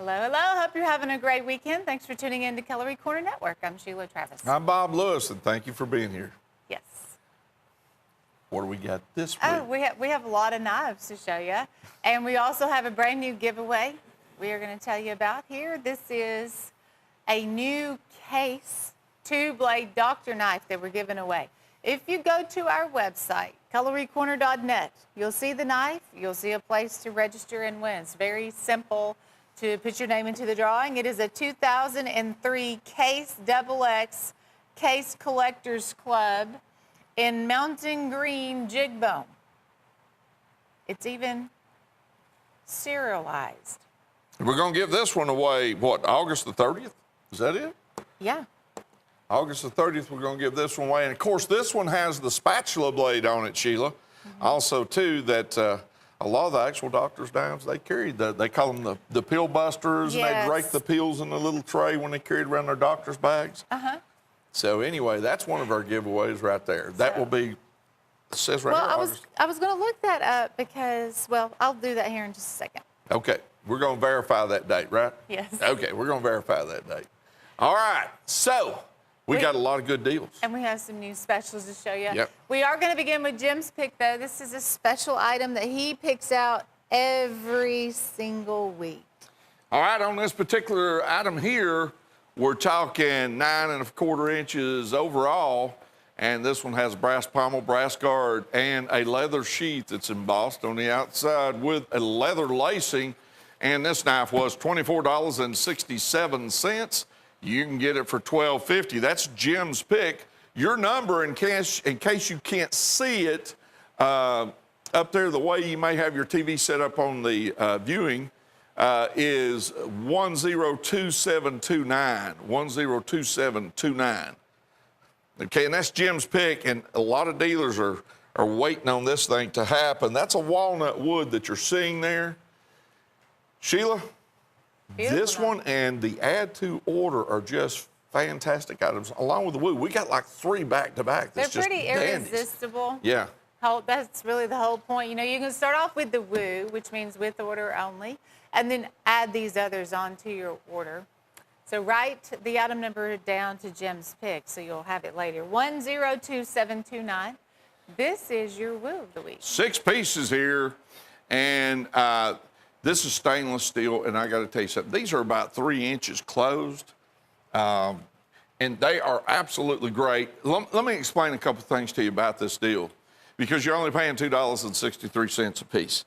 Hello, hello. Hope you're having a great weekend. Thanks for tuning in to Cutlery Corner Network. I'm Sheila Travis. I'm Bob Lewis, and thank you for being here. Yes. What do we got this week? Oh, we have a lot of knives to show you. And we also have a brand new giveaway we are going to tell you about here. This is a new case, two-blade doctor knife that we're giving away. If you go to our website, cutlerycorner.net, you'll see the knife. You'll see a place to register and win. It's very simple to put your name into the drawing. It is a 2003 Case XX Case Collectors Club in mountain green jig bone. It's even serialized. We're going to give this one away, what, August the 30th? Is that it? Yeah. August the 30th, we're going to give this one away. And, of course, this one has the spatula blade on it, Sheila. Also, too, that a lot of the actual doctor's knives, they carried they call them the pill busters, Yes. and they'd rake the pills in a little tray when they carried around their doctor's bags. Uh-huh. So, anyway, that's one of our giveaways right there. That will be, it says right Well, here, I August. was going to look that up because, well, I'll do that here in just a second. Okay, we're going to verify that date, right? Yes. Okay, we're going to verify that date. All right, so we got a lot of good deals. And we have some new specials to show you. Yep. We are going to begin with Jim's pick, though. This is a special item that he picks out every single week. All right, on this particular item here, we're talking 9 1/4 inches overall, and this one has a brass pommel, brass guard, and a leather sheath that's embossed on the outside with a leather lacing. And this knife was $24.67. You can get it for $12.50. That's Jim's pick. Your number, in case you can't see it, up there the way you may have your TV set up on the viewing, is 102729. 102729. Okay, and that's Jim's pick, and a lot of dealers are waiting on this thing to happen. That's a walnut wood that you're seeing there. Sheila, Beautiful this one and the add to order are just fantastic items, along with the wood. We got like 3 back-to-back. They're That's just pretty dandies. irresistible. Yeah. That's really the whole point. You know, you can start off with the woo, which means with order only, and then add these others onto your order. So write the item number down to Jim's pick so you'll have it later. 102729. This is your woo of the week. 6 pieces here, and this is stainless steel, and I got to tell you something. These are about 3 inches closed, and they are absolutely great. Let me explain a couple things to you about this deal, because you're only paying $2.63 a piece.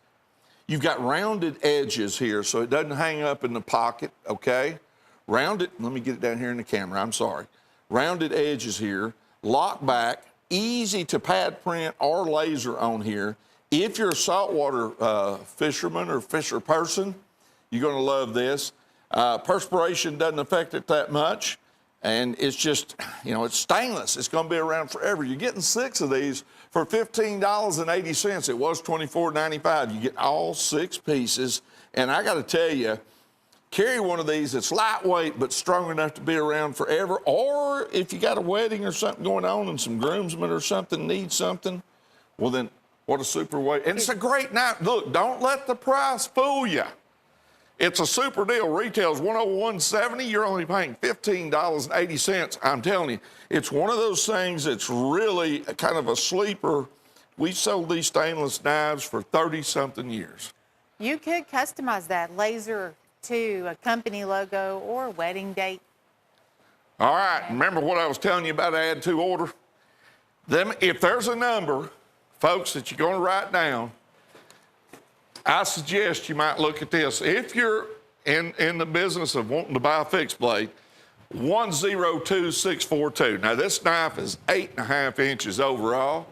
You've got rounded edges here, so it doesn't hang up in the pocket, okay? Rounded, let me get it down here in the camera, I'm sorry. Rounded edges here, lock back, easy to pad print or laser on here. If you're a saltwater fisherman or fisher person, you're going to love this. Perspiration doesn't affect it that much, and it's just, you know, it's stainless. It's going to be around forever. You're getting 6 of these for $15.80. It was $24.95. You get all 6 pieces, and I got to tell you, carry one of these that's lightweight but strong enough to be around forever, or if you got a wedding or something going on and some groomsmen or something need something, well then, what a super weight. And it's a great knife. Look, don't let the price fool you. It's a super deal. Retails $101.70. You're only paying $15.80. I'm telling you, it's one of those things that's really kind of a sleeper. We sold these stainless knives for 30-something years. You could customize that laser to a company logo or a wedding date. All right, remember what I was telling you about add to order? If there's a number, folks, that you're going to write down, I suggest you might look at this. If you're in the business of wanting to buy a fixed blade, 102642. Now, this knife is 8.5 inches overall.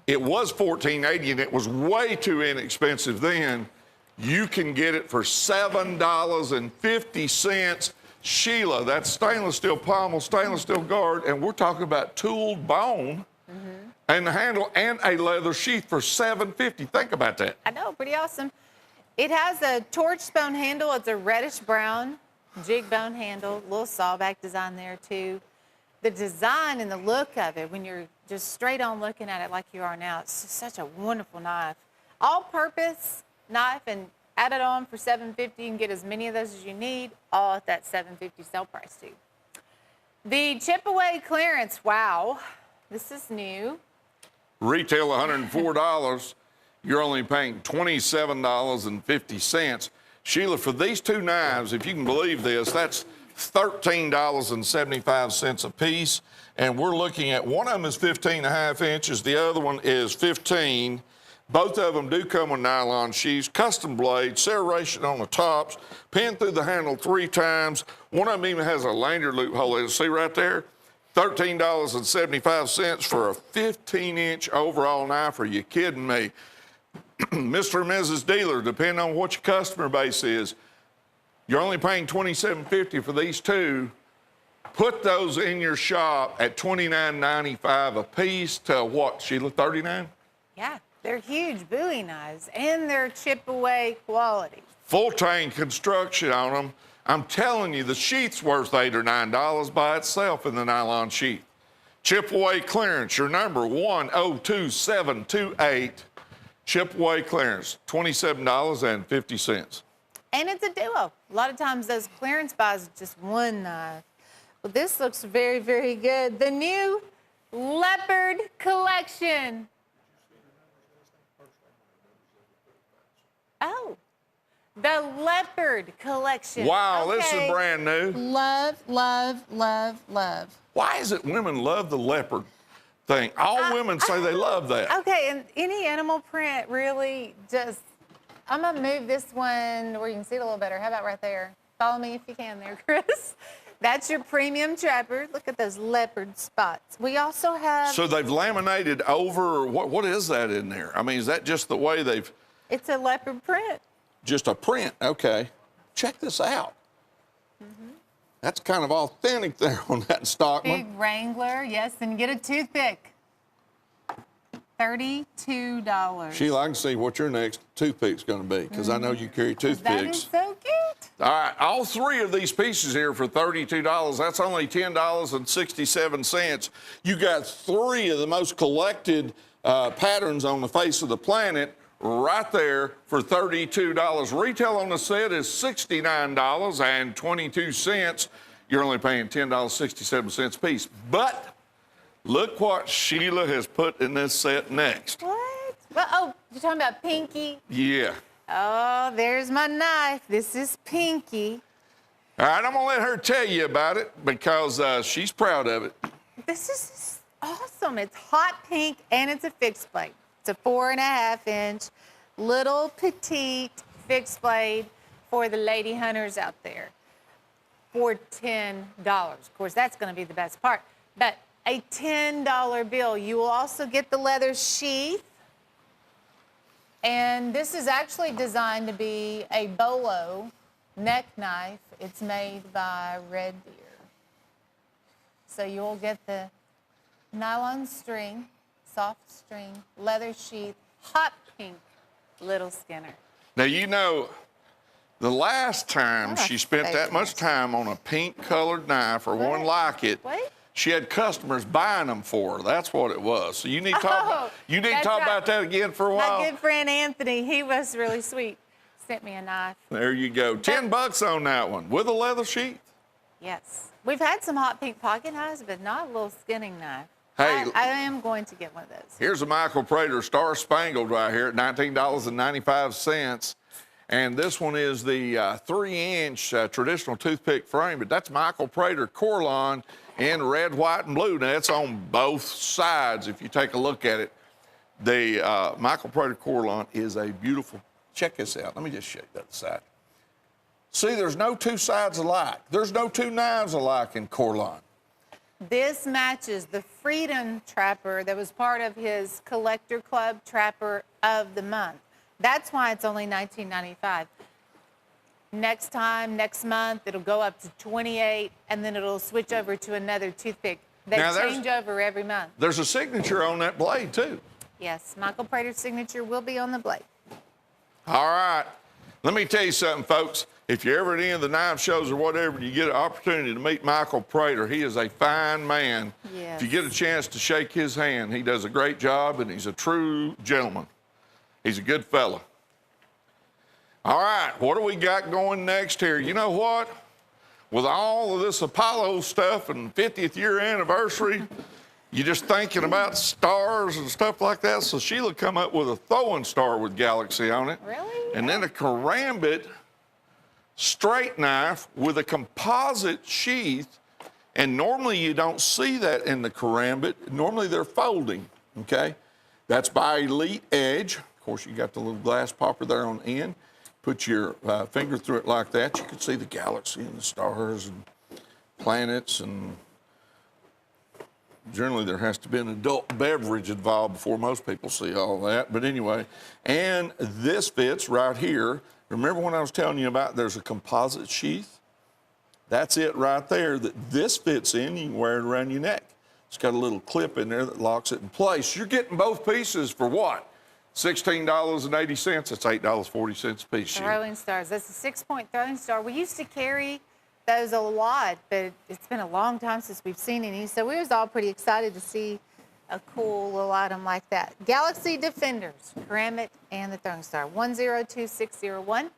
It was $14.80, and it was way too inexpensive then. You can get it for $7.50. Sheila, that's stainless steel pommel, stainless steel guard, and we're talking about tooled bone and the handle and a leather sheath for $7.50. Think about that. I know, pretty awesome. It has a torch bone handle. It's a reddish brown jig bone handle, little sawback design there too. The design and the look of it, when you're just straight on looking at it like you are now, it's just such a wonderful knife. All-purpose knife, and Add it on for $7.50. You can get as many of those as you need, all at that $7.50 sale price too. The chip away clearance, wow, this is new. Retail $104. You're only paying $27.50. Sheila, for these two knives, if you can believe this, that's $13.75 a piece. And we're looking at, one of them is 15.5 inches, the other one is 15. Both of them do come with nylon sheaths, custom blades, serration on the tops, pinned through the handle 3 times. One of them even has a lanyard loophole in it. See right there? $13.75 for a 15-inch overall knife. Are you kidding me? Mr. and Mrs. Dealer, depending on what your customer base is, you're only paying $27.50 for these two. Put those in your shop at $29.95 a piece to what, Sheila, $39? Yeah, they're huge Bowie knives, and they're chip away quality. Full tank construction on them. I'm telling you, the sheath's worth $8 or $9 by itself in the nylon sheath. Chip away clearance, your number 102728. Chip away clearance, $27.50. And it's a duo. A lot of times those clearance buys are just one knife. Well, this looks very, very good. The new Leopard collection. Oh, the Leopard collection. Wow, okay. This is brand new. Love, love, love, love. Why is it women love the leopard thing? All women say they love that. Okay, and any animal print really just, I'm gonna move this one where you can see it a little better. How about right there? Follow me if you can there, Chris. That's your premium trapper. Look at those leopard spots. We also have... So they've laminated over, what is that in there? I mean, is that just the way they've... It's a leopard print. Just a print, okay. Check this out. That's kind of authentic there on that Stockman. Big Wrangler, yes, and get a toothpick. $32. Sheila, I can see what your next toothpick's going to be, because I know you carry toothpicks. That is so cute. All right, all 3 of these pieces here for $32. That's only $10.67. You got 3 of the most collected patterns on the face of the planet right there for $32. Retail on the set is $69.22. You're only paying $10.67 a piece. But look what Sheila has put in this set next. What? Well, oh, you're talking about Pinky? Yeah. Oh, there's my knife. This is Pinky. All right, I'm going to let her tell you about it because she's proud of it. This is awesome. It's hot pink and it's a fixed blade. It's a 4.5 inch little petite fixed blade for the lady hunters out there for $10. Of course, that's going to be the best part. But a $10 bill. You will also get the leather sheath. And this is actually designed to be a bolo neck knife. It's made by Red Deer. So you'll get the nylon string, soft string, leather sheath, hot pink little Skinner. Now, you know, the last time she spent that much time on a pink-colored knife or one like it, she had customers buying them for her. That's what it was. So you need to talk, about that again for a while. My good friend Anthony, he was really sweet. Sent me a knife. There you go. $10 on that one with a leather sheath. Yes. We've had some hot pink pocket knives, but not a little skinning knife. Hey, I am going to get one of those. Here's a Michael Prater Star Spangled right here at $19.95. And this one is the 3-inch traditional toothpick frame, but that's Michael Prater Corlon in red, white, and blue. Now, it's on both sides if you take a look at it. The Michael Prater Corlon is a beautiful, check this out. Let me just show you the other side. See, there's no 2 sides alike. There's no 2 knives alike in Corlon. This matches the Freedom Trapper that was part of his Collector Club Trapper of the Month. That's why it's only $19.95. Next month, it'll go up to $28, and then it'll switch over to another toothpick. They change over every month. There's a signature on that blade, too. Yes, Michael Prater's signature will be on the blade. All right. Let me tell you something, folks. If you're ever at any of the knife shows or whatever, you get an opportunity to meet Michael Prater. He is a fine man. Yes. If you get a chance to shake his hand, he does a great job, and he's a true gentleman. He's a good fella. All right, what do we got going next here? You know what? With all of this Apollo stuff and 50th year anniversary, you're just thinking about stars and stuff like that. So Sheila come up with a throwing star with Galaxy on it. Really? And then a karambit straight knife with a composite sheath. And normally you don't see that in the karambit. Normally they're folding, okay? That's by Elite Edge. Of course, you got the little glass popper there on the end. Put your finger through it like that. You can see the galaxy and the stars and planets, and generally there has to be an adult beverage involved before most people see all that. But anyway, and this fits right here. Remember when I was telling you about there's a composite sheath? That's it right there that this fits in. You can wear it around your neck. It's got a little clip in there that locks it in place. You're getting both pieces for what? $16.80. That's $8.40 a piece. Throwing stars. That's a 6-point throwing star. We used to carry those a lot, but it's been a long time since we've seen any. So we was all pretty excited to see a cool little item like that. Galaxy Defenders, Karambit, and the throwing star. 102601.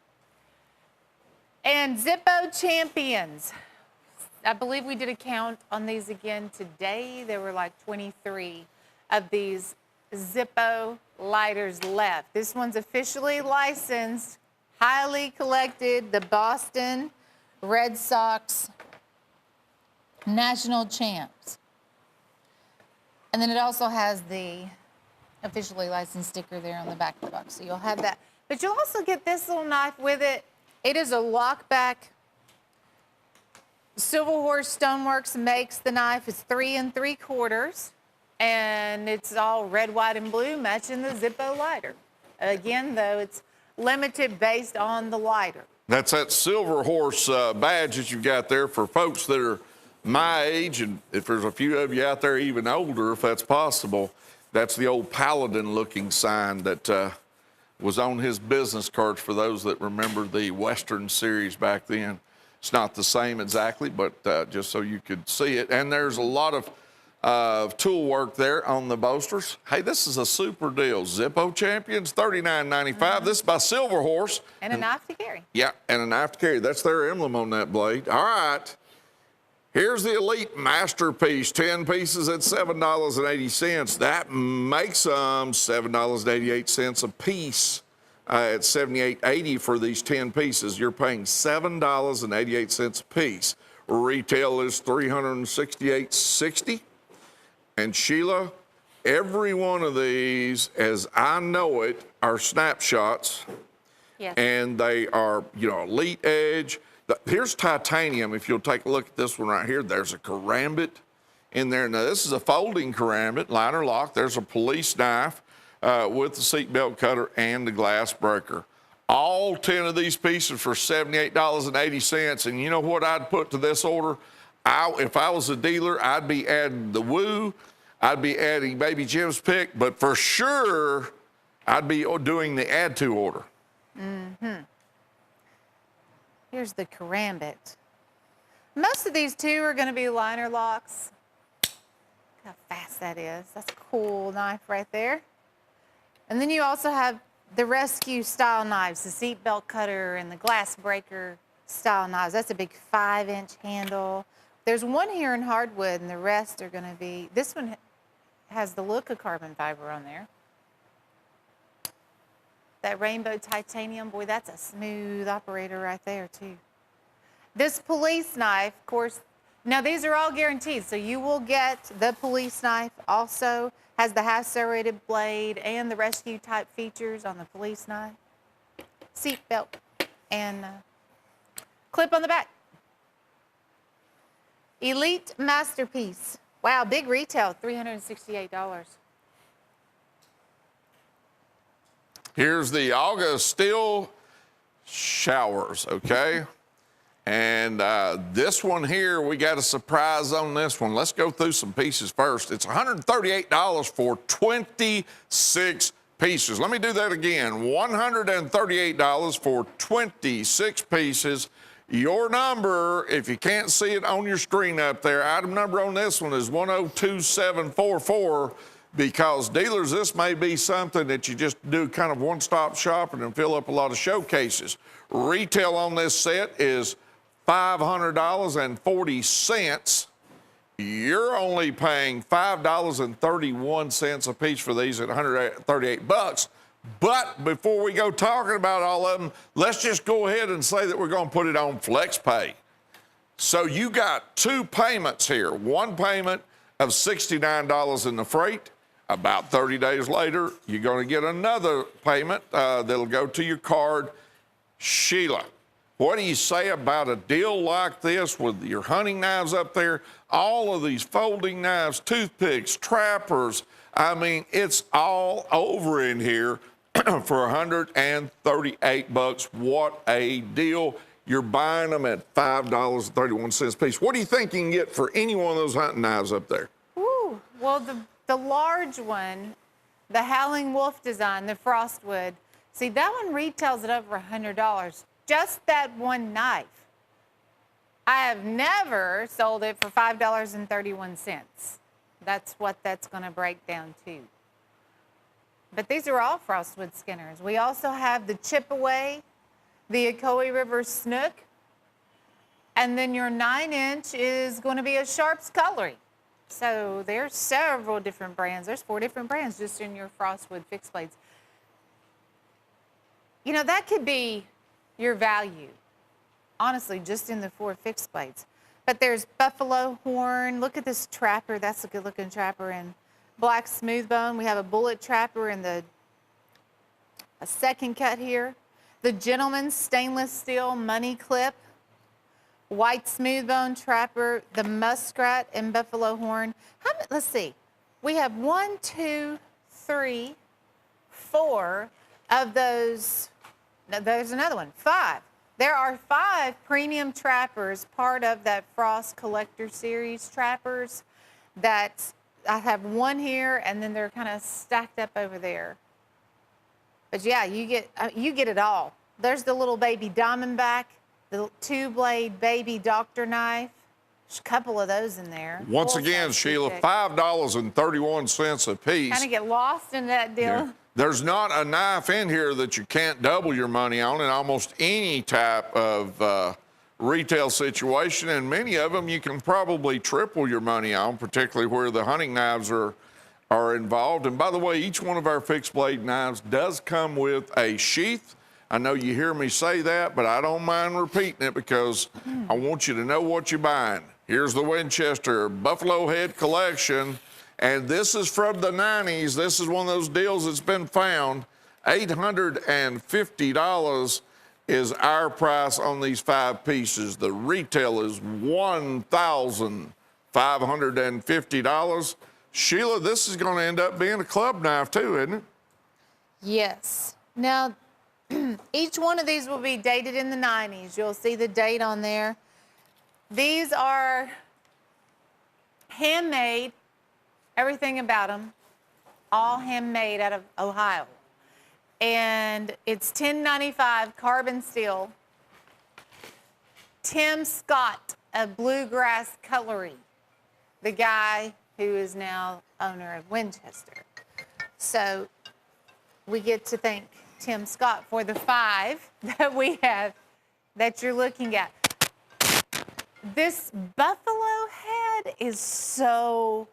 And Zippo Champions. I believe we did a count on these again today. There were like 23 of these Zippo lighters left. This one's officially licensed, highly collected, the Boston Red Sox national champs. And then it also has the officially licensed sticker there on the back of the box. So you'll have that. But you'll also get this little knife with it. It is a lockback. Silver Horse Stoneworks makes the knife. It's 3 3/4. And it's all red, white, and blue, matching the Zippo lighter. Again, though, it's limited based on the lighter. That's that Silver Horse badge that you've got there for folks that are my age, and if there's a few of you out there even older, if that's possible, that's the old Paladin-looking sign that was on his business cards for those that remember the Western series back then. It's not the same exactly, but just so you could see it. And there's a lot of tool work there on the bolsters. Hey, this is a super deal. Zippo Champions, $39.95. This is by Silver Horse. And a knife to carry. Yeah, and a knife to carry. That's their emblem on that blade. All right. Here's the Elite Masterpiece, 10 pieces at $7.80. That makes them $7.88 a piece. At $78.80 for these 10 pieces. You're paying $7.88 a piece. Retail is $368.60. And Sheila, every one of these, as I know it, are snapshots. Yes. And they are, Elite Edge. Here's titanium. If you'll take a look at this one right here, there's a karambit in there. Now, this is a folding karambit, liner lock. There's a police knife with the seatbelt cutter and the glass breaker. All 10 of these pieces for $78.80. And you know what I'd put to this order? If I was a dealer, I'd be adding the Woo, I'd be adding Baby Jim's Pick, but for sure, I'd be doing the add to order. Mm-hmm. Here's the karambit. Most of these too are going to be liner locks. Look how fast that is. That's a cool knife right there. And then you also have the rescue style knives, the seatbelt cutter and the glass breaker style knives. That's a big 5-inch handle. There's one here in hardwood, and the rest are going to be, this one has the look of carbon fiber on there. That rainbow titanium, boy, that's a smooth operator right there too. This police knife, of course, now these are all guaranteed, so you will get the police knife also. Has the half serrated blade and the rescue type features on the police knife. Seat belt and clip on the back. Elite Masterpiece. Wow, big retail, $368. Here's the August Steel showers, okay? And this one here, we got a surprise on this one. Let's go through some pieces first. It's $138 for 26 pieces. Let me do that again. $138 for 26 pieces. Your number, if you can't see it on your screen up there, item number on this one is 102744. because dealers, this may be something that you just do kind of one-stop shopping and fill up a lot of showcases. Retail on this set is $500.40. You're only paying $5.31 a piece for these at 138 bucks. But before we go talking about all of them, let's just go ahead and say that we're going to put it on FlexPay. So you got two payments here. One payment of $69 in the freight. About 30 days later, you're going to get another payment that'll go to your card. Sheila, what do you say about a deal like this with your hunting knives up there, all of these folding knives, toothpicks, trappers? I mean, it's all over in here for 138 bucks. What a deal. You're buying them at $5.31 a piece. What do you think you can get for any one of those hunting knives up there? Ooh, well, the large one, the Howling Wolf design, the Frostwood, see, that one retails at over $100. Just that one knife. I have never sold it for $5.31. That's what that's going to break down to. But these are all Frostwood Skinners. We also have the Chipaway, the Ocoee River Snook, and then your 9-inch is going to be a Sharp's Cutlery. So there's several different brands. There's 4 different brands just in your Frostwood fixed blades. You know, that could be your value, honestly, just in the 4 fixed blades. But there's buffalo horn. Look at this trapper. That's a good-looking trapper. And black smooth bone. We have a bullet trapper in a second cut here. The Gentleman's stainless steel money clip. White smooth bone trapper. The muskrat and buffalo horn. Let's see. We have 1, 2, 3, 4 of those. No, there's another one. 5. There are 5 premium trappers, part of that Frost Collector Series trappers that I have one here, and then they're kind of stacked up over there. But yeah, you get it all. There's the little baby Diamondback, the 2-blade baby Doctor knife. There's a couple of those in there. Once again, Sheila, $5.31 a piece. Kind of get lost in that deal. Yeah. There's not a knife in here that you can't double your money on in almost any type of retail situation, and many of them you can probably triple your money on, particularly where the hunting knives are involved. And by the way, each one of our fixed blade knives does come with a sheath. I know you hear me say that, but I don't mind repeating it because I want you to know what you're buying. Here's the Winchester Buffalo Head Collection. And this is from the 90s. This is one of those deals that's been found. $850 is our price on these 5 pieces. The retail is $1,550. Sheila, this is going to end up being a club knife too, isn't it? Yes. Now, each one of these will be dated in the 90s. You'll see the date on there. These are handmade. Everything about them, all handmade out of Ohio. And it's $10.95 carbon steel. Tim Scott of Bluegrass Cutlery, the guy who is now owner of Winchester. So we get to thank Tim Scott for the 5 that we have that you're looking at. This buffalo head is so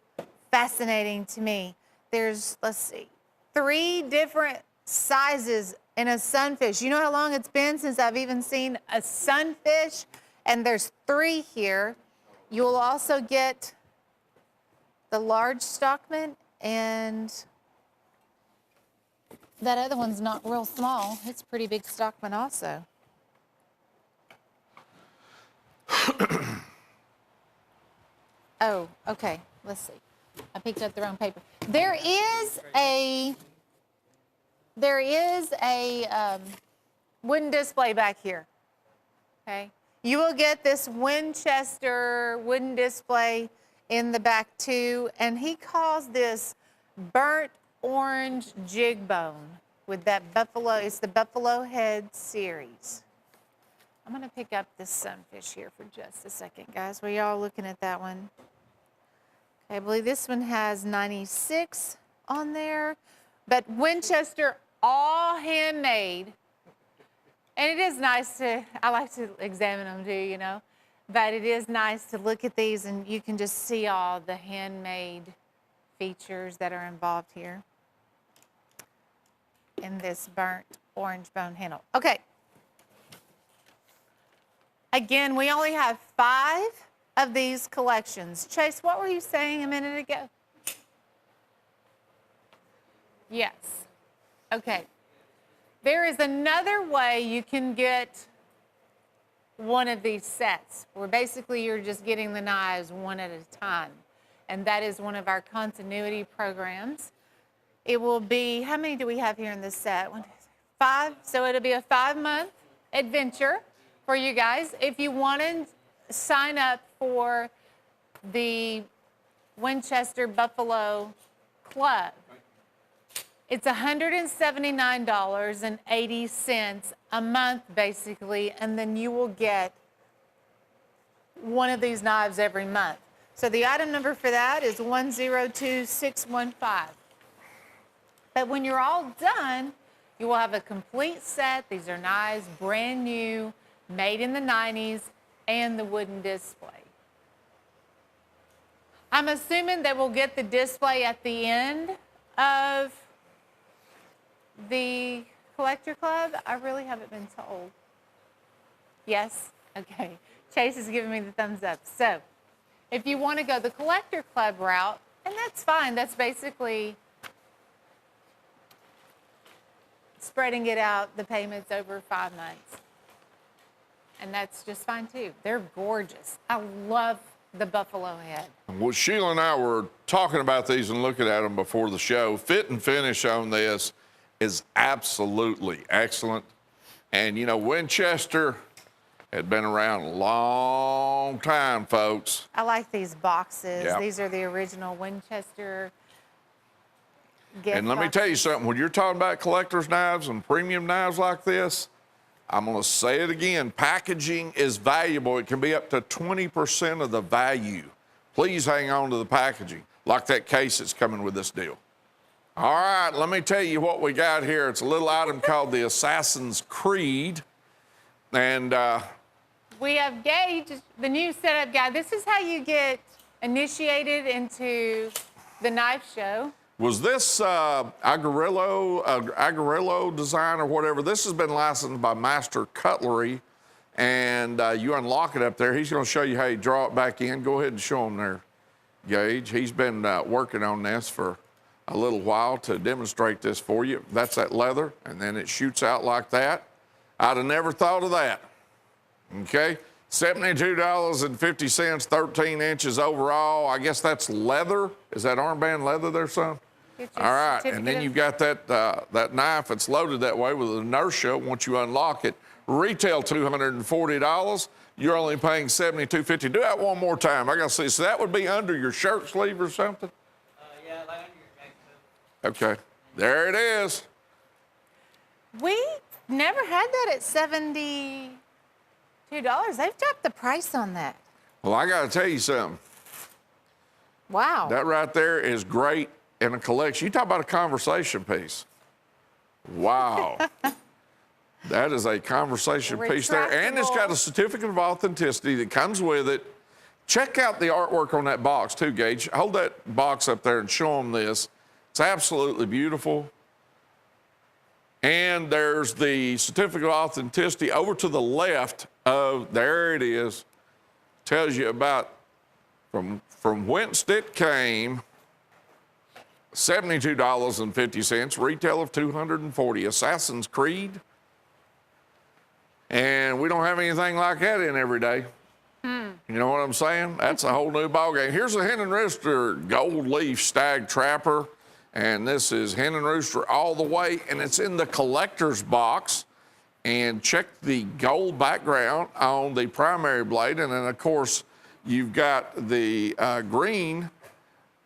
fascinating to me. There's, let's see, 3 different sizes in a sunfish. You know how long it's been since I've even seen a sunfish? And there's 3 here. You'll also get the large stockman, and that other one's not real small. It's a pretty big stockman also. Oh, okay. Let's see. I picked up the wrong paper. There is a wooden display back here. Okay. You will get this Winchester wooden display in the back too, and he calls this burnt orange jig bone with that buffalo. It's the Buffalo Head series. I'm going to pick up this sunfish here for just a second, guys. While y'all looking at that one. I believe this one has 96 on there. But Winchester, all handmade. And it is nice I like to examine them too, you know. But it is nice to look at these and you can just see all the handmade features that are involved here in this burnt orange bone handle. Okay. Again, we only have 5 of these collections. Chase, what were you saying a minute ago? Yes. Okay. There is another way you can get one of these sets where basically you're just getting the knives one at a time. And that is one of our continuity programs. It will be, how many do we have here in this set? 1, 2, 3, 5. So it'll be a 5-month adventure for you guys. If you want to sign up for the Winchester Buffalo Club, it's $179.80 a month, basically, and then you will get one of these knives every month. So the item number for that is 102615. But when you're all done, you will have a complete set. These are knives, brand new, made in the 90s, and the wooden display. I'm assuming that we'll get the display at the end of the Collector Club. I really haven't been told. Yes? Okay. Chase is giving me the thumbs up. So if you want to go the Collector Club route, and that's fine. That's basically spreading it out, the payments over 5 months. And that's just fine too. They're gorgeous. I love the buffalo head. Well, Sheila and I were talking about these and looking at them before the show. Fit and finish on this is absolutely excellent. And, you know, Winchester had been around a long time, folks. I like these boxes. Yeah. These are the original Winchester gift And let me tell you something. When you're talking about collector's knives and premium knives like this, I'm going to say it again. Packaging is valuable. It can be up to 20% of the value. Please hang on to the packaging, like that case that's coming with this deal. All right, let me tell you what we got here. It's a little item called the Assassin's Creed. And we have Gage, the new setup guy. This is how you get initiated into the knife show. was this Agarillo design or whatever? This has been licensed by Master Cutlery. And you unlock it up there. He's going to show you how you draw it back in. Go ahead and show him there, Gage. He's been working on this for a little while to demonstrate this for you. That's that leather, and then it shoots out like that. I'd have never thought of that. Okay, $72.50, 13 inches overall. I guess that's leather. Is that armband leather there, son? All right, and then you've got that that knife. It's loaded that way with inertia. Once you unlock it, retail $240. You're only paying $72.50. Do that one more time. I got to see. So that would be under your shirt sleeve or something? Yeah, like under your neck. Okay, there it is. We never had that at $72. They've dropped the price on that. Well, I got to tell you something. Wow. That right there is great in a collection. You talk about a conversation piece. Wow. That is a conversation piece there. And it's got a certificate of authenticity that comes with it. Check out the artwork on that box too, Gage. Hold that box up there and show them this. It's absolutely beautiful. And there's the certificate of authenticity over to the left of, there it is. Tells you about from whence it came. $72.50, retail of $240. Assassin's Creed. And we don't have anything like that in every day. You know what I'm saying? That's a whole new ballgame. Here's a Hen and Rooster gold leaf stag trapper. And this is Hen and Rooster all the way. And it's in the collector's box. And check the gold background on the primary blade. And then, of course, you've got the green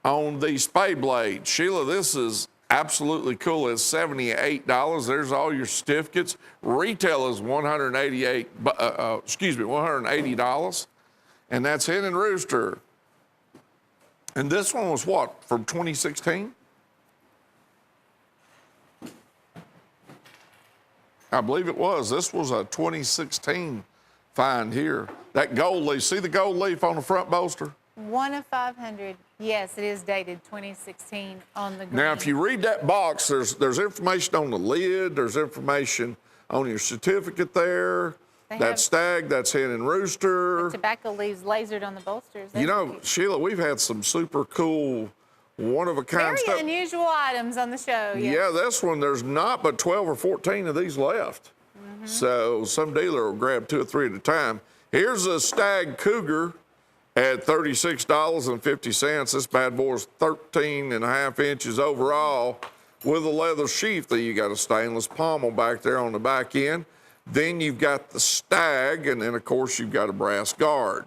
on the spade blade. Sheila, this is absolutely cool. It's $78. There's all your certificates. Retail is $180. And that's Hen and Rooster. And this one was what, from 2016? I believe it was. This was a 2016 find here. That gold leaf, see the gold leaf on the front bolster? 1 of 500. Yes, it is dated 2016 on the green. Now, if you read that box, there's information on the lid, there's information on your certificate there. That stag, that's hen and rooster. Tobacco leaves lasered on the bolsters. You know, Sheila, we've had some super cool, one-of-a-kind stuff. Very unusual items on the show. Yes. Yeah, this one, there's not but 12 or 14 of these left. So some dealer will grab 2 or 3 at a time. Here's a stag cougar at $36.50. This bad boy's 13.5 inches overall with a leather sheath. There you got a stainless pommel back there on the back end. Then you've got the stag, and then of course you've got a brass guard.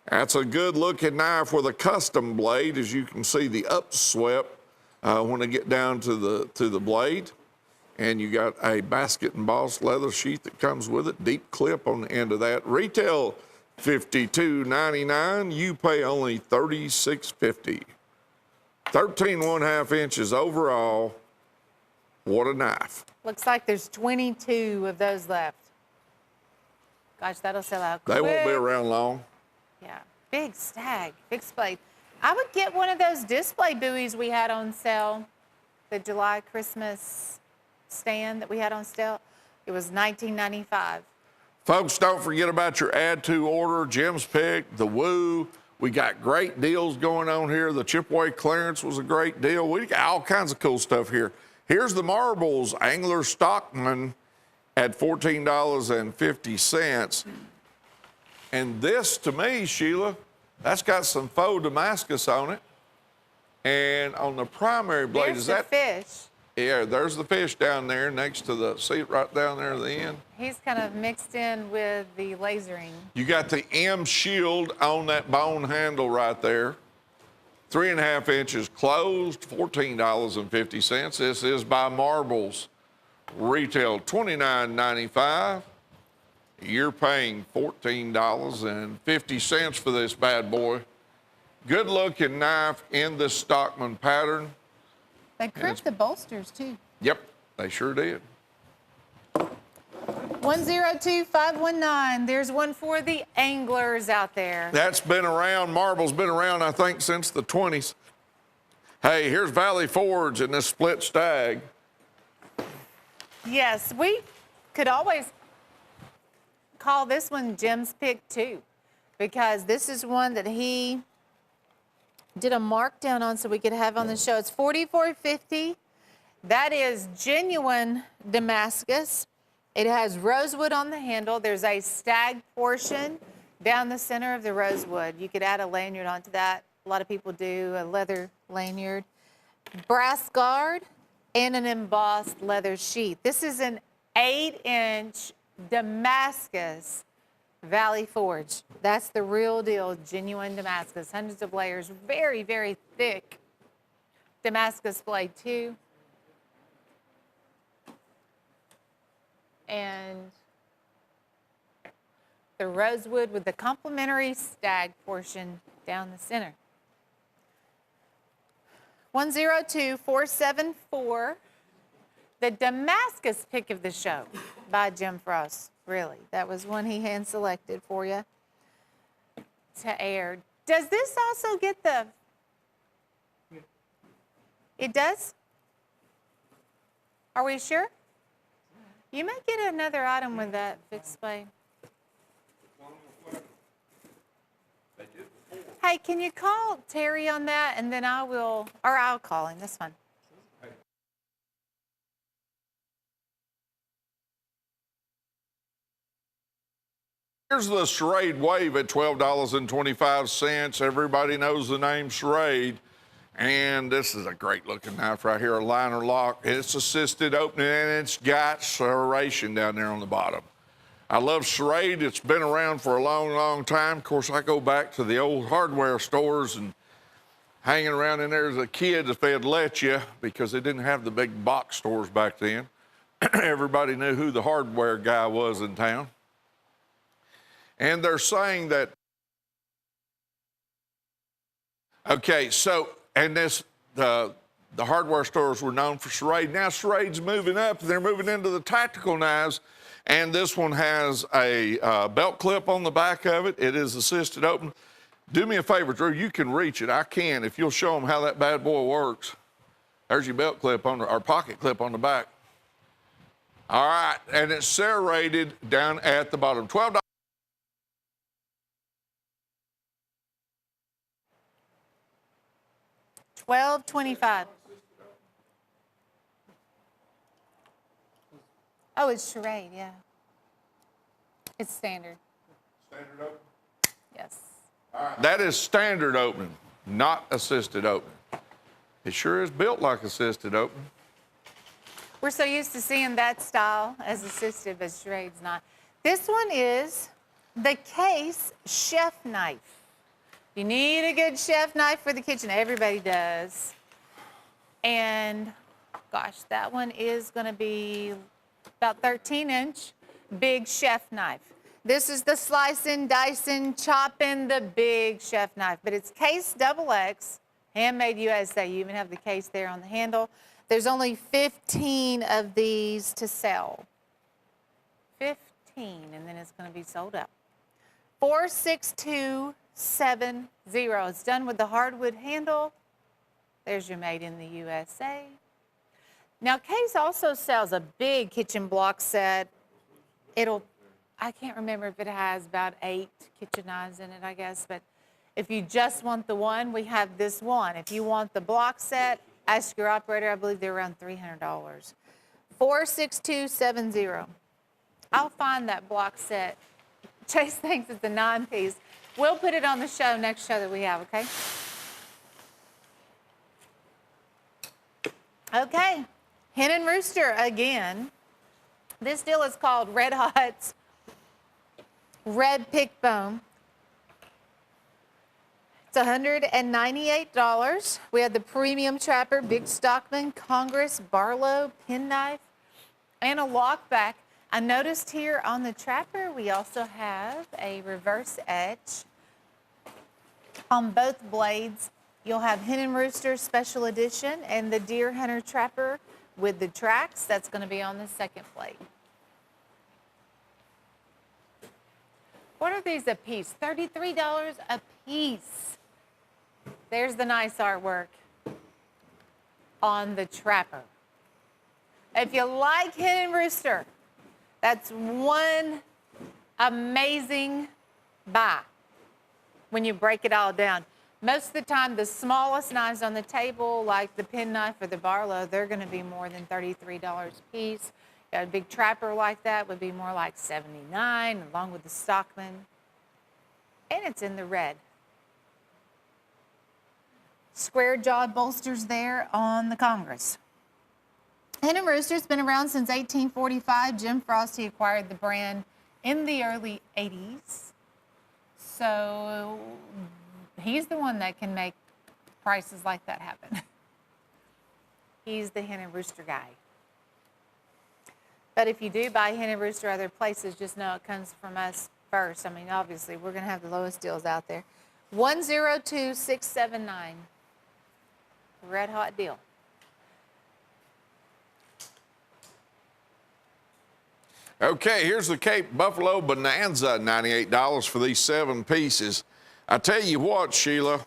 That's a good looking knife with a custom blade, as you can see the upswept when they get down to the blade. And you got a basket embossed leather sheath that comes with it, deep clip on the end of that. Retail $52.99. You pay only $36.50. 13.5 inches overall. What a knife. Looks like there's 22 of those left. Gosh, that'll sell out quick. They won't be around long. Yeah, big stag, fixed blade. I would get one of those display buoys we had on sale, the July Christmas stand that we had on sale. It was $19.95. Folks, don't forget about your add to order, Jim's Pick, the Woo. We got great deals going on here. The chip-away clearance was a great deal. We got all kinds of cool stuff here. Here's the marbles, Angler Stockman at $14.50. And this, to me, Sheila, that's got some faux Damascus on it. And on the primary blade, There's is the that fish. Yeah, there's the fish down there next to the, see it right down there at the end? He's kind of mixed in with the lasering. You got the M shield on that bone handle right there. 3.5 inches closed, $14.50. This is by Marbles. Retail $29.95. You're paying $14.50 for this bad boy. Good looking knife in the Stockman pattern. They crimped the bolsters too. Yep, they sure did. 102519. There's one for the anglers out there. That's been around, Marble's been around, I think, since the 20s. Hey, here's Valley Forge and this split stag. Yes, we could always call this one Jim's Pick too, because this is one that he did a markdown on so we could have on the show. It's $44.50. That is genuine Damascus. It has rosewood on the handle. There's a stag portion down the center of the rosewood. You could add a lanyard onto that. A lot of people do a leather lanyard. Brass guard and an embossed leather sheath. This is an 8-inch Damascus Valley Forge. That's the real deal, genuine Damascus. Hundreds of layers, very, very thick Damascus blade too. And the rosewood with the complementary stag portion down the center. 102474. The Damascus pick of the show by Jim Frost. Really, that was one he hand selected for you to air. Does this also get the? It does? Are we sure? You may get another item with that fixed blade. Hey, can you call Terry on that, and then I'll call him. That's fine. Here's the Charade Wave at $12.25. Everybody knows the name Charade. And this is a great looking knife right here, a liner lock. It's assisted opening and it's got serration down there on the bottom. I love Charade. It's been around for a long, long time. Of course, I go back to the old hardware stores and hanging around in there as a kid if they'd let you, because they didn't have the big box stores back then. Everybody knew who the hardware guy was in town. And they're saying that, okay, so, and this, the the hardware stores were known for serrade. Now serrade's moving up, and they're moving into the tactical knives. And this one has a belt clip on the back of it. It is assisted open. Do me a favor, Drew, you can reach it. I can, if you'll show them how that bad boy works. There's your belt clip on the, or pocket clip on the back. All right, and it's serrated down at the bottom. $12. $12.25. Oh, it's charade, yeah. It's standard. Standard open? Yes. All right. That is standard opening, not assisted opening. It sure is built like assisted opening. We're so used to seeing that style as assisted, but charade's not. This one is the Case chef knife. You need a good chef knife for the kitchen. Everybody does. And gosh, that one is going to be about 13-inch big chef knife. This is the slicing, dicing, chopping, the big chef knife. But it's Case XX, handmade USA. You even have the case there on the handle. There's only 15 of these to sell. 15, and then it's going to be sold out. 46270. It's done with the hardwood handle. There's your made in the USA. Now, Case also sells a big kitchen block set. I can't remember if it has about 8 kitchen knives in it, I guess, but if you just want the one, we have this one. If you want the block set, ask your operator. I believe they're around $300. 46270. I'll find that block set. Chase thinks it's a 9-piece. We'll put it on the show, next show that we have, okay? Okay, Hen and Rooster again. This deal is called Red Hot's Red Pick Bone. It's $198. We have the Premium Trapper, Big Stockman, Congress, Barlow, penknife, and a lockback. I noticed here on the Trapper, we also have a reverse etch. On both blades, you'll have Hen and Rooster Special Edition and the Deer Hunter Trapper with the tracks. That's going to be on the second blade. What are these a piece? $33 a piece. There's the nice artwork on the Trapper. If you like Hen and Rooster, that's one amazing buy when you break it all down. Most of the time, the smallest knives on the table, like the penknife or the Barlow, they're going to be more than $33 a piece. A big Trapper like that would be more like $79, along with the Stockman. And it's in the red. Square jaw bolsters there on the Congress. Hen and Rooster's been around since 1845. Jim Frosty acquired the brand in the early 80s. So he's the one that can make prices like that happen. He's the Hen and Rooster guy. But if you do buy Hen and Rooster other places, just know it comes from us first. I mean, obviously, we're going to have the lowest deals out there. 102679. Red hot deal. Okay, here's the Cape Buffalo Bonanza, $98 for these 7 pieces. I tell you what, Sheila,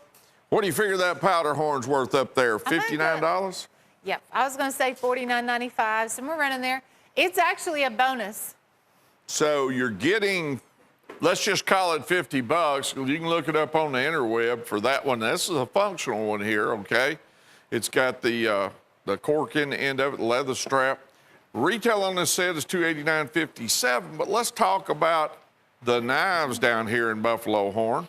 what do you figure that powder horn's worth up there? $59? Yep, I was going to say $49.95, somewhere around in there. It's actually a bonus. So you're getting, let's just call it $50. You can look it up on the interweb for that one. This is a functional one here, okay? It's got the cork in the end of it, the leather strap. Retail on this set is $289.57, but let's talk about the knives down here in Buffalo Horn.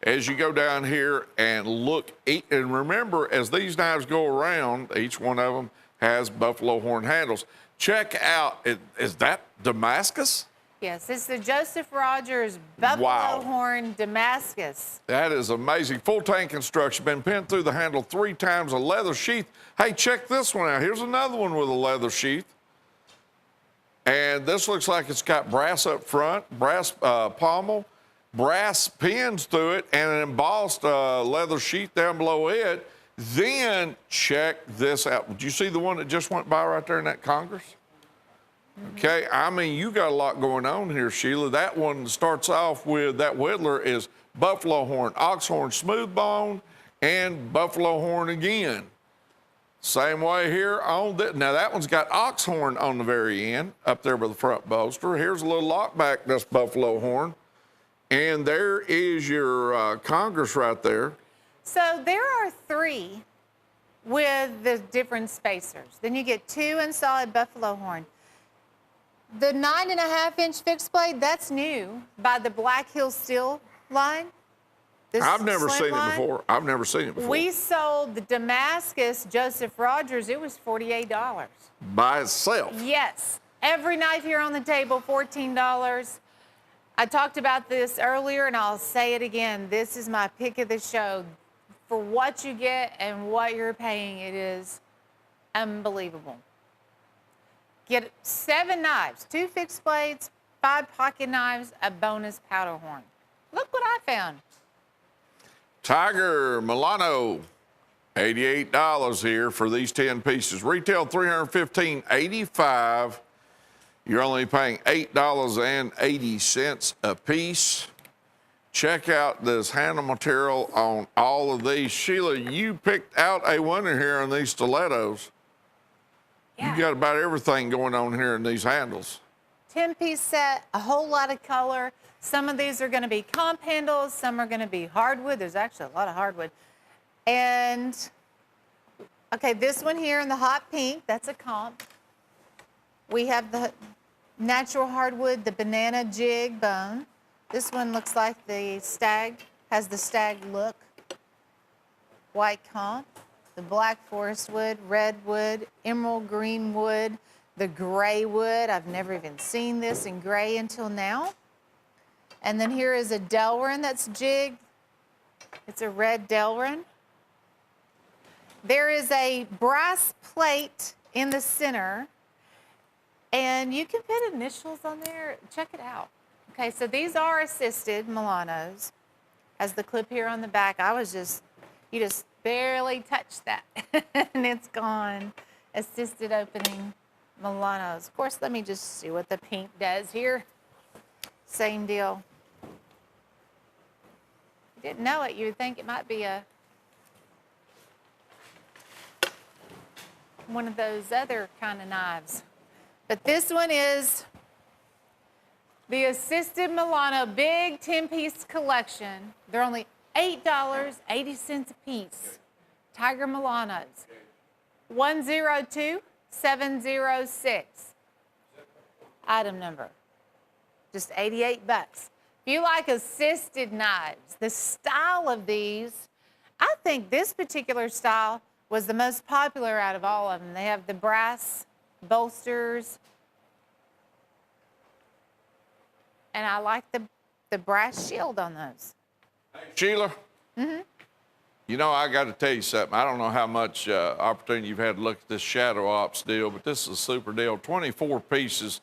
As you go down here and look, and remember, as these knives go around, each one of them has Buffalo Horn handles. Check out, is that Damascus? Yes, it's the Joseph Rogers Buffalo Horn Damascus. That is amazing. Full tank construction, been pinned through the handle 3 times, a leather sheath. Hey, check this one out. Here's another one with a leather sheath. And this looks like it's got brass up front, brass pommel, brass pins through it, and an embossed leather sheath down below it. Then check this out. Did you see the one that just went by right there in that Congress? Okay, I mean, you got a lot going on here, Sheila. That one starts off with, that whittler is buffalo horn, ox horn, smooth bone, and buffalo horn again. Same way here on that. Now that one's got ox horn on the very end, up there by the front bolster. Here's a little lockback, that's buffalo horn. And there is your Congress right there. So there are 3 with the different spacers. Then you get 2 in solid buffalo horn. The 9.5-inch fixed blade, that's new by the Black Hill Steel line. This I've never slim seen line. it before. I've never seen it before. We sold the Damascus Joseph Rogers. It was $48. By itself. Yes. Every knife here on the table, $14. I talked about this earlier, and I'll say it again. This is my pick of the show. For what you get and what you're paying, it is unbelievable. Get 7 knives, 2 fixed blades, 5 pocket knives, a bonus powder horn. Look what I found. Tiger Milano, $88 here for these 10 pieces. Retail $315.85. You're only paying $8.80 a piece. Check out this handle material on all of these. Sheila, you picked out a winner here on these stilettos. Yeah. You got about everything going on here in these handles. 10-piece set, a whole lot of color. Some of these are going to be comp handles. Some are going to be hardwood. There's actually a lot of hardwood. And, okay, this one here in the hot pink, that's a comp. We have the natural hardwood, the banana jig bone. This one looks like the stag, has the stag look. White comp, the black forest wood, red wood, emerald green wood, the gray wood. I've never even seen this in gray until now. And then here is a Delrin that's jigged. It's a red Delrin. There is a brass plate in the center, and you can put initials on there. Check it out. Okay, so these are assisted Milanos. Has the clip here on the back. You just barely touched that, and it's gone. Assisted opening Milanos. Of course, let me just see what the pink does here. Same deal. If you didn't know it, you would think it might be one of those other kind of knives. But this one is the Assisted Milano Big 10-piece collection. They're only $8.80 a piece. Tiger Milanos. 102706. Item number. Just 88 bucks. If you like assisted knives, the style of these, I think this particular style was the most popular out of all of them. They have the brass bolsters. And I like the brass shield on those. Sheila? Mm-hmm. You know, I got to tell you something. I don't know how much opportunity you've had to look at this Shadow Ops deal, but this is a super deal. 24 pieces,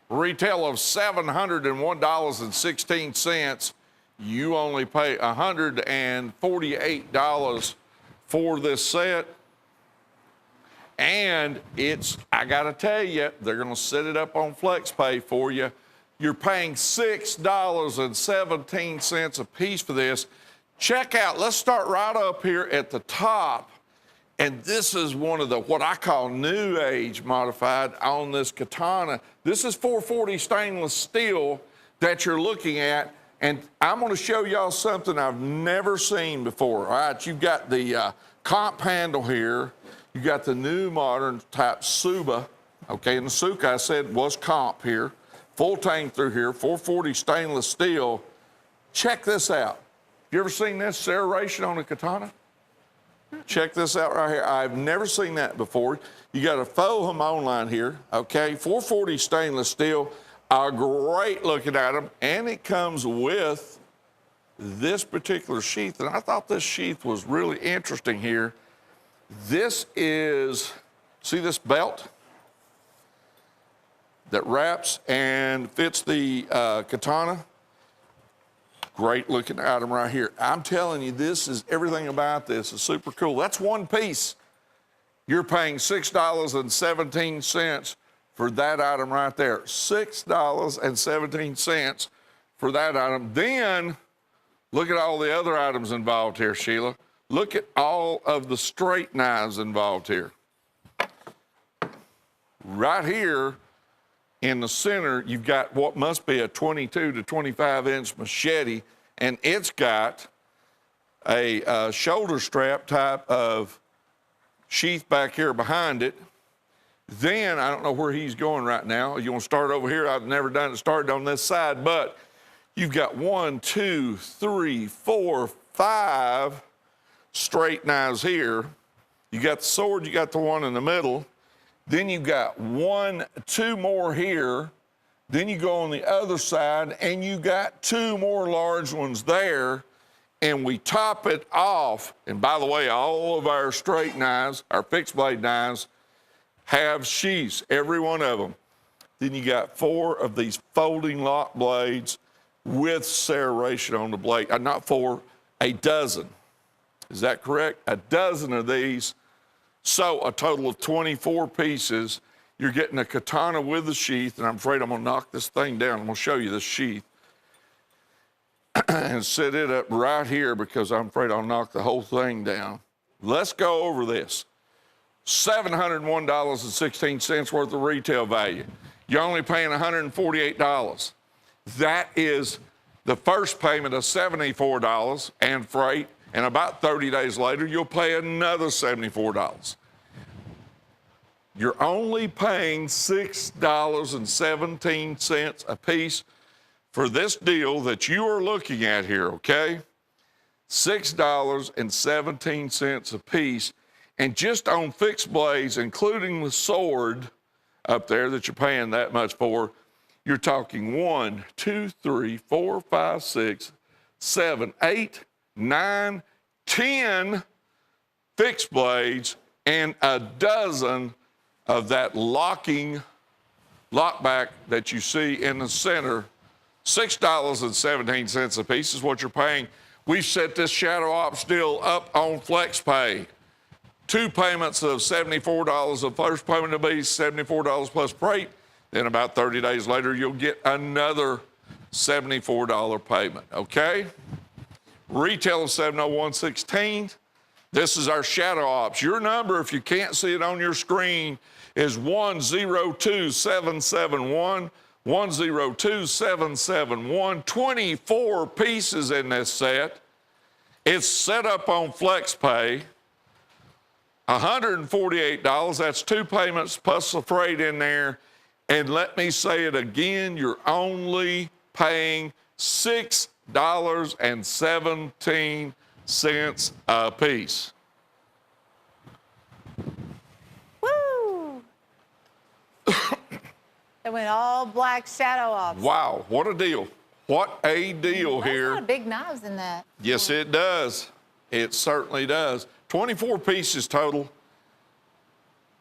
retail of $701.16. You only pay $148 for this set. And I got to tell you, they're going to set it up on FlexPay for you. You're paying $6.17 a piece for this. Check out, let's start right up here at the top. And this is one of the, what I call new age modified on this katana. This is 440 stainless steel that you're looking at. And I'm going to show y'all something I've never seen before. All right, you've got the comp handle here. You got the new modern type Suba. Okay, and the Suka I said was comp here. Full tang through here, 440 stainless steel. Check this out. You ever seen this serration on a katana? Check this out right here. I've never seen that before. You got a faux hamon line here, okay? 440 stainless steel, a great looking item, and it comes with this particular sheath. And I thought this sheath was really interesting here. This is, see this belt that wraps and fits the katana? Great looking item right here. I'm telling you, this is everything about this is super cool. That's one piece. You're paying $6.17 for that item right there. $6.17 for that item. Then look at all the other items involved here, Sheila. Look at all of the straight knives involved here. Right here in the center, you've got what must be a 22 to 25 inch machete, and it's got a shoulder strap type of sheath back here behind it. Then, I don't know where he's going right now. You want to start over here? I've never done it started on this side, but you've got 1, 2, 3, 4, 5 straight knives here. You got the sword, you got the one in the middle. Then you've got 1, 2 more here. Then you go on the other side and you got 2 more large ones there. And we top it off. And by the way, all of our straight knives, our fixed blade knives, have sheaths, every one of them. Then you got 4 of these folding lock blades with serration on the blade. Not 4, a dozen. Is that correct? A dozen of these. So a total of 24 pieces. You're getting a katana with a sheath, and I'm afraid I'm gonna knock this thing down. I'm gonna show you the sheath and set it up right here because I'm afraid I'll knock the whole thing down. Let's go over this. $701.16 worth of retail value. You're only paying $148. That is the first payment of $74 and freight, and about 30 days later, you'll pay another $74. You're only paying $6.17 a piece for this deal that you are looking at here, okay? $6.17 a piece. And just on fixed blades, including the sword up there that you're paying that much for, you're talking 1, 2, 3, 4, 5, 6, 7, 8, 9, 10 fixed blades and a dozen of that lockback that you see in the center. $6.17 a piece is what you're paying. We've set this Shadow Ops deal up on FlexPay. 2 payments of $74. The first payment will be $74 plus freight. Then about 30 days later, you'll get another $74 payment, okay? Retail of $701.16. This is our Shadow Ops. Your number, if you can't see it on your screen, is 102771. 102771. 24 pieces in this set. It's set up on FlexPay. $148, that's 2 payments plus the freight in there. And let me say it again, you're only paying $6.17 a piece. Woo! It went all black Shadow Ops. Wow, what a deal. What a deal here. There's a lot of big knives in that. Yes, it does. It certainly does. 24 pieces total.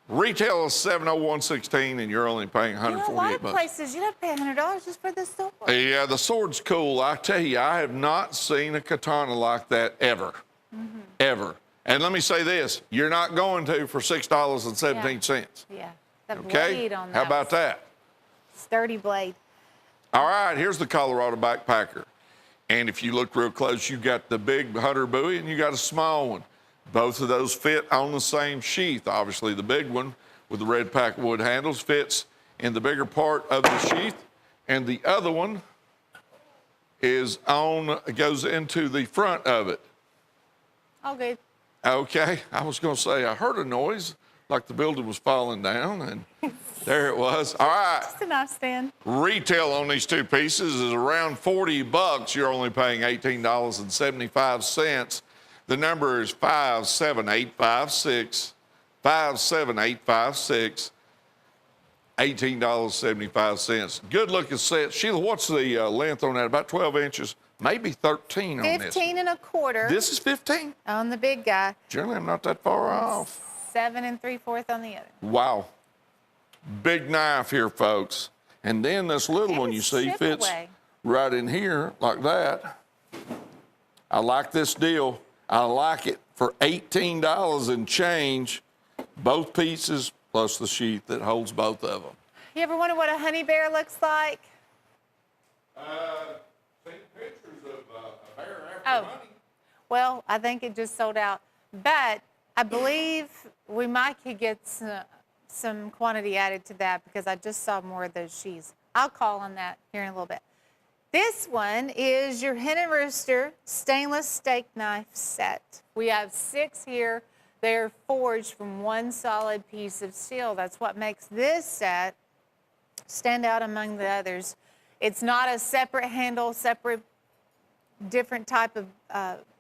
Retail is $701.16, and you're only paying $148. You know, a lot of places, you have to pay $100 just for this sword. Yeah, the sword's cool. I tell you, I have not seen a katana like that ever. Ever. And let me say this, you're not going to for $6.17. Yeah, the Okay? blade on that. How about that? Sturdy blade. All right, here's the Colorado backpacker. And if you look real close, you got the big hunter buoy and you got a small one. Both of those fit on the same sheath. Obviously, the big one with the red packwood handles fits in the bigger part of the sheath, and the other one goes into the front of it. All good. Okay, I was going to say I heard a noise like the building was falling down, and there it was. All right. Just a knife stand. Retail on these 2 pieces is around $40. You're only paying $18.75. The number is 57856. 57856. $18.75. Good looking set. Sheila, what's the length on that? About 12 inches, maybe 13 on this. 15 and a quarter. This is 15? On the big guy. Generally, I'm not that far off. 7 3/4 on the other. Wow. Big knife here, folks. And then this little And one you see strip fits away. right in here like that. I like this deal. I like it for $18 and change, both pieces plus the sheath that holds both of them. You ever wonder what a honey bear looks like? Seen pictures of a bear after honey. Well, I think it just sold out. But I believe we might could get some quantity added to that because I just saw more of those sheaths. I'll call on that here in a little bit. This one is your Hen and Rooster stainless steak knife set. We have 6 here. They're forged from one solid piece of steel. That's what makes this set stand out among the others. It's not a separate handle, different type of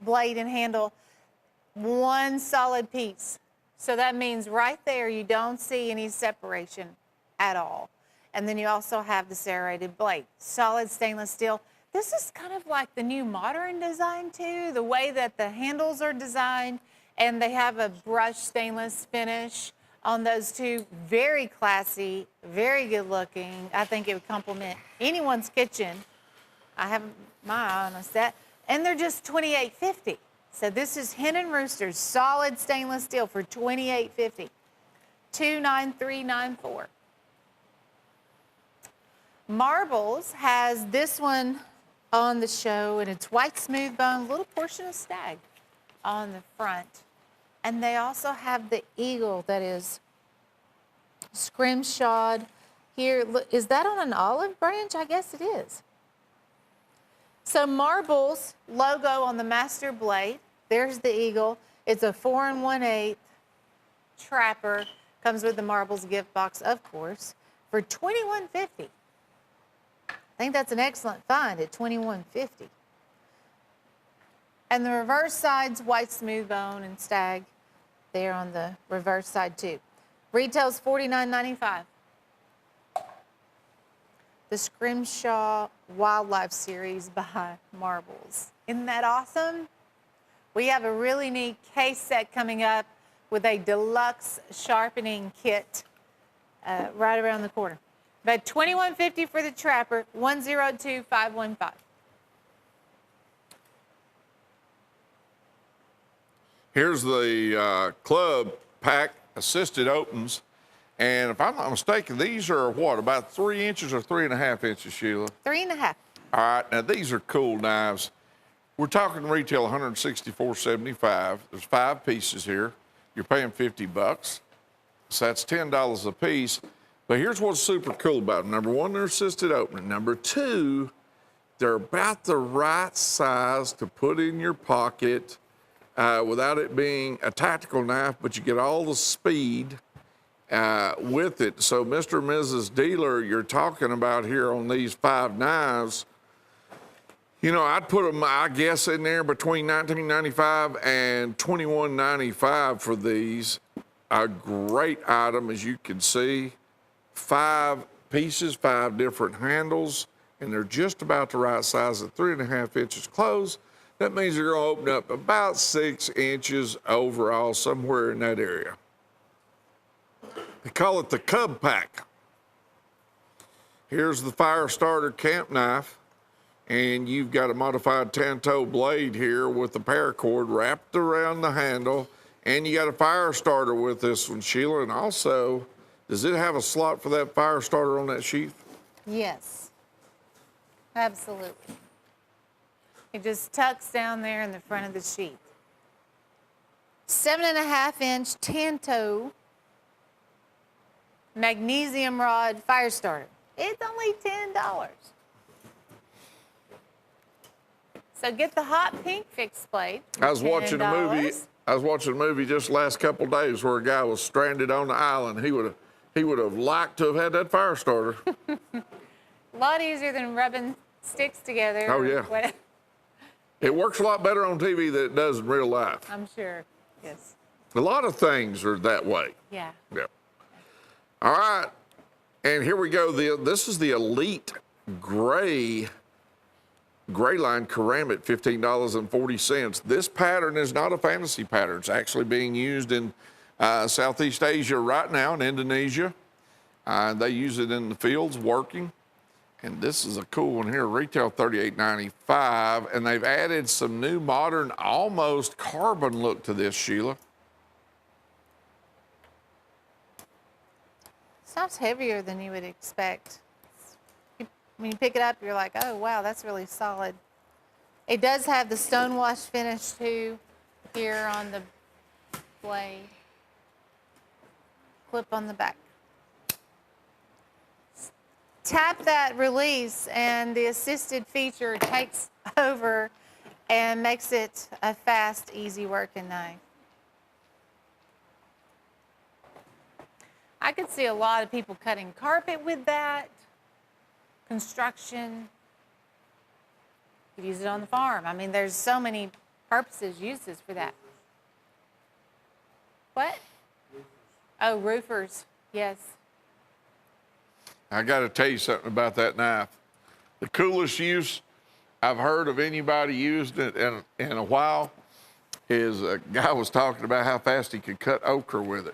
blade and handle. One solid piece. So that means right there you don't see any separation at all. And then you also have the serrated blade. Solid stainless steel. This is kind of like the new modern design too, the way that the handles are designed, and they have a brushed stainless finish on those two. Very classy, very good looking. I think it would complement anyone's kitchen. I have my eye on a set. And they're just $28.50. So this is Hen and Rooster's solid stainless steel for $28.50. $293.94. Marbles has this one on the show, and it's white smooth bone, little portion of stag on the front. And they also have the eagle that is scrimshawed here. Look, is that on an olive branch? I guess it is. So Marbles logo on the master blade. There's the eagle. It's a 4 1/8 trapper. Comes with the Marbles gift box, of course, for $21.50. I think that's an excellent find at $21.50. And the reverse side's white smooth bone and stag there on the reverse side too. Retails $49.95. The Scrimshaw Wildlife Series by Marbles. Isn't that awesome? We have a really neat case set coming up with a deluxe sharpening kit right around the corner. But $21.50 for the trapper, $102,515. Here's the club pack assisted opens. And if I'm not mistaken, these are what, about 3 inches or 3.5 inches, Sheila? 3.5. All right, now these are cool knives. We're talking retail $164.75. There's 5 pieces here. You're paying $50. So that's $10 a piece. But here's what's super cool about them. Number 1, they're assisted opening. Number 2, they're about the right size to put in your pocket without it being a tactical knife, but you get all the speed with it. So Mr. and Mrs. Dealer, you're talking about here on these 5 knives, you know, I'd put them, I guess, in there between $19.95 and $21.95 for these. A great item, as you can see. 5 pieces, 5 different handles, and they're just about the right size at 3.5 inches closed. That means you're going to open up about 6 inches overall, somewhere in that area. They call it the Cub Pack. Here's the fire starter camp knife, and you've got a modified Tanto blade here with the paracord wrapped around the handle, and you got a fire starter with this one, Sheila, and also, does it have a slot for that fire starter on that sheath? Yes, absolutely. It just tucks down there in the front of the sheath. 7.5-inch Tanto magnesium rod fire starter. It's only $10. So get the hot pink fixed blade. I was watching a movie. I was watching a movie just the last couple of days where a guy was stranded on the island. He would have liked to have had that fire starter. A lot easier than rubbing sticks together. Oh yeah. It works a lot better on TV than it does in real life. I'm sure. Yes. A lot of things are that way. Yeah. Yeah. All right, and here we go. This is the Elite Gray line ceramic, $15.40. This pattern is not a fantasy pattern. It's actually being used in Southeast Asia right now, in Indonesia. They use it in the fields working. And this is a cool one here, retail $38.95, and they've added some new modern, almost carbon look to this, Sheila. Sounds heavier than you would expect. When you pick it up, you're like, oh, wow, that's really solid. It does have the stone wash finish, too, here on the blade. Clip on the back. Tap that release, and the assisted feature takes over and makes it a fast, easy working knife. I could see a lot of people cutting carpet with that, construction. You could use it on the farm. I mean, there's so many purposes, uses for that. What? Oh, roofers, yes. I got to tell you something about that knife. The coolest use I've heard of anybody used it in a while is a guy was talking about how fast he could cut okra with it.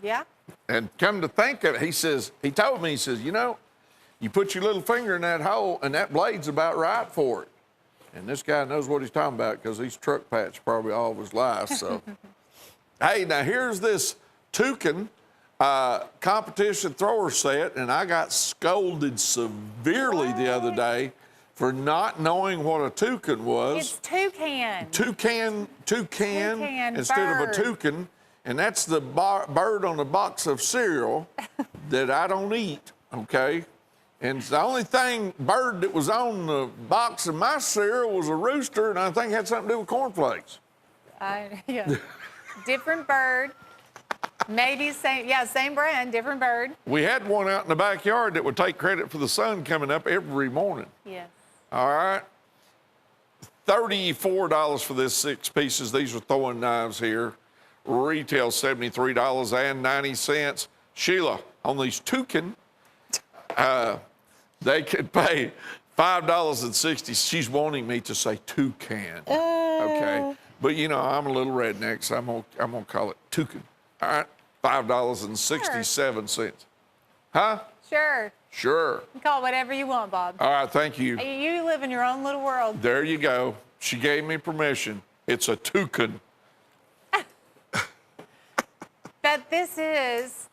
Yeah? And come to think of it, he told me, he says, you know, you put your little finger in that hole and that blade's about right for it. And this guy knows what he's talking about because he's truck patched probably all of his life. So, hey, now here's this toucan competition thrower set, and I got scolded severely the other day for not knowing what a toucan was. It's toucan. Toucan instead of a toucan. And that's the bird on the box of cereal that I don't eat, okay? And the only bird that was on the box of my cereal was a rooster, and I think it had something to do with cornflakes. Yeah. Different bird. Maybe same brand, different bird. We had one out in the backyard that would take credit for the sun coming up every morning. Yes. All right. $34 for this 6 pieces. These are throwing knives here. Retail $73.90. Sheila, on these toucan, they could pay $5.60. She's wanting me to say toucan. Okay. But you know, I'm a little redneck, so I'm gonna call it toucan. All right, $5.67. Sure. Huh? Sure. Sure. You can call it whatever you want, Bob. All right, thank you. You live in your own little world. There you go. She gave me permission. It's a toucan. But this is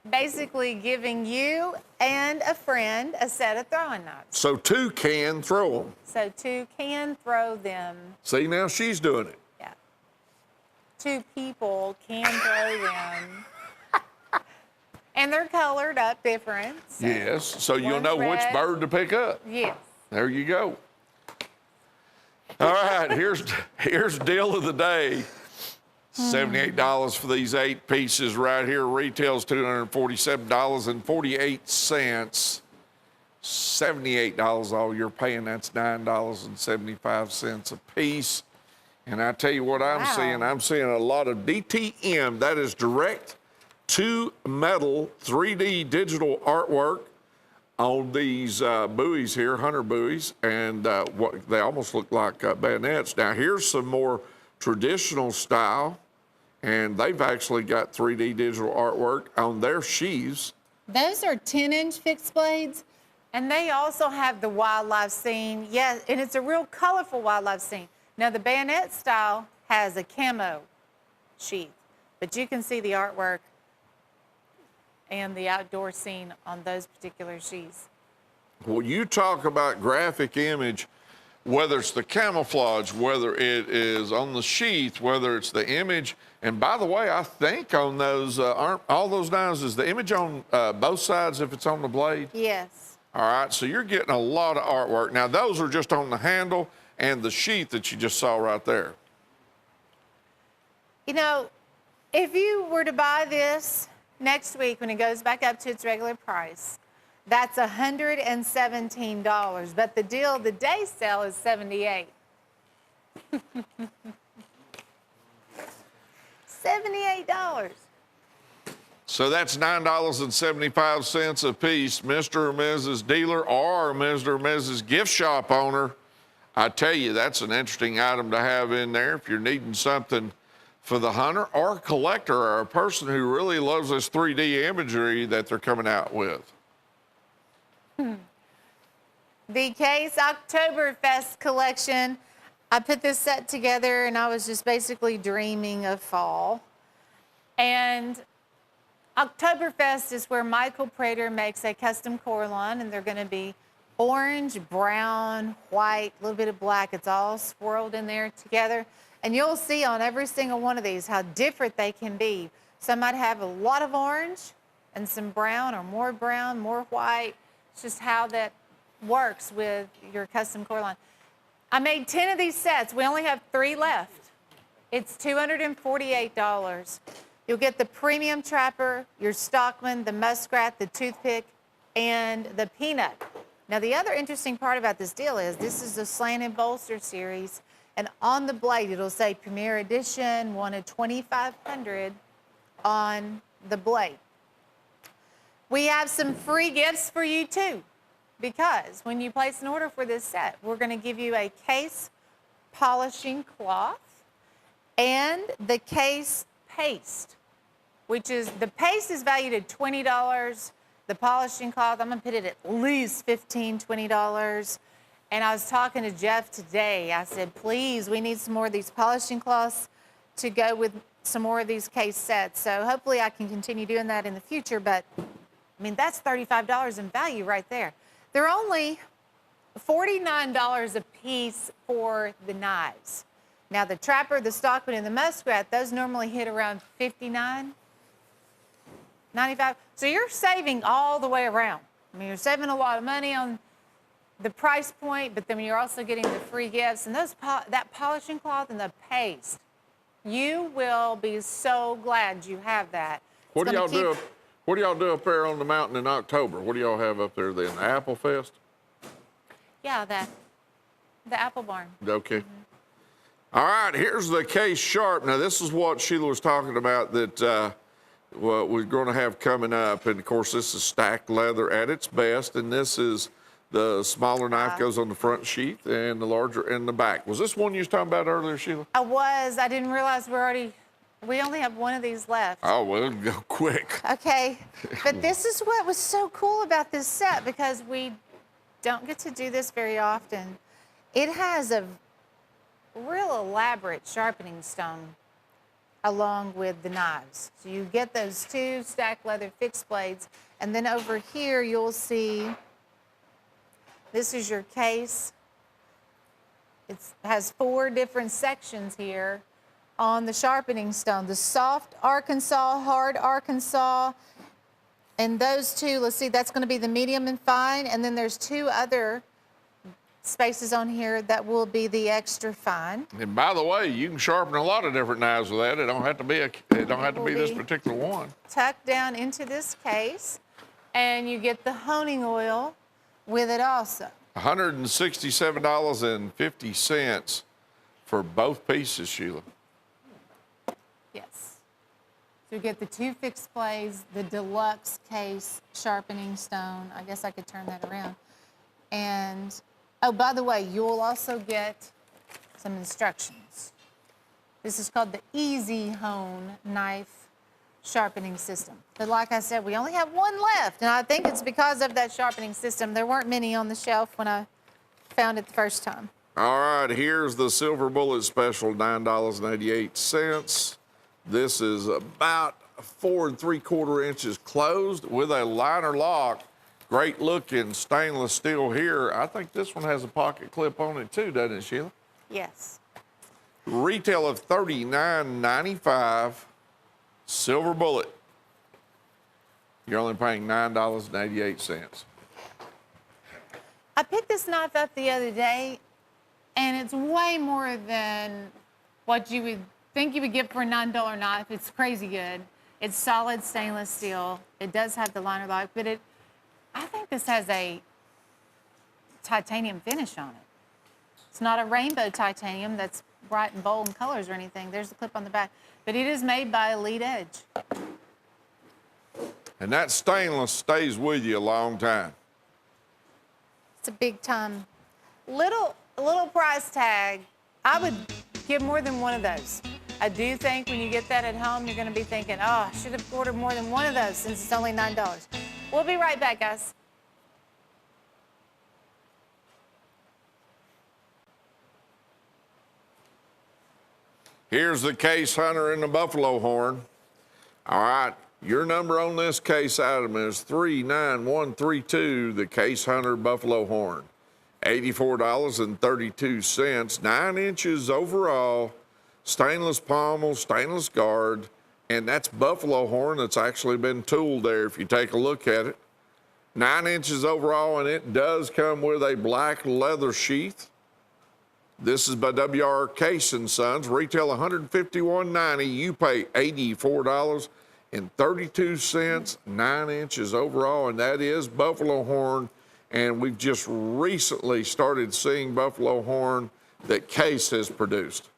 basically giving you and a friend a set of throwing knives. So 2 can throw them. So 2 can throw them. See, now she's doing it. Yeah. 2 people can throw them. And they're colored up different. So Yes, so you'll one's know which red. bird to pick up. Yes. There you go. All right, here's deal of the day. $78 for these 8 pieces right here. Retails $247.48. $78 all you're paying. That's $9.75 a piece. And I tell you what I'm seeing. I'm seeing a lot of DTM. That is direct to metal 3D digital artwork on these buoys here, hunter buoys, and what they almost look like bayonets. Now here's some more traditional style, and they've actually got 3D digital artwork on their sheaths. Those are 10-inch fixed blades, and they also have the wildlife scene. Yes, and it's a real colorful wildlife scene. Now, the bayonet style has a camo sheath, but you can see the artwork and the outdoor scene on those particular sheaths. Well, you talk about graphic image, whether it's the camouflage, whether it is on the sheath, whether it's the image. And by the way, I think on those, aren't all those knives, is the image on both sides if it's on the blade? Yes. All right, so you're getting a lot of artwork. Now, those are just on the handle and the sheath that you just saw right there. You know, if you were to buy this next week when it goes back up to its regular price, that's $117, but the deal of the day sale is $78. $78. So that's $9.75 a piece. Mr. or Mrs. Dealer or Mr. or Mrs. Gift Shop owner, I tell you, that's an interesting item to have in there if you're needing something for the hunter or a collector or a person who really loves this 3D imagery that they're coming out with. The Case Oktoberfest collection. I put this set together and I was just basically dreaming of fall. And Oktoberfest is where Michael Prater makes a custom core line, and they're going to be orange, brown, white, a little bit of black. It's all swirled in there together. And you'll see on every single one of these how different they can be. Some might have a lot of orange and some brown, or more brown, more white. It's just how that works with your custom core line. I made 10 of these sets. We only have 3 left. It's $248. You'll get the premium trapper, your stockman, the muskrat, the toothpick, and the peanut. Now, the other interesting part about this deal is this is the slanted bolster series, and on the blade it'll say Premier Edition, wanted 2,500 on the blade. We have some free gifts for you too, because when you place an order for this set, we're going to give you a case polishing cloth and the case paste, which is, the paste is valued at $20. The polishing cloth, I'm going to put it at least $15, $20. And I was talking to Jeff today. I said, please, we need some more of these polishing cloths to go with some more of these case sets. So hopefully I can continue doing that in the future. But, I mean, that's $35 in value right there. They're only $49 a piece for the knives. Now, the trapper, the stockman, and the muskrat, those normally hit around $59, $95. So you're saving all the way around. I mean, you're saving a lot of money on the price point, but then you're also getting the free gifts. And those that polishing cloth and the paste, you will be so glad you have that. What do y'all do? What do y'all do up there on the mountain in October? What do y'all have up there then? The Apple Fest? Yeah, the Apple Barn. Okay. Mm-hmm. All right, here's the case sharp. Now, this is what Sheila was talking about that what we're going to have coming up. And, of course, this is stacked leather at its best. And this is the smaller knife goes on the front sheath and the larger in the back. Was this one you was talking about earlier, Sheila? I was. I didn't realize we only have one of these left. Oh, well, go quick. Okay, but this is what was so cool about this set, because we don't get to do this very often. It has a real elaborate sharpening stone along with the knives. So you get those 2 stacked leather fixed blades, and then over here you'll see this is your case. It has 4 different sections here on the sharpening stone. The soft Arkansas, hard Arkansas, and those 2, let's see, that's going to be the medium and fine, and then there's 2 other spaces on here that will be the extra fine. And by the way, you can sharpen a lot of different knives with that. It don't have to be this particular one. Tucked down into this case, and you get the honing oil with it also. $167.50 for both pieces, Sheila. Yes. So you get the 2 fixed blades, the deluxe case sharpening stone. I guess I could turn that around. And, oh, by the way, you'll also get some instructions. This is called the Easy Hone Knife Sharpening System. But like I said, we only have 1 left, and I think it's because of that sharpening system. There weren't many on the shelf when I found it the first time. All right, here's the Silver Bullet Special, $9.88. This is about 4 3/4 inches closed with a liner lock. Great looking stainless steel here. I think this one has a pocket clip on it too, doesn't it, Sheila? Yes. Retail of $39.95. Silver Bullet. You're only paying $9.88. I picked this knife up the other day, and it's way more than what you would think you would get for a $9 knife. It's crazy good. It's solid stainless steel. It does have the liner lock, but I think this has a titanium finish on it. It's not a rainbow titanium that's bright and bold in colors or anything. There's the clip on the back. But it is made by Elite Edge. And that stainless stays with you a long time. It's a big time. Little price tag. I would get more than one of those. I do think when you get that at home, you're going to be thinking, oh, I should have ordered more than one of those since it's only $9. We'll be right back, guys. Here's the case hunter and the buffalo horn. All right, your number on this case item is 39132, the case hunter buffalo horn. $84.32, 9 inches overall, stainless pommel, stainless guard, and that's buffalo horn that's actually been tooled there if you take a look at it. 9 inches overall, and it does come with a black leather sheath. This is by W.R. Case & Sons. Retail $151.90. You pay $84.32, 9 inches overall, and that is buffalo horn. And we've just recently started seeing buffalo horn that Case has produced.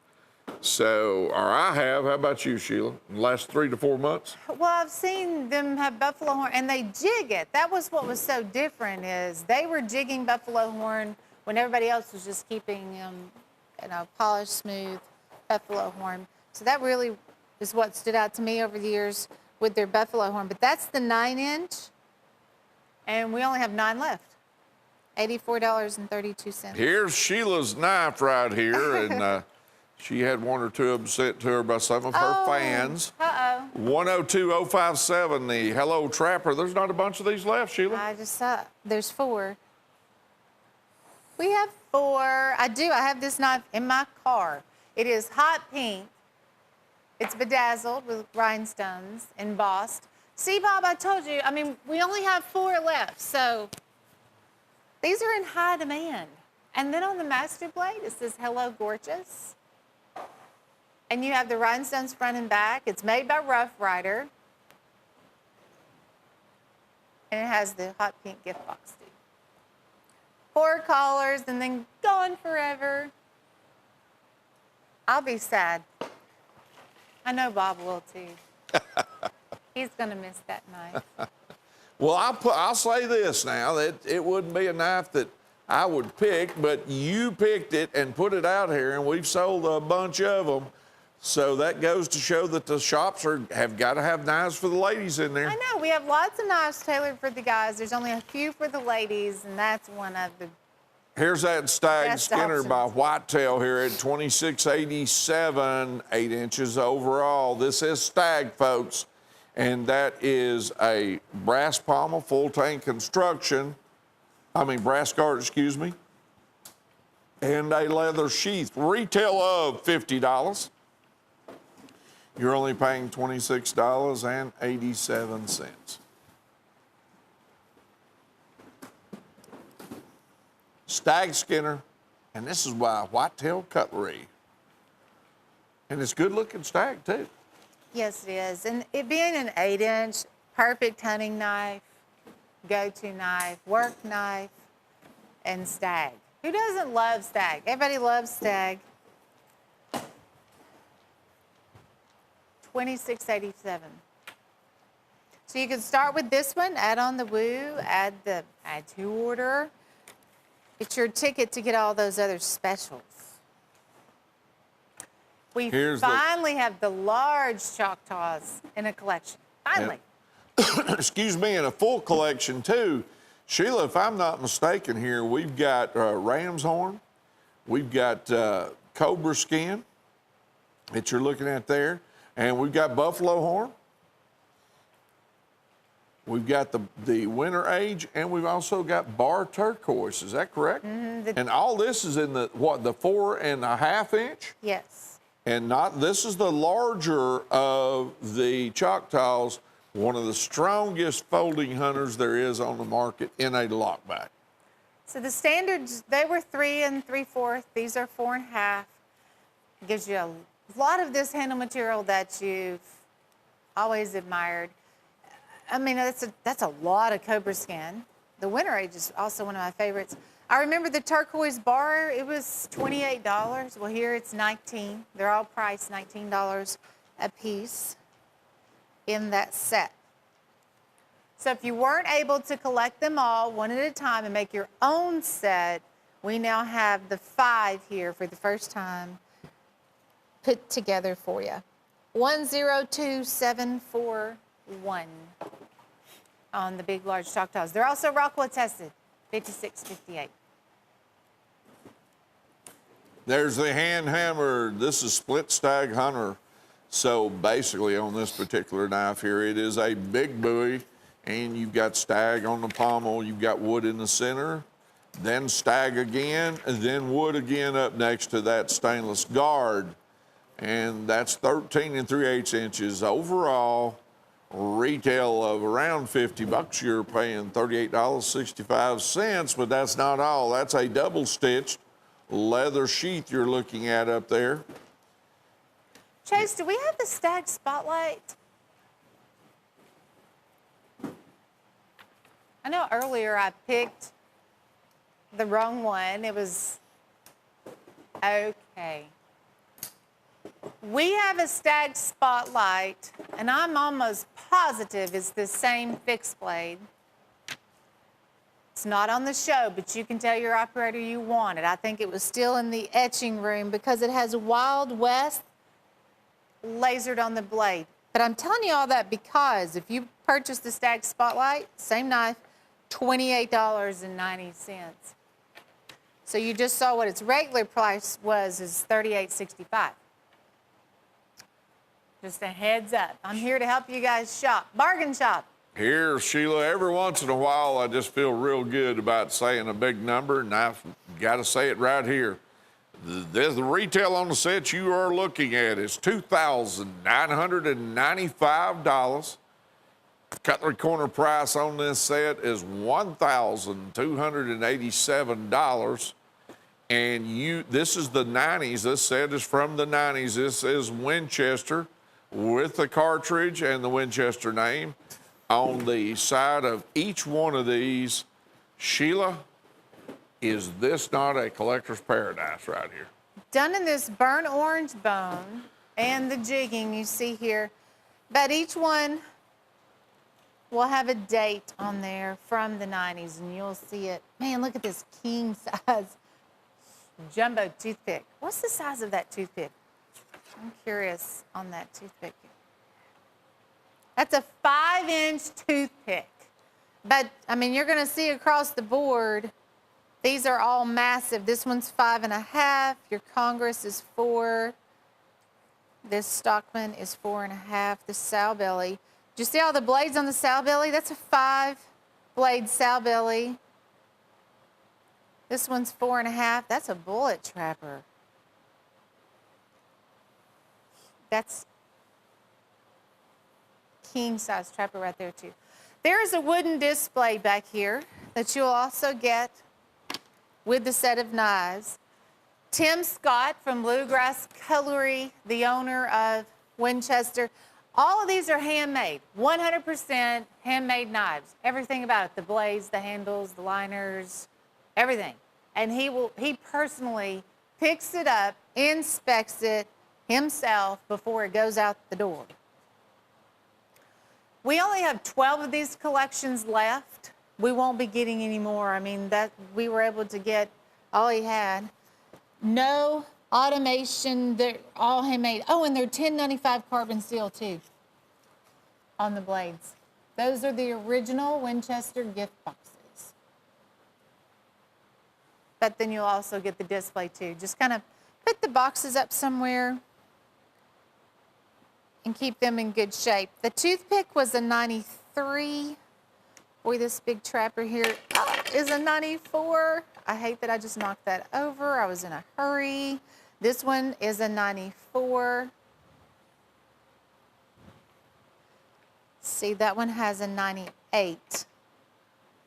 So, or I have. How about you, Sheila? In the last 3 to 4 months? Well, I've seen them have buffalo horn, and they jig it. That was what was so different is they were jigging buffalo horn when everybody else was just keeping, polished, smooth buffalo horn. So that really is what stood out to me over the years with their buffalo horn. But that's the 9-inch, and we only have 9 left. $84.32. Here's Sheila's knife right here, and she had 1 or 2 of them sent to her by some of her fans. 102057, the Hello Trapper. There's not a bunch of these left, Sheila. I just saw there's 4. We have 4. I have this knife in my car. It is hot pink. It's bedazzled with rhinestones, embossed. See, Bob, I told you, we only have 4 left, so these are in high demand. And then on the master blade, it says, Hello, Gorgeous. And you have the rhinestones front and back. It's made by Rough Rider. And it has the hot pink gift box, too. 4 collars and then gone forever. I'll be sad. I know Bob will, too. He's going to miss that knife. Well, I'll say this now, that it wouldn't be a knife that I would pick, but you picked it and put it out here, and we've sold a bunch of them. So that goes to show that the shops have got to have knives for the ladies in there. I know. We have lots of knives tailored for the guys. There's only a few for the ladies, and that's one of the Here's that Stag best Skinner options. by Whitetail here at $26.87, 8 inches overall. This is Stag, folks, and that is a brass pommel, full tank construction. Brass guard, excuse me, and a leather sheath. Retail of $50. You're only paying $26.87. Stag Skinner, and this is by Whitetail Cutlery. And it's good-looking stag, too. Yes, it is. And it being an 8-inch, perfect hunting knife, go-to knife, work knife, and stag. Who doesn't love stag? Everybody loves stag. $26.87. So you can start with this one, add on the woo, add to order. It's your ticket to get all those other specials. We finally have the large Choctaws in a collection. Finally. Excuse me, in a full collection, too. Sheila, if I'm not mistaken here, we've got ram's horn. We've got cobra skin that you're looking at there. And we've got buffalo horn. We've got the winter age, and we've also got bar turquoise. Is that correct? Mm-hmm. And all this is in the 4.5 inch? Yes. And this is the larger of the Choctaws, one of the strongest folding hunters there is on the market in a lockback. So the standards, they were 3 3/4. These are 4.5. It gives you a lot of this handle material that you've always admired. That's a lot of cobra skin. The winter age is also one of my favorites. I remember the turquoise bar, it was $28. Well, here it's $19. They're all priced $19 a piece in that set. So if you weren't able to collect them all one at a time and make your own set, we now have the 5 here for the first time put together for you. 102741 on the big, large Choctaws. They're also Rockwell tested, 5658. There's the hand hammer. This is split stag hunter. So basically on this particular knife here, it is a big buoy, and you've got stag on the pommel, you've got wood in the center, then stag again, and then wood again up next to that stainless guard. And that's 13 3/8 inches. Overall, retail of around $50. You're paying $38.65, but that's not all. That's a double-stitched leather sheath you're looking at up there. Chase, do we have the stag spotlight? I know earlier I picked the wrong one. It was, okay. We have a stag spotlight, and I'm almost positive it's the same fixed blade. It's not on the show, but you can tell your operator you want it. I think it was still in the etching room because it has Wild West lasered on the blade. But I'm telling you all that because if you purchase the Stag Spotlight, same knife, $28.90. So you just saw what its regular price was, is $38.65. Just a heads up. I'm here to help you guys shop. Bargain shop. Here, Sheila, every once in a while, I just feel real good about saying a big number, and I've got to say it right here. The retail on the set you are looking at is $2,995. Cutlery corner price on this set is $1,287. And this is the 90s. This set is from the 90s. This is Winchester with the cartridge and the Winchester name on the side of each one of these. Sheila, is this not a collector's paradise right here? Done in this burnt orange bone and the jigging you see here, but each one will have a date on there from the 90s, and you'll see it. Man, look at this king size jumbo toothpick. What's the size of that toothpick? I'm curious on that toothpick. That's a 5-inch toothpick. But, I mean, you're going to see across the board, these are all massive. This one's 5.5. Your Congress is 4. This Stockman is 4.5. The sow belly. Do you see all the blades on the sow belly? That's a 5-blade sow belly. This one's 4.5. That's a bullet trapper. That's king size trapper right there too. There is a wooden display back here that you'll also get with the set of knives. Tim Scott from Bluegrass Cutlery, the owner of Winchester. All of these are handmade, 100% handmade knives. Everything about it, the blades, the handles, the liners, everything. And he personally picks it up, inspects it himself before it goes out the door. We only have 12 of these collections left. We won't be getting any more. I mean, that we were able to get all he had. No automation, they're all handmade. Oh, and they're 1095 carbon steel too on the blades. Those are the original Winchester gift boxes. But then you'll also get the display too. Just kind of put the boxes up somewhere and keep them in good shape. The toothpick was a 93. Boy, this big trapper here is a 94. I hate that I just knocked that over. I was in a hurry. This one is a 94. See, that one has a 98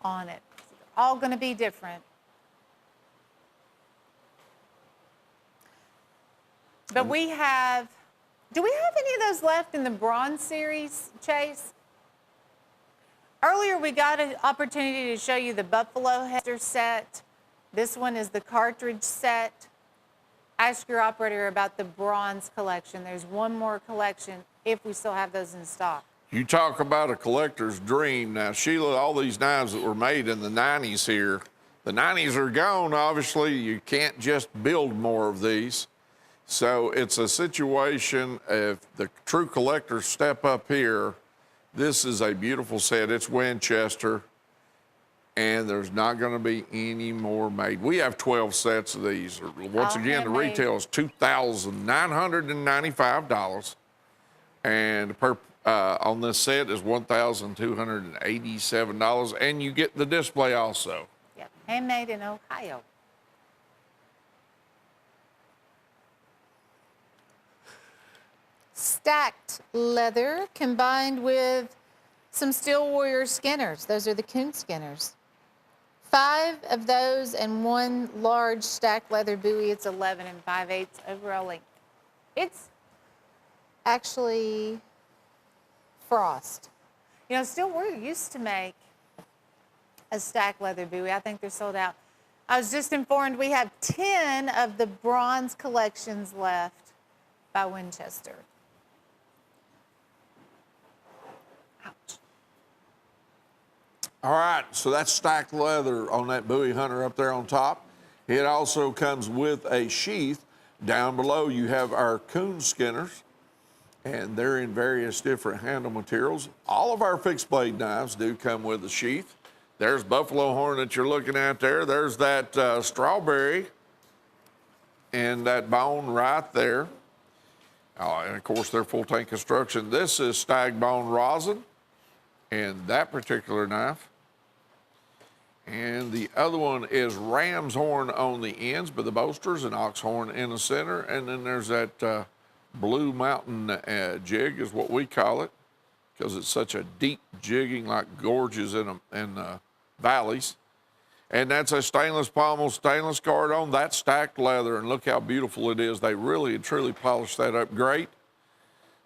on it. All going to be different. But we have, do we have any of those left in the bronze series, Chase? Earlier, we got an opportunity to show you the Buffalo Hester set. This one is the cartridge set. Ask your operator about the bronze collection. There's one more collection if we still have those in stock. You talk about a collector's dream. Now, Sheila, all these knives that were made in the 90s here, the 90s are gone, obviously. You can't just build more of these. So it's a situation, if the true collectors step up here, this is a beautiful set. It's Winchester. and there's not going to be any more made. We have 12 sets of these. Once All again, the handmade. retail is $2,995, and on this set is $1,287, and you get the display also. Yep, handmade in Ohio. Stacked leather combined with some Steel Warrior skinners. Those are the coon skinners. 5 of those and 1 large stacked leather buoy. It's 11 5/8 overall length. It's actually frost. You know, Steel Warrior used to make a stacked leather buoy. I think they're sold out. I was just informed we have 10 of the bronze collections left by Winchester. Ouch. All right, so that's stacked leather on that buoy hunter up there on top. It also comes with a sheath. Down below, you have our coon skinners, and they're in various different handle materials. All of our fixed blade knives do come with a sheath. There's buffalo horn that you're looking at there. There's that strawberry and that bone right there. Oh, and of course, they're full tank construction. This is stag bone rosin in that particular knife. And the other one is ram's horn on the ends, but the bolsters, and ox horn in the center. And then there's that blue mountain jig is what we call it, because it's such a deep jigging like gorges in valleys. And that's a stainless pommel, stainless guard on that stacked leather. And look how beautiful it is. They really and truly polished that up great.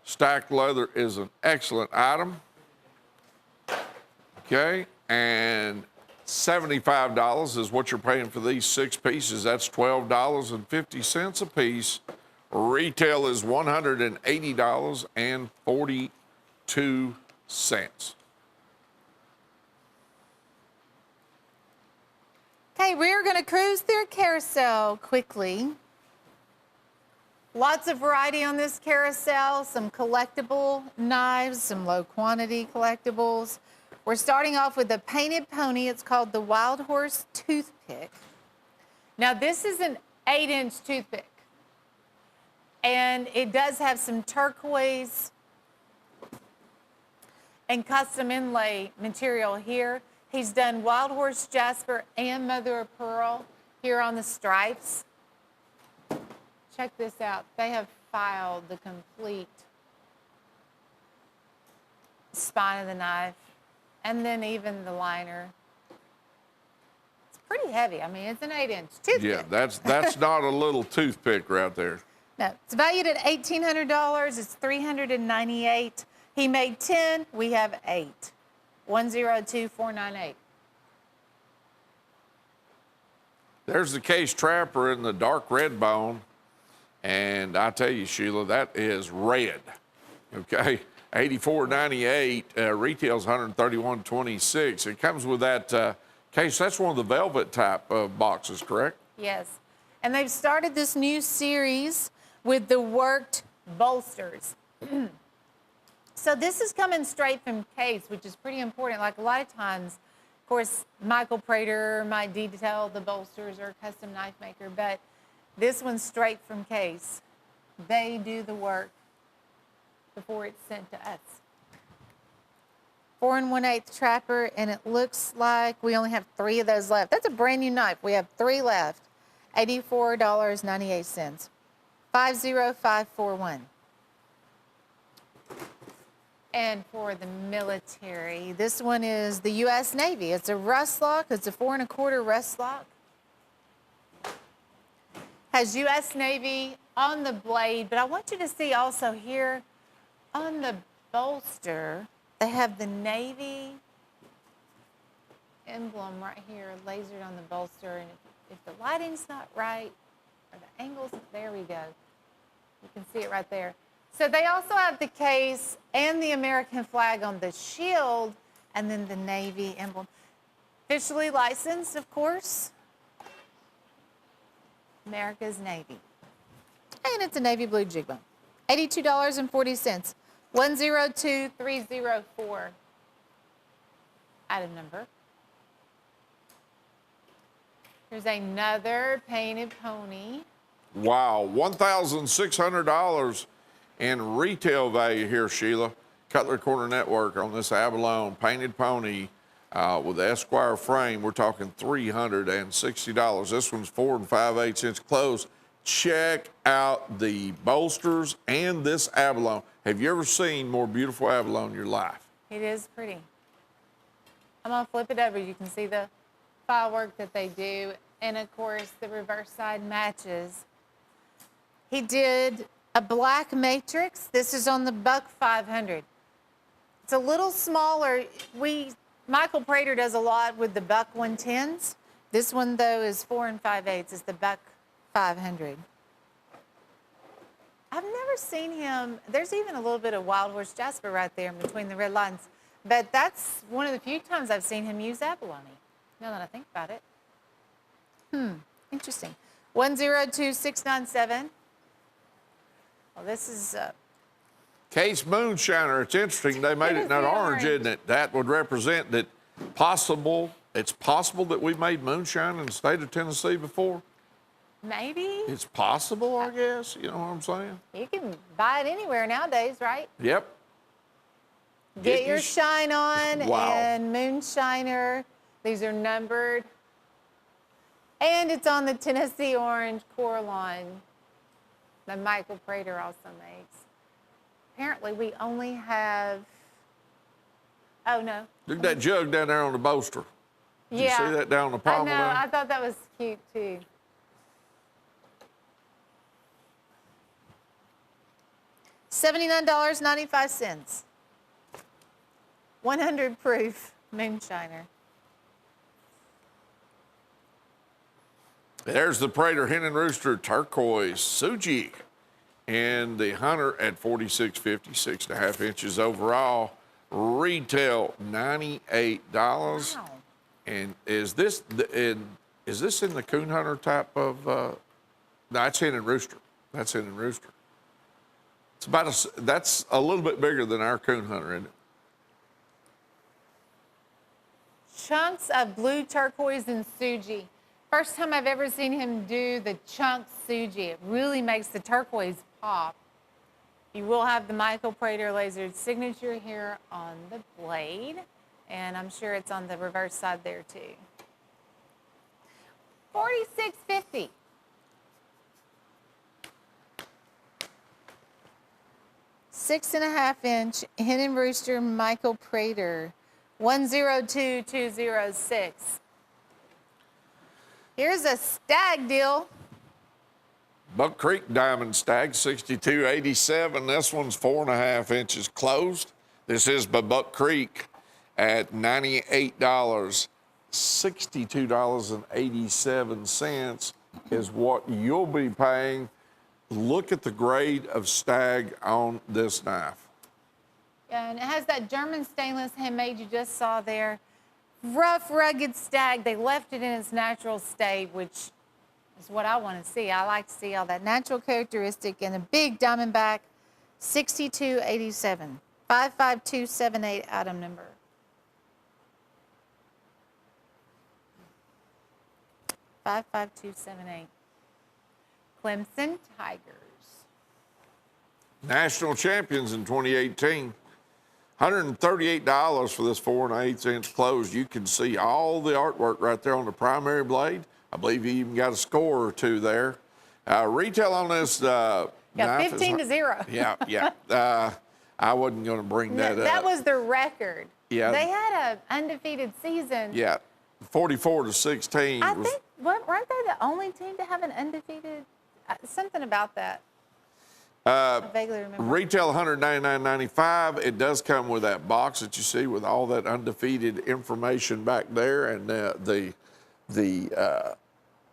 Stacked leather is an excellent item. Okay, and $75 is what you're paying for these 6 pieces. That's $12.50 a piece. Retail is $180.42. Okay, we're going to cruise through a carousel quickly. Lots of variety on this carousel, some collectible knives, some low quantity collectibles. We're starting off with a painted pony. It's called the Wild Horse Toothpick. Now, this is an 8-inch toothpick, and it does have some turquoise and custom inlay material here. He's done Wild Horse Jasper and Mother of Pearl here on the stripes. Check this out. They have filed the complete spine of the knife, and then even the liner. It's pretty heavy. I mean, it's an 8-inch toothpick. Yeah, that's not a little toothpick right there. No, it's valued at $1,800. It's $398. He made 10. We have 8. 102498. There's the case trapper in the dark red bone. And I tell you, Sheila, that is red. Okay, $84.98. Retails $131.26. It comes with that case. That's one of the velvet type of boxes, correct? Yes. And they've started this new series with the worked bolsters. So this is coming straight from case, which is pretty important. Like a lot of times, of course, Michael Prater might detail the bolsters or a custom knife maker, but this one's straight from case. They do the work before it's sent to us. 4 1/8 trapper, and it looks like we only have 3 of those left. That's a brand new knife. We have 3 left. $84.98. 50541. And for the military, this one is the U.S. Navy. It's a rust lock. It's a 4 1/4 rust lock. Has U.S. Navy on the blade, but I want you to see also here on the bolster, they have the Navy emblem right here lasered on the bolster. And if the lighting's not right, or the angles, there we go. You can see it right there. So they also have the case and the American flag on the shield, and then the Navy emblem. Officially licensed, of course. America's Navy. And it's a navy blue jig bone. $82.40. 102304. Item number. Here's another painted pony. Wow, $1,600 in retail value here, Sheila. Cutlery Corner Network on this abalone painted pony with the Esquire frame. We're talking $360. This one's 4 5/8 inch closed. Check out the bolsters and this abalone. Have you ever seen more beautiful abalone in your life? It is pretty. I'm gonna flip it over. You can see the file work that they do. And of course, the reverse side matches. He did a black matrix. This is on the Buck 500. It's a little smaller. Michael Prater does a lot with the Buck 110s. This one, though, is 4 5/8. It's the Buck 500. I've never seen him. There's even a little bit of Wild Horse Jasper right there in between the red lines. But that's one of the few times I've seen him use abalone, now that I think about it. Interesting. 102697. Well, this is Case Moonshiner. It's interesting. They made it in that orange, isn't it? That would represent that it's possible that we made moonshine in the state of Tennessee before. maybe. It's possible, I guess. You know what I'm saying? You can buy it anywhere nowadays, right? Yep. Get your shine on. Wow. And Moonshiner. These are numbered. And it's on the Tennessee Orange core line that Michael Prater also makes. Apparently, we only have, oh no. Look at that jug down there on the bolster. Did you see that down on the I pommel know, there? I thought that was cute too. $79.95. 100 proof Moonshiner. There's the Prater Hen and Rooster Turquoise Suji. And the Hunter at 46.50, 6.5 inches overall. Retail $98. Wow. And is this in the Coon Hunter type of? No, that's Hen and Rooster. That's Hen and Rooster. It's that's a little bit bigger than our Coon Hunter, isn't it? Chunks of blue turquoise and Suji. First time I've ever seen him do the chunk Suji. It really makes the turquoise pop. You will have the Michael Prater laser signature here on the blade, and I'm sure it's on the reverse side there too. $46.50. Six and a half inch Hen and Rooster Michael Prater. 102206. Here's a stag deal. Buck Creek Diamond Stag, 62.87. This one's 4.5 inches closed. This is by Buck Creek at $98. $62.87 is what you'll be paying. Look at the grade of stag on this knife. Yeah, and it has that German stainless handmade you just saw there. Rough, rugged stag. They left it in its natural state, which is what I want to see. I like to see all that natural characteristic and a big diamondback. 6287. 55278 item number. $55278. Clemson Tigers. National champions in 2018. $138 for this 4 1/8 inch closed. You can see all the artwork right there on the primary blade. I believe you even got a score or two there. Retail on this Yeah, knife 15 to 0. Yeah. I wasn't going to bring that up. That was the record. Yeah. They had an undefeated season. Yeah, 44 to 16. I think, weren't they the only team to have an undefeated? Something about that. I vaguely remember. Retail $199.95. It does come with that box that you see with all that undefeated information back there, and it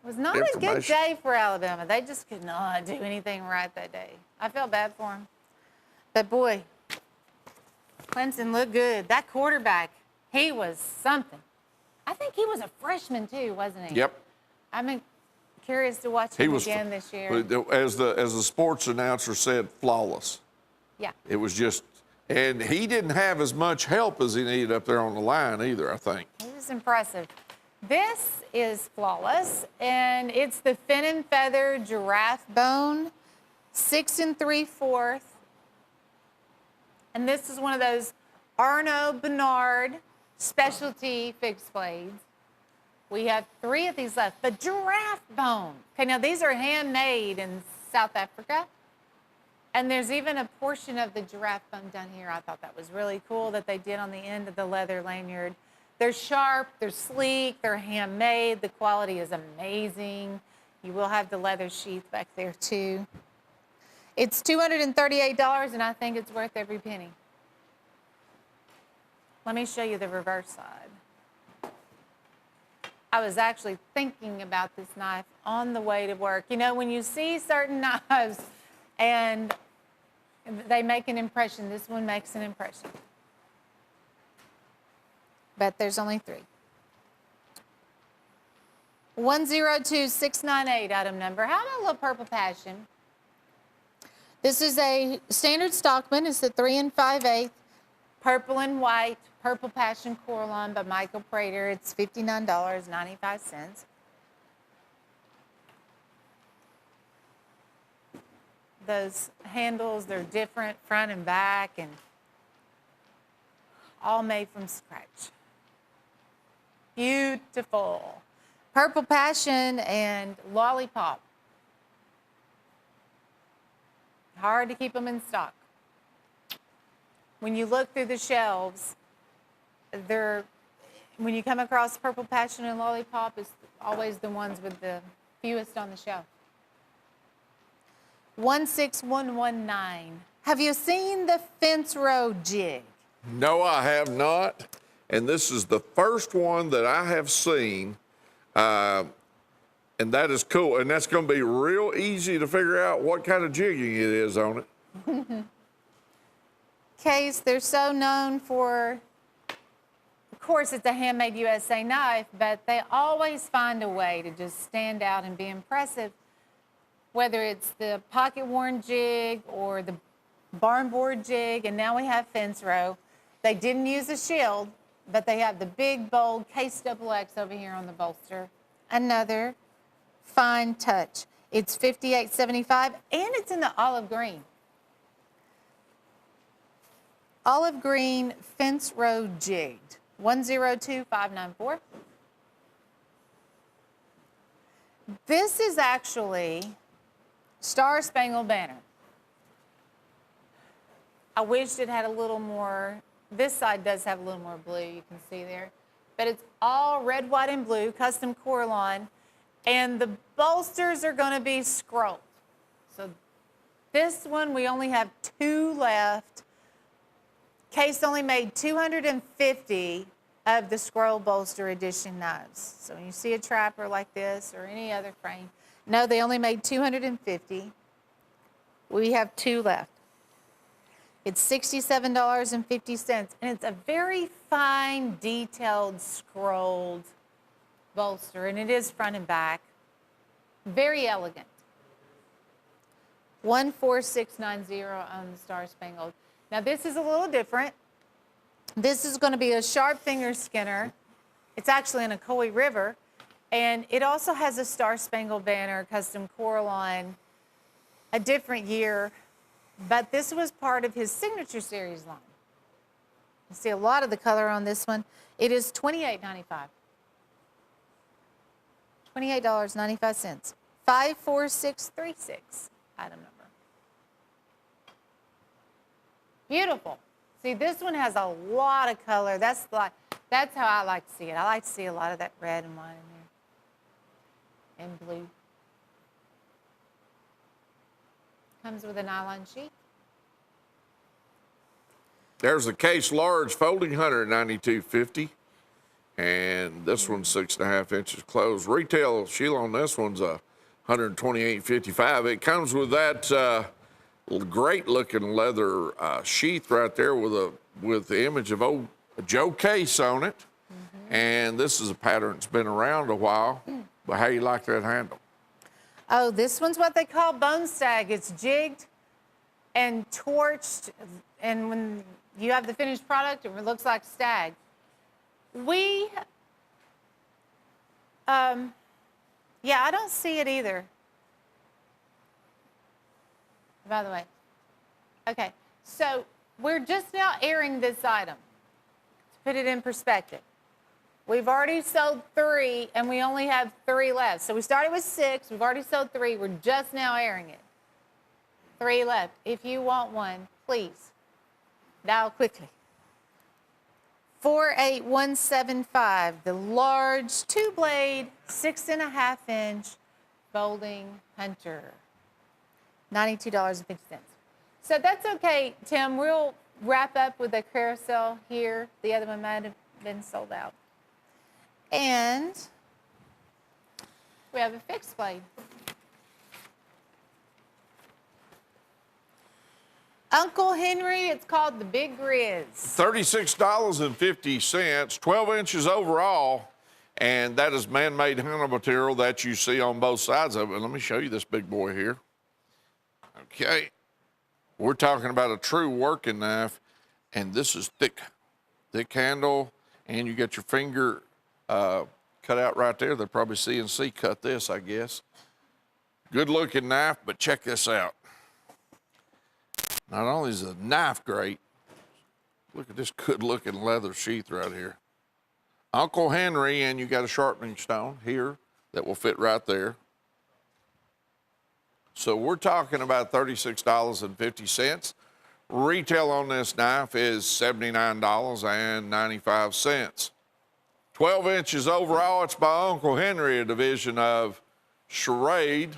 was not a good day for Alabama. They just could not do anything right that day. I felt bad for them. But boy, Clemson looked good. That quarterback, he was something. I think he was a freshman too, wasn't he? Yep. I'm curious to watch him again this year. As the sports announcer said, flawless. Yeah. It was just, and he didn't have as much help as he needed up there on the line either, I think. It was impressive. This is flawless, and it's the fin and feather giraffe bone, 6 3/4. And this is one of those Arno Bernard specialty fixed blades. We have 3 of these left. The giraffe bone. Okay, now these are handmade in South Africa. And there's even a portion of the giraffe bone down here. I thought that was really cool that they did on the end of the leather lanyard. They're sharp, they're sleek, they're handmade. The quality is amazing. You will have the leather sheath back there too. It's $238, and I think it's worth every penny. Let me show you the reverse side. I was actually thinking about this knife on the way to work. You know, when you see certain knives and they make an impression, this one makes an impression. But there's only 3. 102698 item number. How about a little purple passion? This is a standard Stockman. It's the 3 5/8 purple and white purple passion Coraline by Michael Prater. It's $59.95. Those handles, they're different front and back, and all made from scratch. Beautiful. Purple passion and lollipop. Hard to keep them in stock. When you look through the shelves, when you come across purple passion and lollipop, it's always the ones with the fewest on the shelf. 16119. Have you seen the fence row jig? No, I have not. And this is the first one that I have seen. And that is cool. And that's going to be real easy to figure out what kind of jigging it is on it. Case, they're so known for, of course, it's a handmade USA knife, but they always find a way to just stand out and be impressive, whether it's the pocket-worn jig or the barn board jig, and now we have fence row. They didn't use a shield, but they have the big, bold Case XX over here on the bolster. Another fine touch. It's $58.75, and it's in the olive green. Olive green fence row jigged. 102594. This is actually Star Spangled Banner. I wished it had a little more. This side does have a little more blue, you can see there. But it's all red, white, and blue, custom Coraline. And the bolsters are going to be scrolled. So this one, we only have 2 left. Case only made 250 of the scroll bolster edition knives. So when you see a trapper like this or any other frame, no, they only made 250. We have 2 left. It's $67.50, and it's a very fine, detailed, scrolled bolster, and it is front and back. Very elegant. 14690 on the Star Spangled. Now, this is a little different. This is going to be a sharp finger skinner. It's actually in a Coy River, and it also has a Star Spangled Banner custom Coraline, a different year. But this was part of his Signature Series line. You see a lot of the color on this one. It is $28.95. $28.95. 54636, item number. Beautiful. See, this one has a lot of color. That's how I like to see it. I like to see a lot of that red and white in there. And blue. Comes with a nylon sheet. There's a Case large folding hunter at $92.50. And this one's 6.5 inches closed. Retail, Sheila, on this one's $128.55. It comes with that great looking leather sheath right there with the image of old Joe Case on it. Mm-hmm. And this is a pattern that's been around a while. But how you like that handle? Oh, this one's what they call bone stag. It's jigged and torched, and when you have the finished product, it looks like stag. We Yeah, I don't see it either. By the way. Okay, so we're just now airing this item. To put it in perspective, we've already sold 3, and we only have 3 left. So we started with 6. We've already sold 3. We're just now airing it. 3 left. If you want one, please dial quickly. 48175, the large 2-blade, 6.5-inch folding hunter. $92.50. So that's okay, Tim. We'll wrap up with a carousel here. The other one might have been sold out. And we have a fixed blade. Uncle Henry, it's called the Big Grizz. $36.50, 12 inches overall, and that is man-made hunting material that you see on both sides of it. Let me show you this big boy here. Okay, we're talking about a true working knife, and this is thick handle, and you get your finger cut out right there. They'll probably CNC cut this, I guess. Good looking knife, but check this out. Not only is the knife great, look at this good looking leather sheath right here. Uncle Henry, and you got a sharpening stone here that will fit right there. So we're talking about $36.50. Retail on this knife is $79.95. 12 inches overall. It's by Uncle Henry, a division of Charade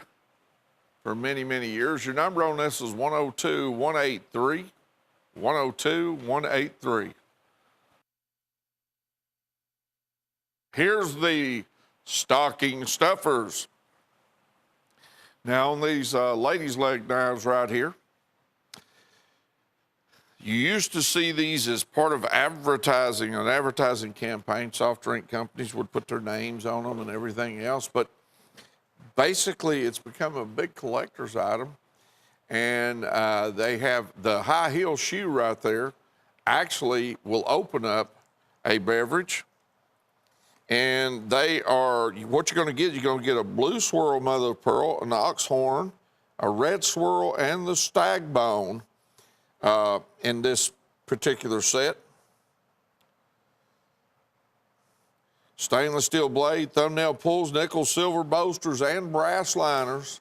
for many, many years. Your number on this is 102-183. 102-183. Here's the stocking stuffers. Now on these ladies' leg knives right here, you used to see these as part of advertising, an advertising campaign. Soft drink companies would put their names on them and everything else, but basically it's become a big collector's item. And they have the high heel shoe right there actually will open up a beverage. And they are, what you're going to get a blue swirl mother of pearl, an ox horn, a red swirl, and the stag bone in this particular set. Stainless steel blade, thumbnail pulls, nickel, silver bolsters, and brass liners.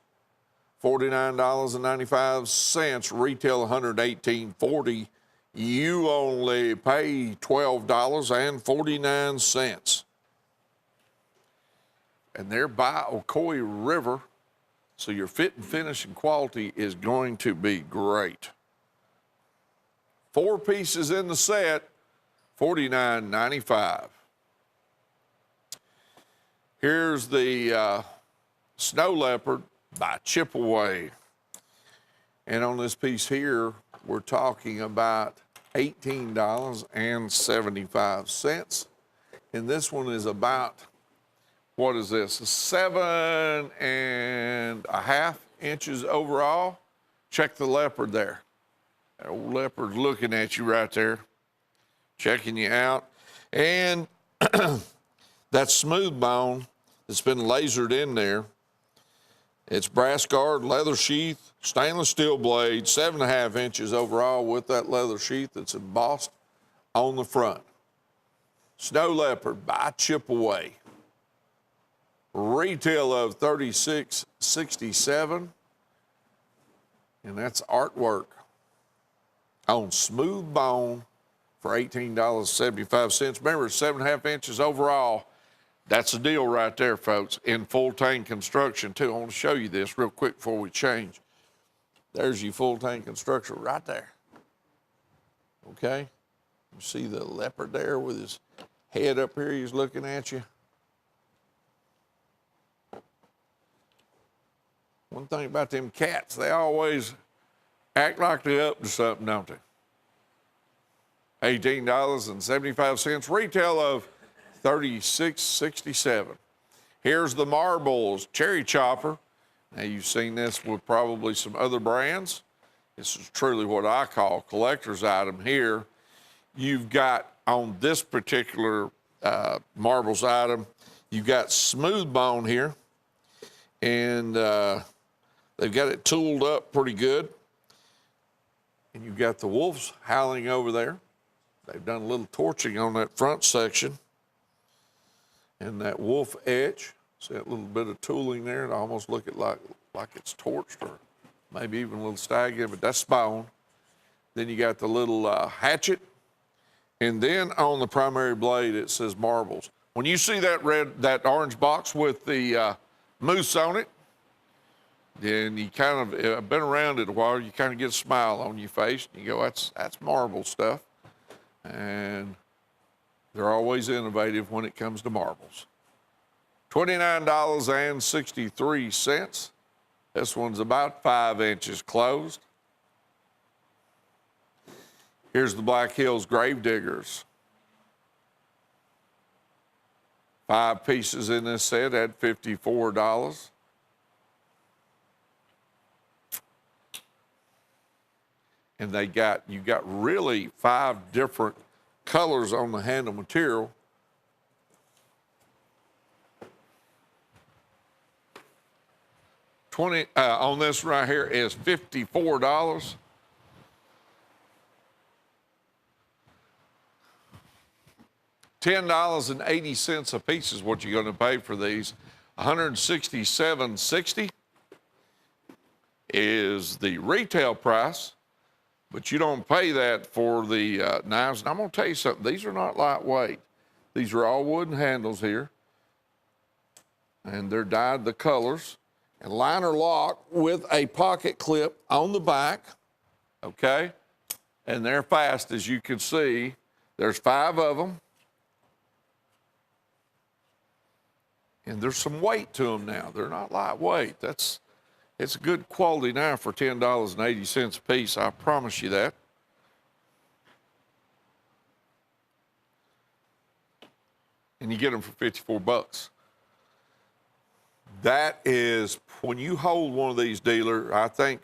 $49.95, retail $118.40. You only pay $12.49. And they're by Ocoee River, so your fit and finish and quality is going to be great. 4 pieces in the set, $49.95. Here's the Snow Leopard by Chipaway. And on this piece here, we're talking about $18.75. And this one is about, what is this, 7.5 inches overall. Check the leopard there. That old leopard's looking at you right there, checking you out. And that smooth bone that's been lasered in there, it's brass guard, leather sheath, stainless steel blade, 7.5 inches overall with that leather sheath that's embossed on the front. Snow Leopard by Chipaway. Retail of $36.67, and that's artwork on smooth bone for $18.75. Remember, it's 7.5 inches overall. That's a deal right there, folks, in full tank construction, too. I want to show you this real quick before we change. There's your full tank construction right there. Okay? You see the leopard there with his head up here, he's looking at you. One thing about them cats, they always act like they're up to something, don't they? $18.75, retail of $36.67. Here's the Marbles Cherry Chopper. Now, you've seen this with probably some other brands. This is truly what I call collector's item here. You've got on this particular Marbles item, You got smooth bone here, and they've got it tooled up pretty good. And you've got the wolves howling over there. They've done a little torching on that front section. And that wolf edge, see that little bit of tooling there? It almost look like it's torched, or maybe even a little stag in, but that's bone. Then you got the little hatchet. And then on the primary blade, it says marbles. When you see that orange box with the moose on it, then you kind of been around it a while, you kind of get a smile on your face, and you go, that's marble stuff. And they're always innovative when it comes to marbles. $29.63. This one's about 5 inches closed. Here's the Black Hills Gravediggers. 5 pieces in this set at $54. And you got really 5 different colors on the handle material. On this right here is $54. $10.80 a piece is what you're going to pay for these. $167.60 is the retail price. But you don't pay that for the knives. And I'm going to tell you something. These are not lightweight. These are all wooden handles here. And they're dyed the colors. And liner lock with a pocket clip on the back. Okay? And they're fast, as you can see. There's 5 of them. And there's some weight to them now. They're not lightweight. It's a good quality knife for $10.80 a piece, I promise you that. And you get them for $54. That is, when you hold one of these, dealer, I think,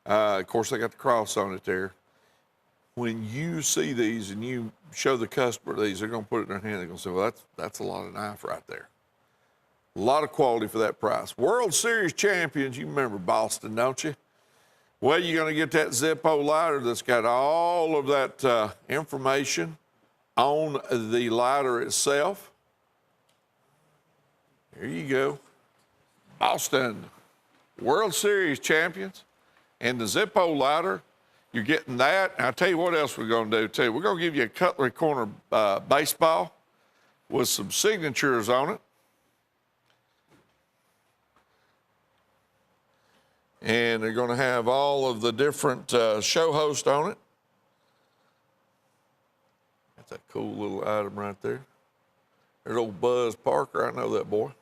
of course, they got the cross on it there. When you see these and you show the customer these, they're going to put it in their hand. They're going to say, well, that's a lot of knife right there. A lot of quality for that price. World Series champions, you remember Boston, don't you? Well, you're going to get that Zippo lighter that's got all of that information on the lighter itself. Here you go. Boston, World Series champions. And the Zippo lighter, you're getting that. And I'll tell you what else we're going to do, too. We're going to give you a Cutlery Corner baseball with some signatures on it. And they're going to have all of the different show hosts on it. That's that cool little item right there. There's old Buzz Parker. I know that boy.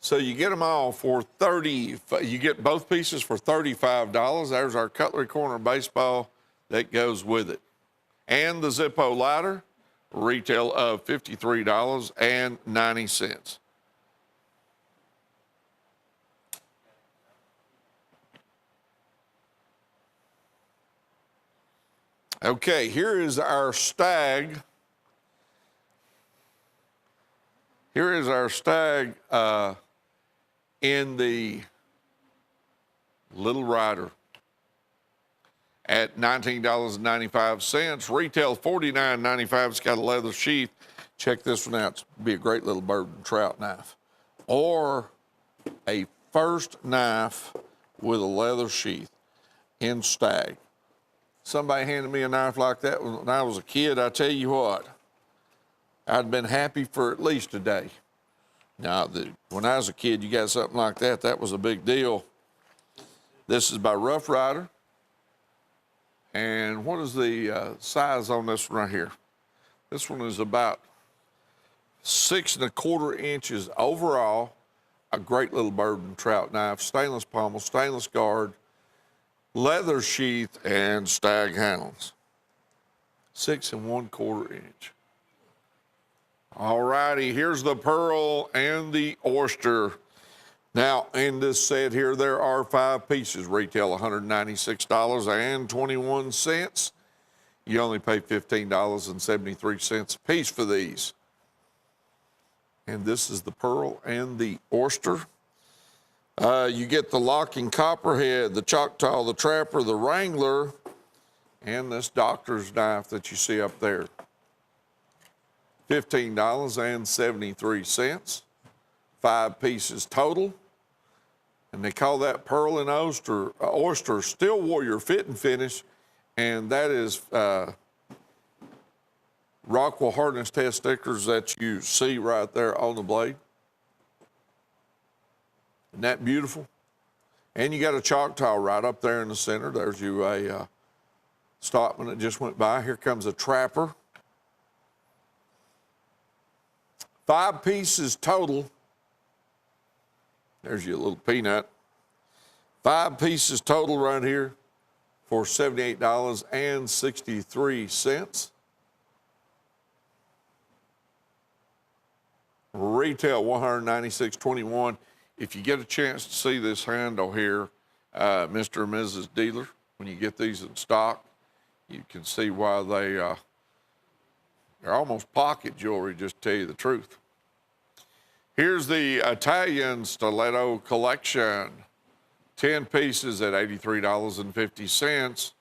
So you get them all for you get both pieces for $35. There's our Cutlery Corner baseball that goes with it. And the Zippo lighter, retail of $53.90. Okay, here is our stag. Here is our stag in the Little Rider at $19.95. Retail $49.95. It's got a leather sheath. Check this one out. It'd be a great little bird and trout knife. Or a first knife with a leather sheath in stag. Somebody handed me a knife like that when I was a kid. I tell you what, I'd been happy for at least a day. Now, when I was a kid, you got something like that, that was a big deal. This is by Rough Rider. And what is the size on this one right here? This one is about 6 1/4 inches overall. A great little bird and trout knife, stainless pommel, stainless guard, leather sheath, and stag hounds. 6 1/4 inch. All righty, here's the pearl and the oyster. Now, in this set here, there are 5 pieces. Retail $196.21. You only pay $15.73 a piece for these. And this is the pearl and the oyster. You get the locking copperhead, the Choctaw, the trapper, the wrangler, and this doctor's knife that you see up there. $15.73, 5 pieces total. And they call that pearl and oyster Steel Warrior fit and finish. And that is Rockwell hardness test stickers that you see right there on the blade. Isn't that beautiful? And you got a Choctaw right up there in the center. There's you a stockman that just went by. Here comes a trapper. 5 pieces total. There's your little peanut. 5 pieces total right here for $78.63. Retail $196.21. If you get a chance to see this handle here, Mr. and Mrs. Dealer, when you get these in stock, you can see why they're almost pocket jewelry, just to tell you the truth. Here's the Italian stiletto collection. 10 pieces at $83.50.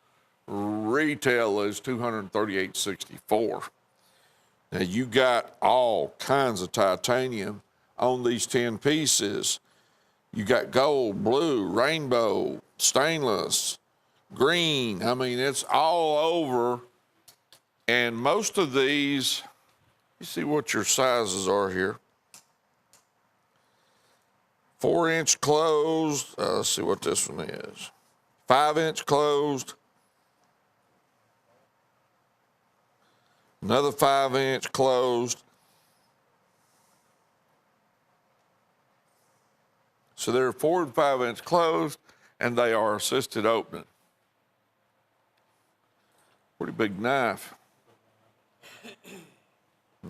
Retail is $238.64. Now you got all kinds of titanium on these 10 pieces. You got gold, blue, rainbow, stainless, green. I mean, it's all over. And most of these, you see what your sizes are here. 4-inch closed. Let's see what this one is. 5-inch closed. Another 5-inch closed. So they're 4 and 5-inch closed, and they are assisted opening. Pretty big knife.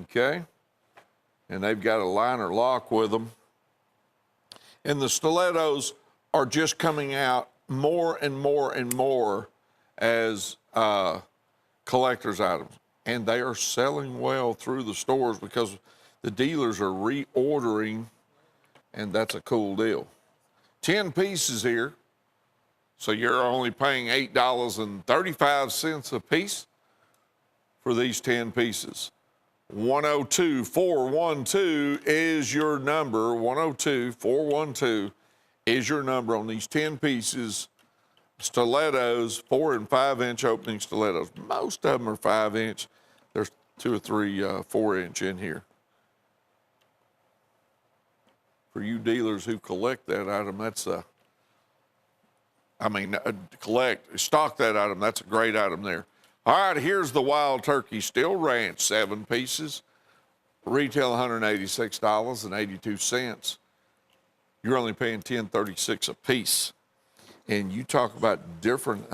Okay. And they've got a liner lock with them. And the stilettos are just coming out more and more and more as collector's items. And they are selling well through the stores because the dealers are reordering, and that's a cool deal. 10 pieces here, so you're only paying $8.35 a piece for these 10 pieces. 102-412 is your number. 102-412 is your number on these 10 pieces. Stilettos, 4 and 5-inch opening stilettos. Most of them are 5-inch. There's 2 or 3 4-inch in here. For you dealers who collect that item, that's stock that item, that's a great item there. All right, here's the Wild Turkey Steel Ranch, 7 pieces. Retail $186.82. You're only paying $10.36 a piece. And you talk about different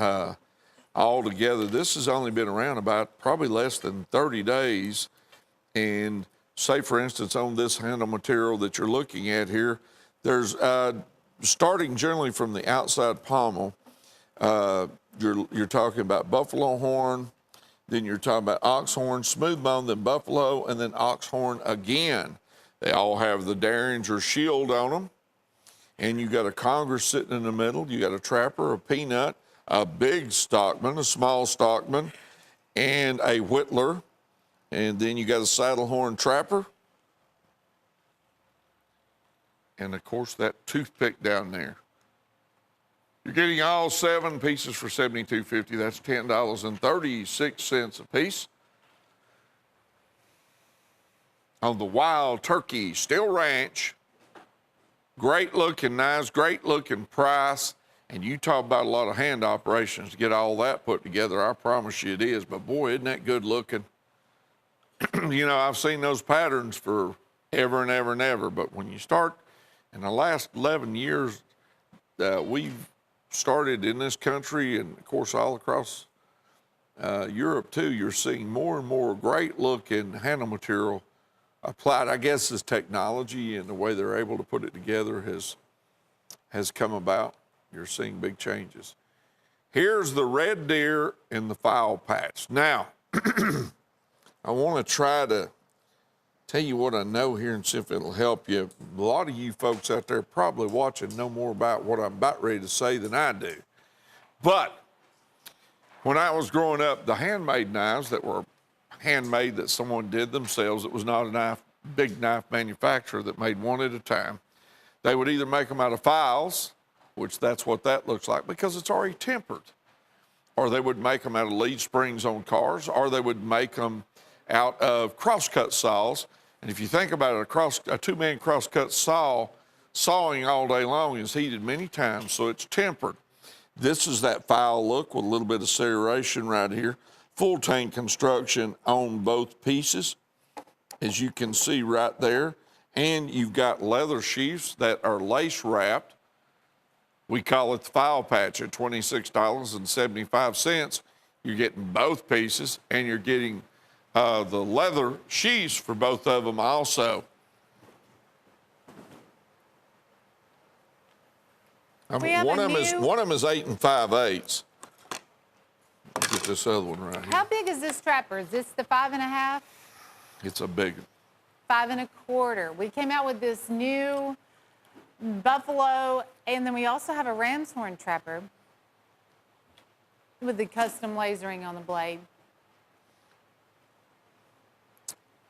altogether. This has only been around about probably less than 30 days. And say, for instance, on this handle material that you're looking at here, there's starting generally from the outside pommel, you're talking about buffalo horn, then you're talking about ox horn, smooth bone, then buffalo, and then ox horn again. They all have the derringer shield on them. And you got a conger sitting in the middle. You got a trapper, a peanut, a big stockman, a small stockman, and a whittler. And then you got a saddle horn trapper. And of course, that toothpick down there. You're getting all 7 pieces for $72.50. That's $10.36 a piece. On the Wild Turkey Steel Ranch. Great looking knives, great looking price. And you talk about a lot of hand operations to get all that put together. I promise you it is. But boy, isn't that good looking? You know, I've seen those patterns for ever and ever and ever. But when you start, in the last 11 years, we've started in this country and, of course, all across Europe, too. You're seeing more and more great looking handle material applied. I guess as technology and the way they're able to put it together has come about. You're seeing big changes. Here's the red deer in the file patch. Now, I want to try to tell you what I know here and see if it'll help you. A lot of you folks out there probably watching know more about what I'm about ready to say than I do. But when I was growing up, the handmade knives that were handmade that someone did themselves, it was not a big knife manufacturer that made one at a time. They would either make them out of files, which that's what that looks like because it's already tempered, or they would make them out of lead springs on cars, or they would make them out of crosscut saws. And if you think about it, a two-man crosscut saw, sawing all day long is heated many times, so it's tempered. This is that file look with a little bit of serration right here. Full tank construction on both pieces, as you can see right there. And you've got leather sheaths that are lace wrapped. We call it the file patch at $26.75. You're getting both pieces, and you're getting the leather sheaths for both of them also. One of them is 8 5/8. Get this other one right here. How big is this trapper? Is this the 5.5? It's a big one. 5 1/4. We came out with this new buffalo, and then we also have a ram's horn trapper with the custom lasering on the blade.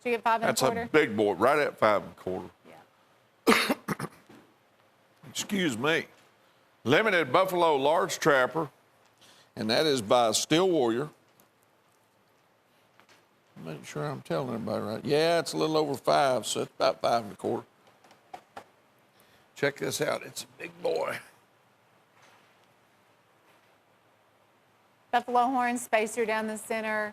Did you get 5 That's 1/4? a big boy, right at 5 1/4. Yeah. Excuse me. Limited Buffalo Large Trapper, and that is by Steel Warrior. Make sure I'm telling everybody right. Yeah, it's a little over 5, so it's about 5 1/4. Check this out. It's a big boy. Buffalo horn spacer down the center.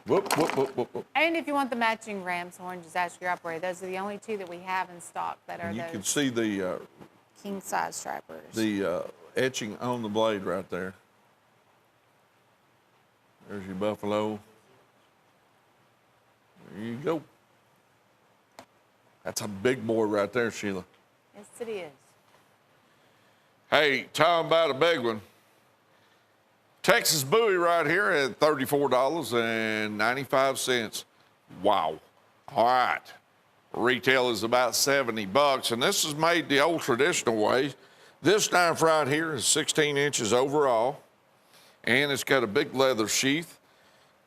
Whoop, whoop, whoop, whoop, whoop. And if you want the matching ram's horn, just ask your operator. Those are the only two that we have in stock that are And you those can see the king size trappers. etching on the blade right there. There's your buffalo. There you go. That's a big boy right there, Sheila. Yes, it is. Hey, talking about a big one. Texas Bowie right here at $34.95. Wow. All right. Retail is about $70, and this is made the old traditional way. This knife right here is 16 inches overall, and it's got a big leather sheath.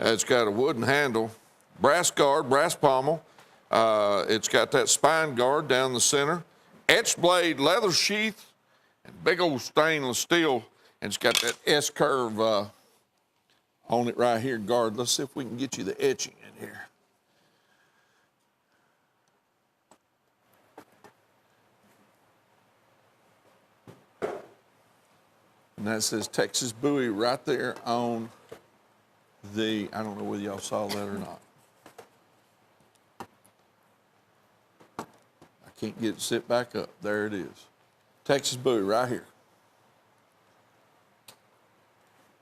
It's got a wooden handle, brass guard, brass pommel. It's got that spine guard down the center, etched blade, leather sheath, and big old stainless steel. And it's got that S-curve on it right here, guard. Let's see if we can get you the etching in here. And that says Texas Bowie right there on the, I don't know whether y'all saw that or not. I can't get it to sit back up. There it is. Texas Bowie right here.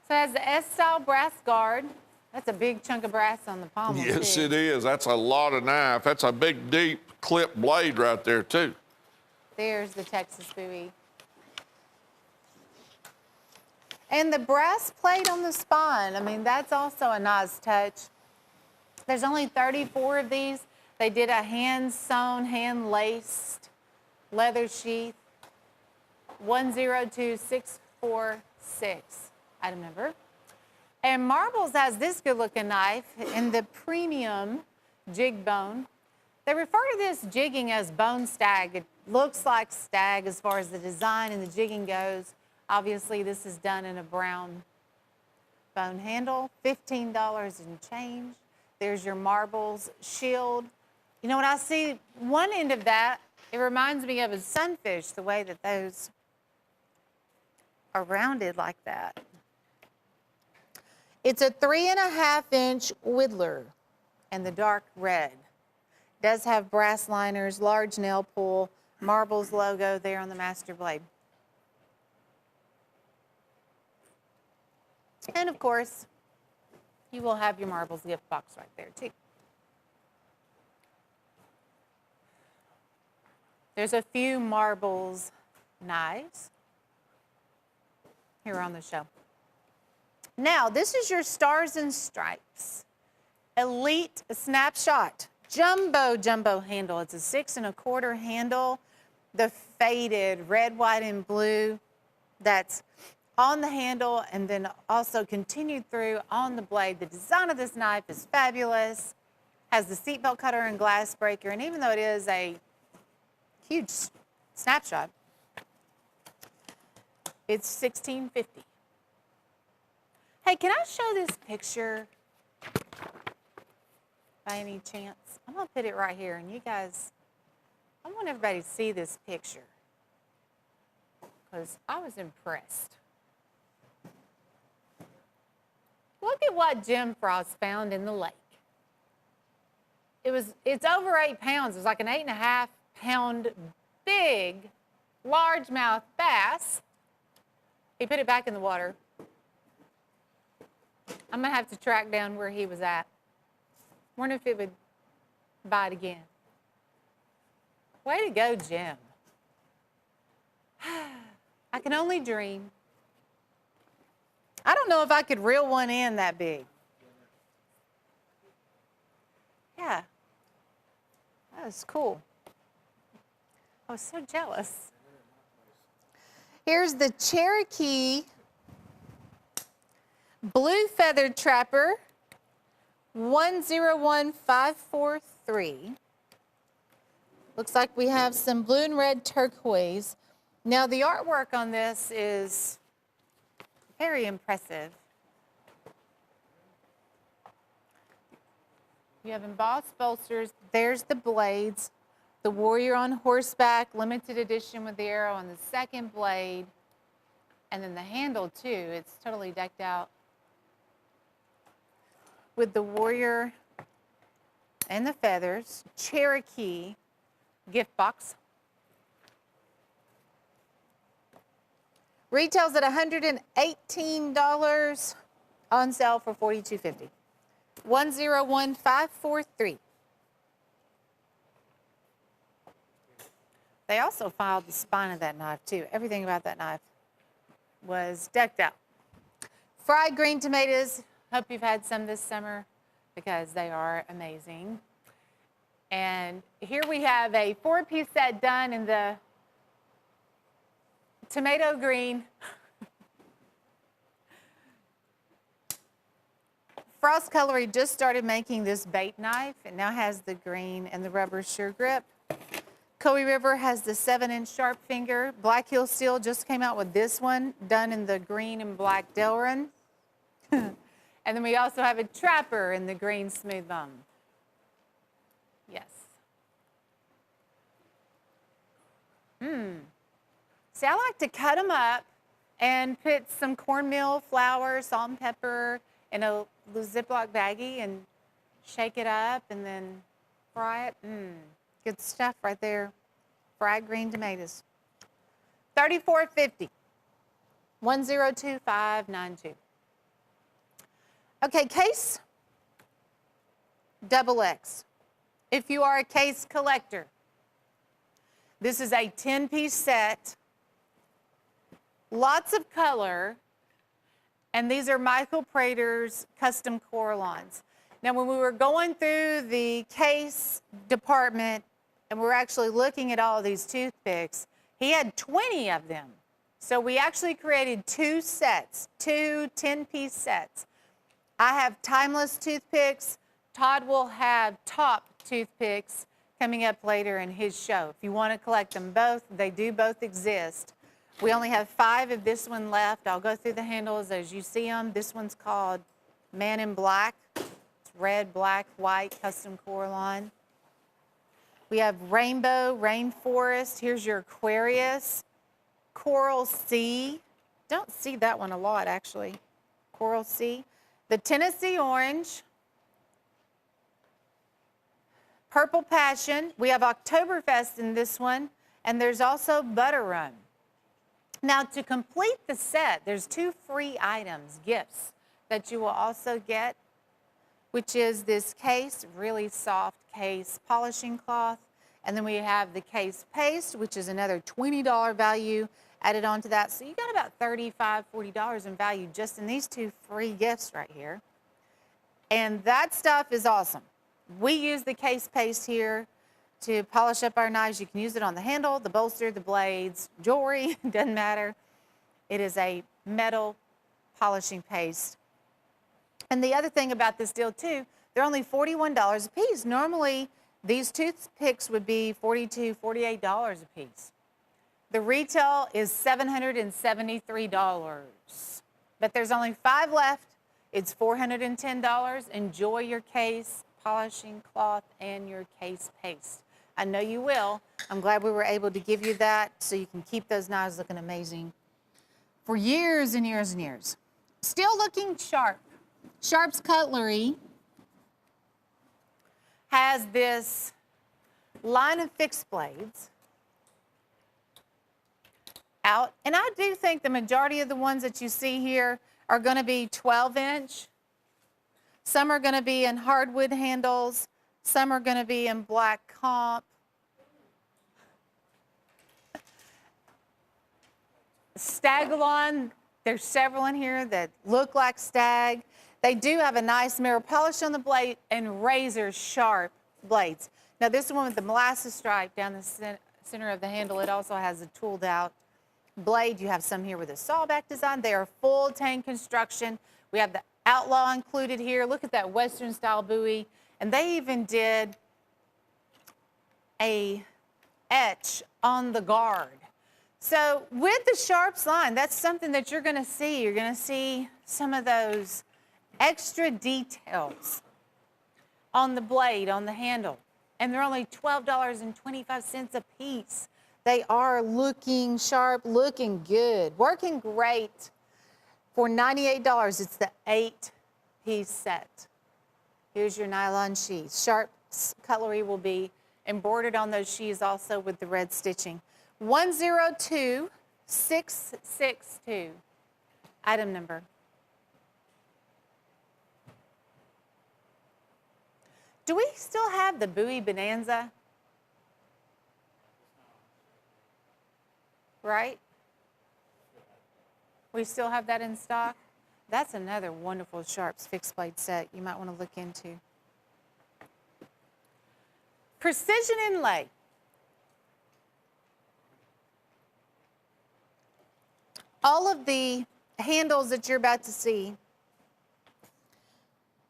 So it has the S-style brass guard. That's a big chunk of brass on the pommel. Yes, too. it is. That's a lot of knife. That's a big, deep clip blade right there, too. There's the Texas Bowie. And the brass plate on the spine, I mean, that's also a nice touch. There's only 34 of these. They did a hand-sewn, hand-laced leather sheath. 102646, item number. And Marbles has this good-looking knife in the premium jig bone. They refer to this jigging as bone stag. It looks like stag as far as the design and the jigging goes. Obviously, this is done in a brown bone handle, $15 and change. There's your Marbles shield. You know what I see? One end of that, it reminds me of a sunfish, the way that those are rounded like that. It's a 3.5-inch Whittler and the dark red. Does have brass liners, large nail pull, Marbles logo there on the master blade. And of course, you will have your Marbles gift box right there too. There's a few Marbles knives here on the show. Now, this is your Stars and Stripes Elite Snapshot. Jumbo handle. It's a 6 1/4 handle. The faded red, white, and blue that's on the handle and then also continued through on the blade. The design of this knife is fabulous. Has the seatbelt cutter and glass breaker, and even though it is a huge snapshot, it's $16.50. Hey, can I show this picture by any chance? I'm gonna put it right here, and you guys, I want everybody to see this picture because I was impressed. Look at what Jim Frost found in the lake. It's over 8 pounds. It's like an 8.5 pound big largemouth bass. He put it back in the water. I'm gonna have to track down where he was at. Wonder if it would bite again. Way to go, Jim. I can only dream. I don't know if I could reel one in that big. Yeah, that was cool. I was so jealous. Here's the Cherokee Blue Feathered Trapper, 101543. Looks like we have some blue and red turquoise. Now the artwork on this is very impressive. You have embossed bolsters. There's the blades. The warrior on horseback, limited edition with the arrow on the second blade. And then the handle too. It's totally decked out with the warrior and the feathers. Cherokee gift box. Retails at $118, on sale for $42.50. 101543. They also filed the spine of that knife too. Everything about that knife was decked out. Fried green tomatoes. Hope you've had some this summer because they are amazing. And here we have a 4-piece set done in the tomato green. Frost Cutlery just started making this bait knife. It now has the green and the rubber sure grip. Coe River has the 7-inch sharp finger. Black Hill Steel just came out with this one, done in the green and black Delrin. And then we also have a Trapper in the green smooth bone. Yes. See, I like to cut them up and put some cornmeal, flour, salt and pepper in a Ziploc baggie and shake it up and then fry it. Good stuff right there. Fried green tomatoes. $34.50. 102592. Okay, case XX. If you are a case collector, this is a 10-piece set. Lots of color. And these are Michael Prater's custom Coralons. Now, when we were going through the case department and we're actually looking at all of these toothpicks, he had 20 of them. So we actually created 2 sets, 2 10-piece sets. I have timeless toothpicks. Todd will have top toothpicks coming up later in his show. If you want to collect them both, they do both exist. We only have 5 of this one left. I'll go through the handles as you see them. This one's called Man in Black. It's red, black, white, custom Coralon. We have Rainbow, Rainforest. Here's your Aquarius. Coral Sea. Don't see that one a lot, actually. Coral Sea. The Tennessee Orange. Purple Passion. We have Oktoberfest in this one. And there's also Butter Rum. Now, to complete the set, there's 2 free items, gifts, that you will also get, which is this case, really soft case polishing cloth. And then we have the case paste, which is another $20 value. added on to that. So you got about $35, $40 in value just in these two free gifts right here. And that stuff is awesome. We use the case paste here to polish up our knives. You can use it on the handle, the bolster, the blades, jewelry, doesn't matter. It is a metal polishing paste. And the other thing about this deal too, they're only $41 a piece. Normally, these toothpicks would be $42, $48 a piece. The retail is $773, but there's only 5 left. It's $410. Enjoy your case polishing cloth and your case paste. I know you will. I'm glad we were able to give you that so you can keep those knives looking amazing for years and years and years. Still looking sharp. Sharp's Cutlery has this line of fixed blades out. And I do think the majority of the ones that you see here are going to be 12-inch. Some are going to be in hardwood handles. Some are going to be in black comp. Stagalon, there's several in here that look like stag. They do have a nice mirror polish on the blade and razor sharp blades. Now this is one with the molasses stripe down the center of the handle. It also has a tooled out blade. You have some here with a sawback design. They are full tang construction. We have the Outlaw included here. Look at that Western style buoy. And they even did a etch on the guard. So with the Sharps line, that's something that you're going to see. You're going to see some of those extra details on the blade, on the handle. And they're only $12.25 a piece. They are looking sharp, looking good, working great. For $98, it's the 8-piece set. Here's your nylon sheaths. Sharp's Cutlery will be embroidered on those sheaths also with the red stitching. 102662, item number. Do we still have the buoy bonanza? Right? We still have that in stock. That's another wonderful Sharps fixed blade set you might want to look into. Precision inlay. All of the handles that you're about to see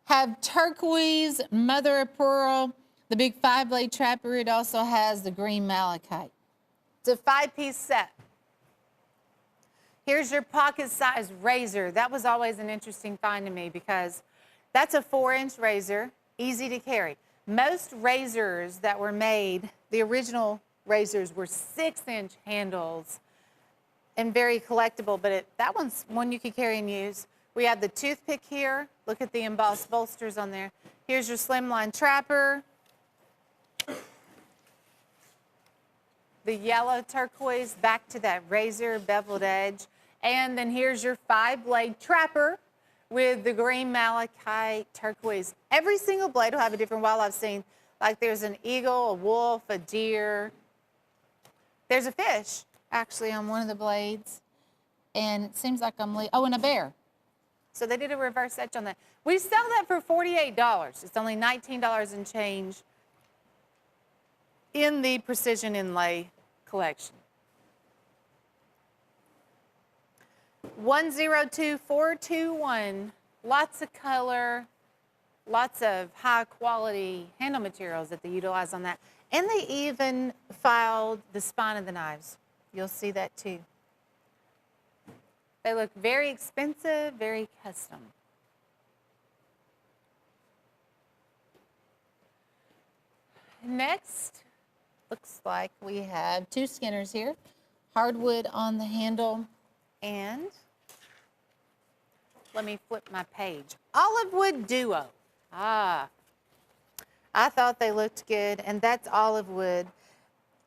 have turquoise, mother of pearl, the big 5-blade trapper. It also has the green malachite. It's a 5-piece set. Here's your pocket-sized razor. That was always an interesting find to me because that's a 4-inch razor, easy to carry. Most razors that were made, the original razors were 6-inch handles and very collectible, but that one's one you could carry and use. We have the toothpick here. Look at the embossed bolsters on there. Here's your slimline trapper. The yellow turquoise back to that razor beveled edge. And then here's your 5-blade trapper with the green malachite turquoise. Every single blade will have a different wildlife scene. Like there's an eagle, a wolf, a deer. There's a fish actually on one of the blades. And it seems like and a bear. So they did a reverse etch on that. We sell that for $48. It's only $19 and change in the Precision Inlay collection. 102421, lots of color, lots of high quality handle materials that they utilize on that. And they even filed the spine of the knives. You'll see that too. They look very expensive, very custom. Next, looks like we have 2 skinners here. Hardwood on the handle, and let me flip my page. Olive wood duo. I thought they looked good, and that's olive wood.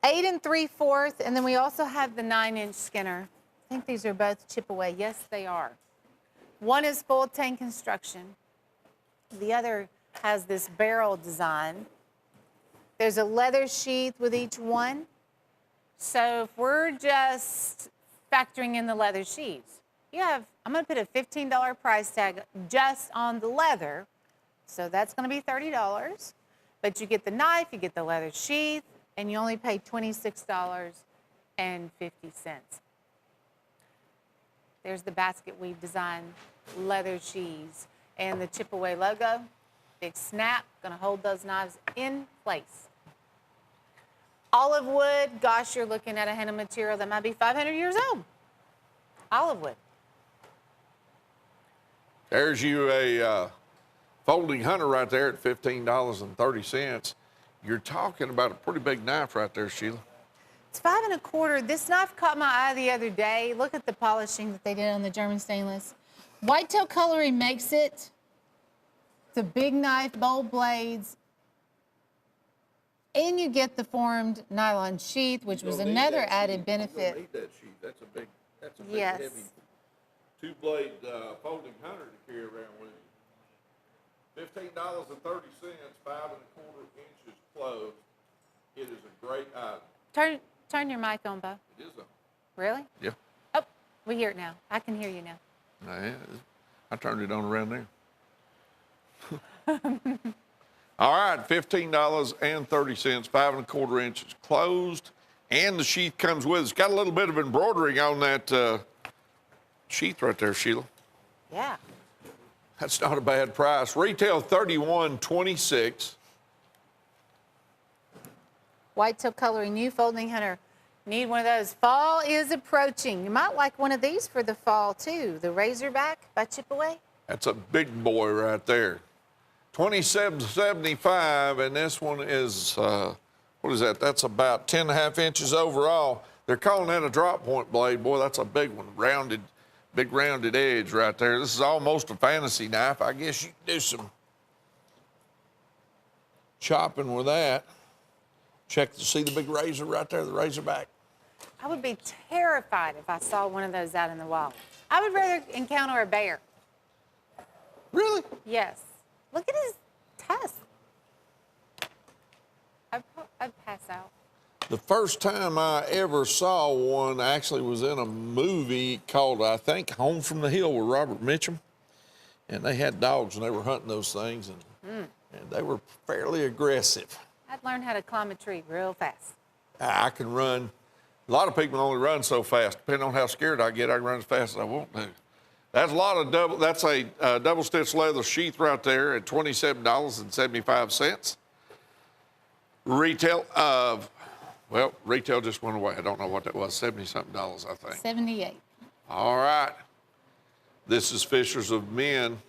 8 3/4, and then we also have the 9-inch skinner. I think these are both chip away. Yes, they are. One is full tang construction. The other has this barrel design. There's a leather sheath with each one. So if we're just factoring in the leather sheaths. I'm going to put a $15 price tag just on the leather, so that's going to be $30. But you get the knife, you get the leather sheath, and you only pay $26.50. There's the basket weave design leather sheaths and the chip away logo. Big snap, gonna hold those knives in place. Olive wood, gosh, you're looking at a handle material that might be 500 years old. Olive wood. There's you a folding hunter right there at $15.30. You're talking about a pretty big knife right there, Sheila. It's 5 1/4. This knife caught my eye the other day. Look at the polishing that they did on the German stainless. Whitetail Cutlery makes it. It's a big knife, bold blades. And you get the formed nylon sheath, which was another added benefit. You don't need that sheath. That's a big Yes. heavy two-blade folding hunter to carry around with you. $15.30, 5 1/4 inches closed. It is a great item. Turn your mic on, Bo. It is a, Really? yeah. Oh, we hear it now. I can hear you now. I turned it on around there. All right, $15.30, 5 1/4 inches closed, and the sheath comes with it. It's got a little bit of embroidering on that sheath right there, Sheila. Yeah. That's not a bad price. Retail $31.26. Whitetail Cutlery new folding hunter. Need one of those. Fall is approaching. You might like one of these for the fall too. The Razorback by Chip Away. That's a big boy right there. $27.75, and this one is, what is that? That's about 10 1/2 inches overall. They're calling that a drop point blade. Boy, that's a big one. Big rounded edge right there. This is almost a fantasy knife. I guess you can do some chopping with that. See the big razor right there, the Razorback? I would be terrified if I saw one of those out in the wild. I would rather encounter a bear. Really? Yes. Look at his tusk. I'd pass out. The first time I ever saw one actually was in a movie called, I think, Home from the Hill with Robert Mitchum. And they had dogs and they were hunting those things, and they were fairly aggressive. I'd learn how to climb a tree real fast. I can run. A lot of people only run so fast. Depending on how scared I get, I can run as fast as I want to. That's that's a double stitch leather sheath right there at $27.75. Retail retail just went away. I don't know what that was, 70-something dollars, I think. 78. All right. This is Fishers of Men.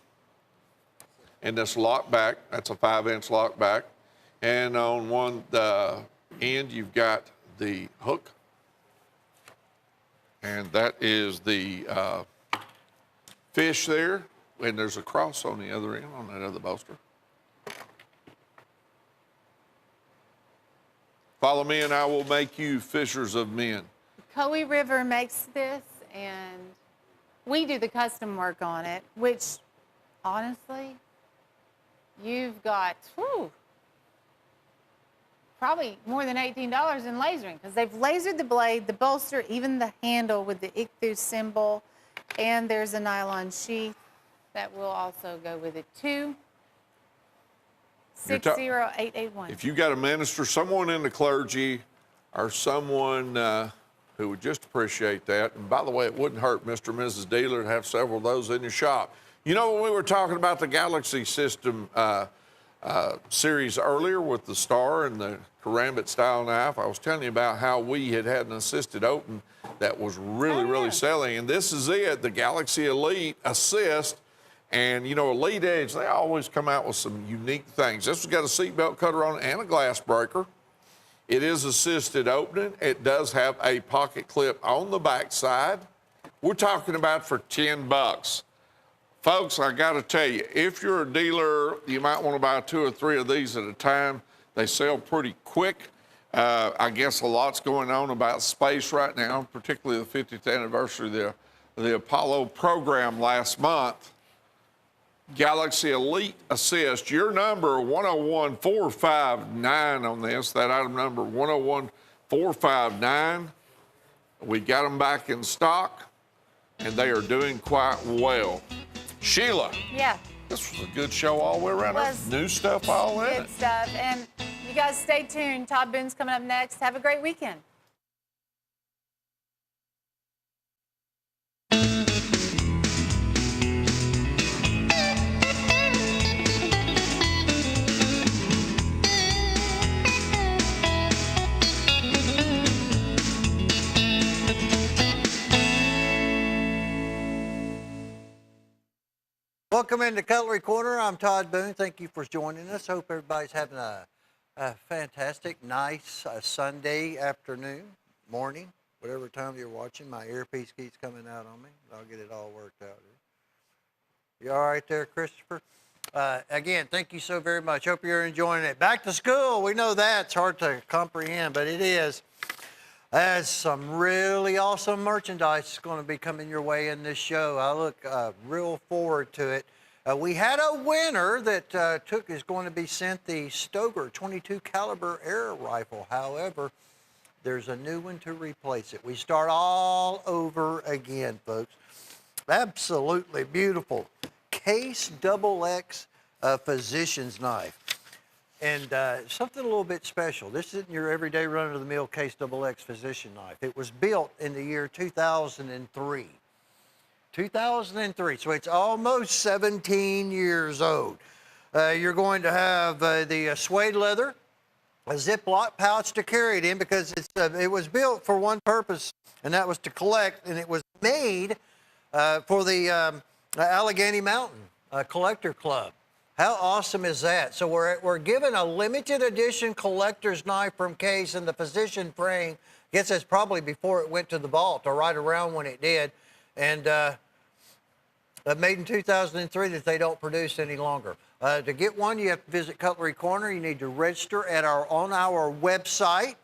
And this lock back, that's a 5-inch lock back. And on one end, you've got the hook. And that is the fish there. And there's a cross on the other end on that other bolster. Follow me and I will make you fishers of men. Coe River makes this, and we do the custom work on it, which, honestly, you've got, probably more than $18 in lasering, because they've lasered the blade, the bolster, even the handle with the ichthus symbol, and there's a nylon sheath that will also go with it too. 60881. If you got a minister, someone in the clergy, or someone who would just appreciate that, and by the way, it wouldn't hurt Mr. and Mrs. Dealer to have several of those in your shop. You know, when we were talking about the Galaxy system series earlier with the Star and the Karambit style knife, I was telling you about how we had an assisted open that was really selling, and this is it, the Galaxy Elite Assist. And, you know, Elite Edge, they always come out with some unique things. This has got a seatbelt cutter on it and a glass breaker. It is assisted opening. It does have a pocket clip on the back side. We're talking about for $10. Folks, I got to tell you, if you're a dealer, you might want to buy 2 or 3 of these at a time. They sell pretty quick. I guess a lot's going on about space right now, particularly the 50th anniversary of the Apollo program last month. Galaxy Elite Assist, your number 101459 on this, that item number 101459. We got them back in stock, and they are doing quite well. Sheila, Yeah. this was a good show all the way around. It There's was. new stuff all in Good it. stuff. And you guys stay tuned. Todd Boone's coming up next. Have a great weekend. Welcome into Cutlery Corner. I'm Todd Boone. Thank you for joining us. Hope everybody's having a fantastic, nice Sunday afternoon, morning, whatever time you're watching. My earpiece keeps coming out on me. I'll get it all worked out here. You all right there, Christopher? Again, thank you so very much. Hope you're enjoying it. Back to school. We know that's hard to comprehend, but it is. There's some really awesome merchandise going to be coming your way in this show. I look real forward to it. We had a winner that is going to be sent the Stoker 22 caliber air rifle. However, there's a new one to replace it. We start all over again, folks. Absolutely beautiful Case XX physician's knife. And something a little bit special. This isn't your everyday run-of-the-mill Case XX physician knife. It was built in the year 2003. 2003, so it's almost 17 years old. You're going to have the suede leather, a Ziploc pouch to carry it in because it was built for one purpose, and that was to collect, and it was made for the Allegheny Mountain Collector Club. How awesome is that? So we're given a limited edition collector's knife from Case, and the physician frame, I guess that's probably before it went to the vault or right around when it did. And made in 2003 that they don't produce any longer. To get one, you have to visit Cutlery Corner. You need to register on our website.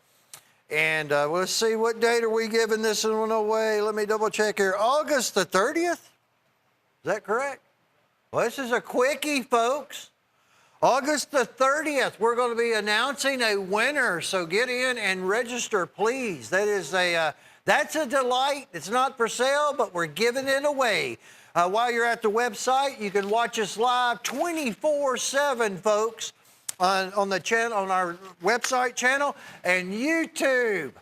And let's see, what date are we giving this one away? Let me double check here. August the 30th? Is that correct? Well, this is a quickie, folks. August the 30th, we're going to be announcing a winner, so get in and register, please. That's a delight. It's not for sale, but we're giving it away. While you're at the website, you can watch us live 24/7, folks, on the channel, on our website channel, and YouTube.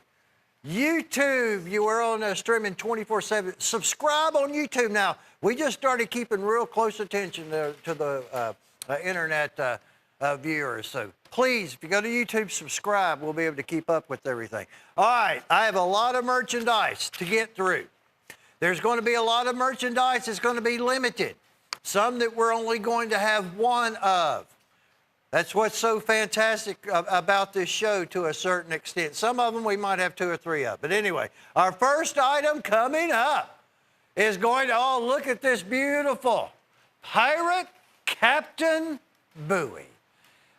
You are on streaming 24/7. Subscribe on YouTube now. We just started keeping real close attention to the internet viewers. So please, if you go to YouTube, subscribe. We'll be able to keep up with everything. All right, I have a lot of merchandise to get through. There's going to be a lot of merchandise that's going to be limited. Some that we're only going to have one of. That's what's so fantastic about this show to a certain extent. Some of them we might have 2 or 3 of. But anyway, our first item coming up is going to, oh, look at this beautiful Pirate Captain Bowie.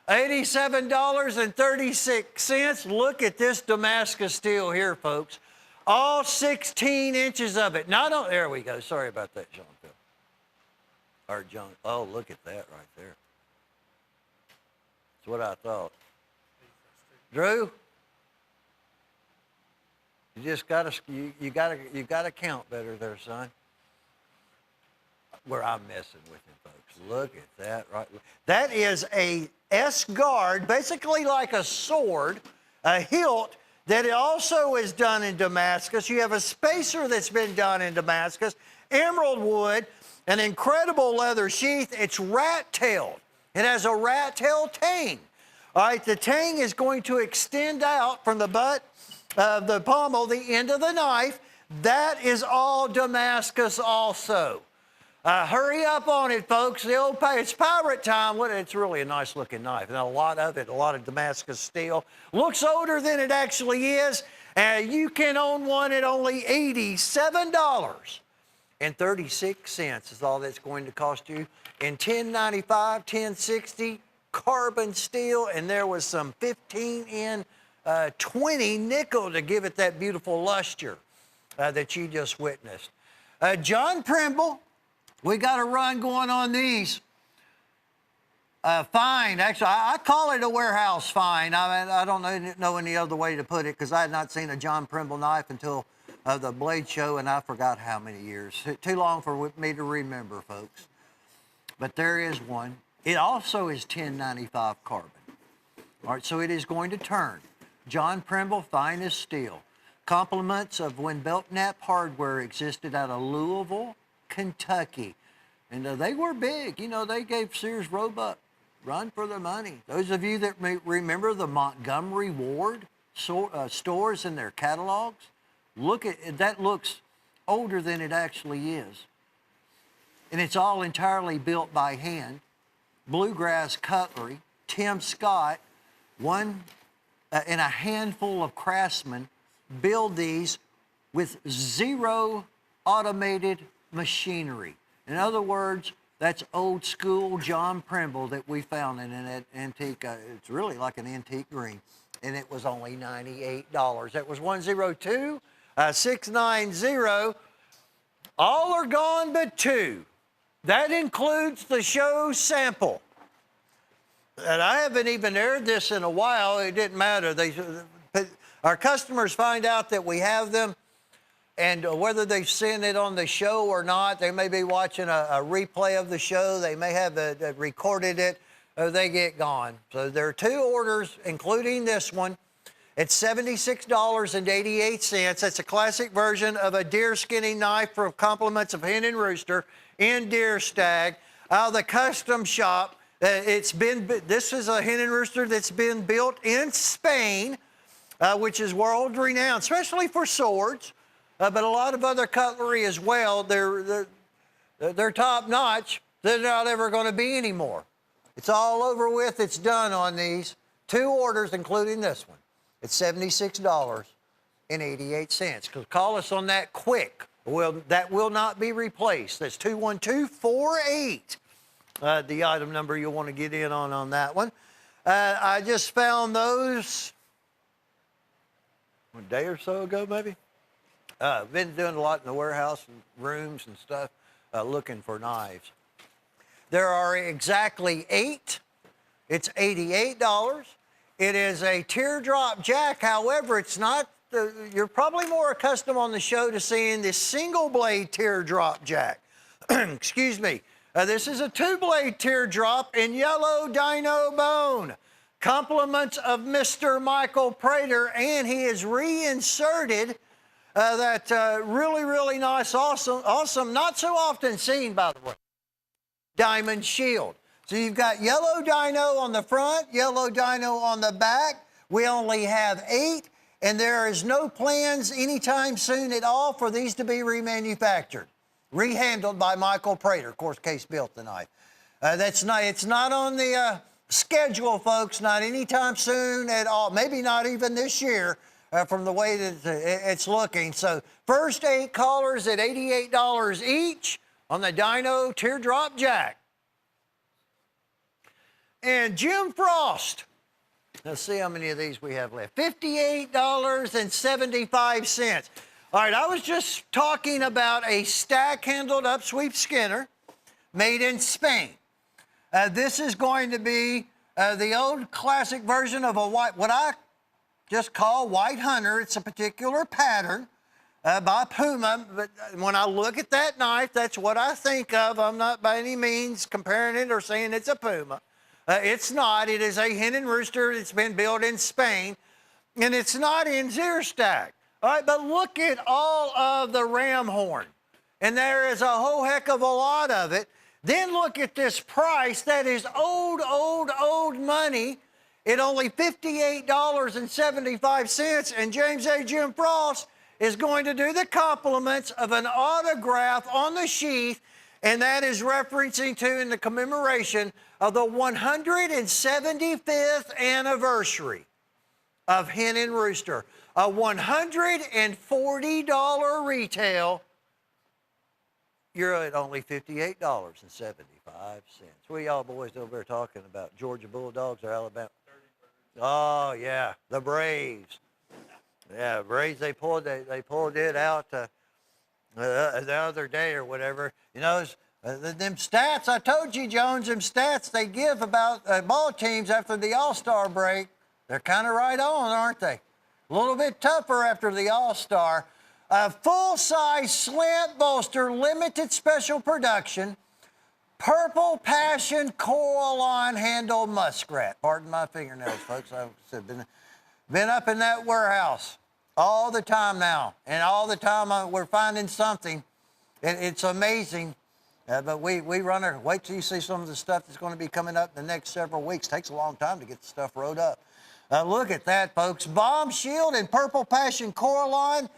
$87.36. Look at this Damascus steel here, folks. All 16 inches of it. There we go. Sorry about that, John Phil. Or John. Oh, look at that right there. That's what I thought. Drew, you just gotta count better there, son. Where I'm messing with him, folks. Look at that right. That is a S-guard, basically like a sword, a hilt that also is done in Damascus. You have a spacer that's been done in Damascus, emerald wood, an incredible leather sheath. It's rat-tailed. It has a rat-tail tang. All right, the tang is going to extend out from the butt of the pommel, the end of the knife. That is all Damascus also. Hurry up on it, folks. It's pirate time. It's really a nice looking knife. And a lot of it, a lot of Damascus steel. Looks older than it actually is. You can own one at only $87.36 is all that's going to cost you. In 1095, 1060, carbon steel, and there was some 15 in 20 nickel to give it that beautiful luster that you just witnessed. John Primble, we got a run going on these. Fine, actually, I call it a warehouse find. I don't know any other way to put it because I had not seen a John Primble knife until of the Blade Show, and I forgot how many years. Too long for me to remember, folks. But there is one. It also is 1095 carbon. All right, so it is going to turn. John Primble, finest steel. Compliments of when Belknap Hardware existed out of Louisville, Kentucky. And they were big. You know, they gave Sears Roebuck run for their money. Those of you that may remember the Montgomery Ward stores in their catalogs, look at that. Looks older than it actually is. And it's all entirely built by hand. Bluegrass Cutlery, Tim Scott, and a handful of craftsmen build these with zero automated machinery. In other words, that's old school John Primble that we found in an antique. It's really like an antique green, and it was only $98. That was 102-690. All are gone but two. That includes the show sample. And I haven't even aired this in a while. It didn't matter. Our customers find out that we have them, and whether they've seen it on the show or not, they may be watching a replay of the show. They may have recorded it, or they get gone. So there are two orders, including this one. It's $76.88. That's a classic version of a deer skinning knife for compliments of Hen and Rooster in deer stag. Out of the custom shop. This is a Hen and Rooster that's been built in Spain, which is world renowned, especially for swords. But a lot of other cutlery as well. They're top notch. They're not ever going to be anymore. It's all over with. It's done on these. Two orders, including this one. It's $76.88. Call us on that quick. That will not be replaced. That's 212-48. The item number you'll want to get in on that one. I just found those a day or so ago, maybe. I've been doing a lot in the warehouse and rooms and stuff, looking for knives. There are exactly 8. It's $88. It is a teardrop jack. However, it's not, you're probably more accustomed on the show to seeing this single blade teardrop jack. Excuse me. This is a 2-blade teardrop in yellow dino bone. Compliments of Mr. Michael Prater, and he has reinserted that really, really nice, awesome, not so often seen, by the way, diamond shield. So you've got yellow dino on the front, yellow dino on the back. We only have 8, and there is no plans anytime soon at all for these to be remanufactured, rehandled by Michael Prater. Of course, Case built the knife. It's not on the schedule, folks, not anytime soon at all, maybe not even this year. From the way that it's looking. So first 8 callers at $88 each on the Dino Teardrop Jack. And Jim Frost. Let's see how many of these we have left. $58.75. All right, I was just talking about a stack-handled upsweep skinner made in Spain. This is going to be the old classic version of what I just call White Hunter. It's a particular pattern by Puma. But when I look at that knife, that's what I think of. I'm not by any means comparing it or saying it's a Puma. It's not. It is a Hen and Rooster. It's been built in Spain, and it's not in Zierstag. All right, but look at all of the ram horn, and there is a whole heck of a lot of it. Then look at this price. That is old money. At only $58.75, and James A. Jim Frost is going to do the compliments of an autograph on the sheath, and that is referencing to in the commemoration of the 175th anniversary of Hen and Rooster. A $140 retail. You're at only $58.75. What are y'all boys over there talking about? Georgia Bulldogs or Alabama? Oh yeah, the Braves. Yeah, Braves. They pulled it out the other day or whatever. You know, them stats. I told you, Jones. Them stats they give about ball teams after the All-Star break. They're kind of right on, aren't they? A little bit tougher after the All-Star. A full-size slant bolster, limited special production, purple passion coral line handle muskrat. Pardon my fingernails, folks. I've been up in that warehouse all the time now, and all the time we're finding something. It's amazing. But we run our, wait till you see some of the stuff that's going to be coming up in the next several weeks. Takes a long time to get the stuff rode up. Look at that, folks. Bomb shield and purple passion Coraline.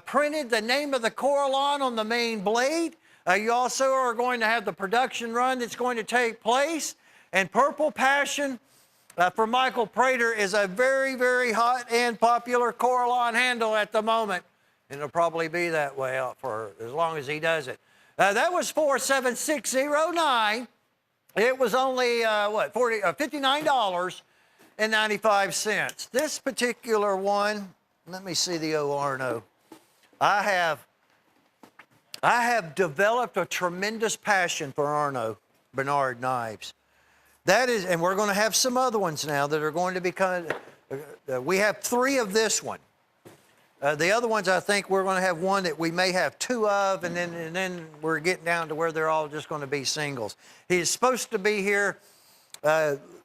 Printed the name of the Coraline on the main blade. You also are going to have the production run that's going to take place. And purple passion for Michael Prater is a very, very hot and popular Coraline handle at the moment. And it'll probably be that way out for as long as he does it. That was 47609. It was only, what, $59.95. This particular one, let me see the Arno. I have developed a tremendous passion for Arno Bernard knives. That is, and we're going to have some other ones now that are going to be kind of, we have 3 of this one. The other ones, I think we're going to have one that we may have 2 of, and then we're getting down to where they're all just going to be singles. He's supposed to be here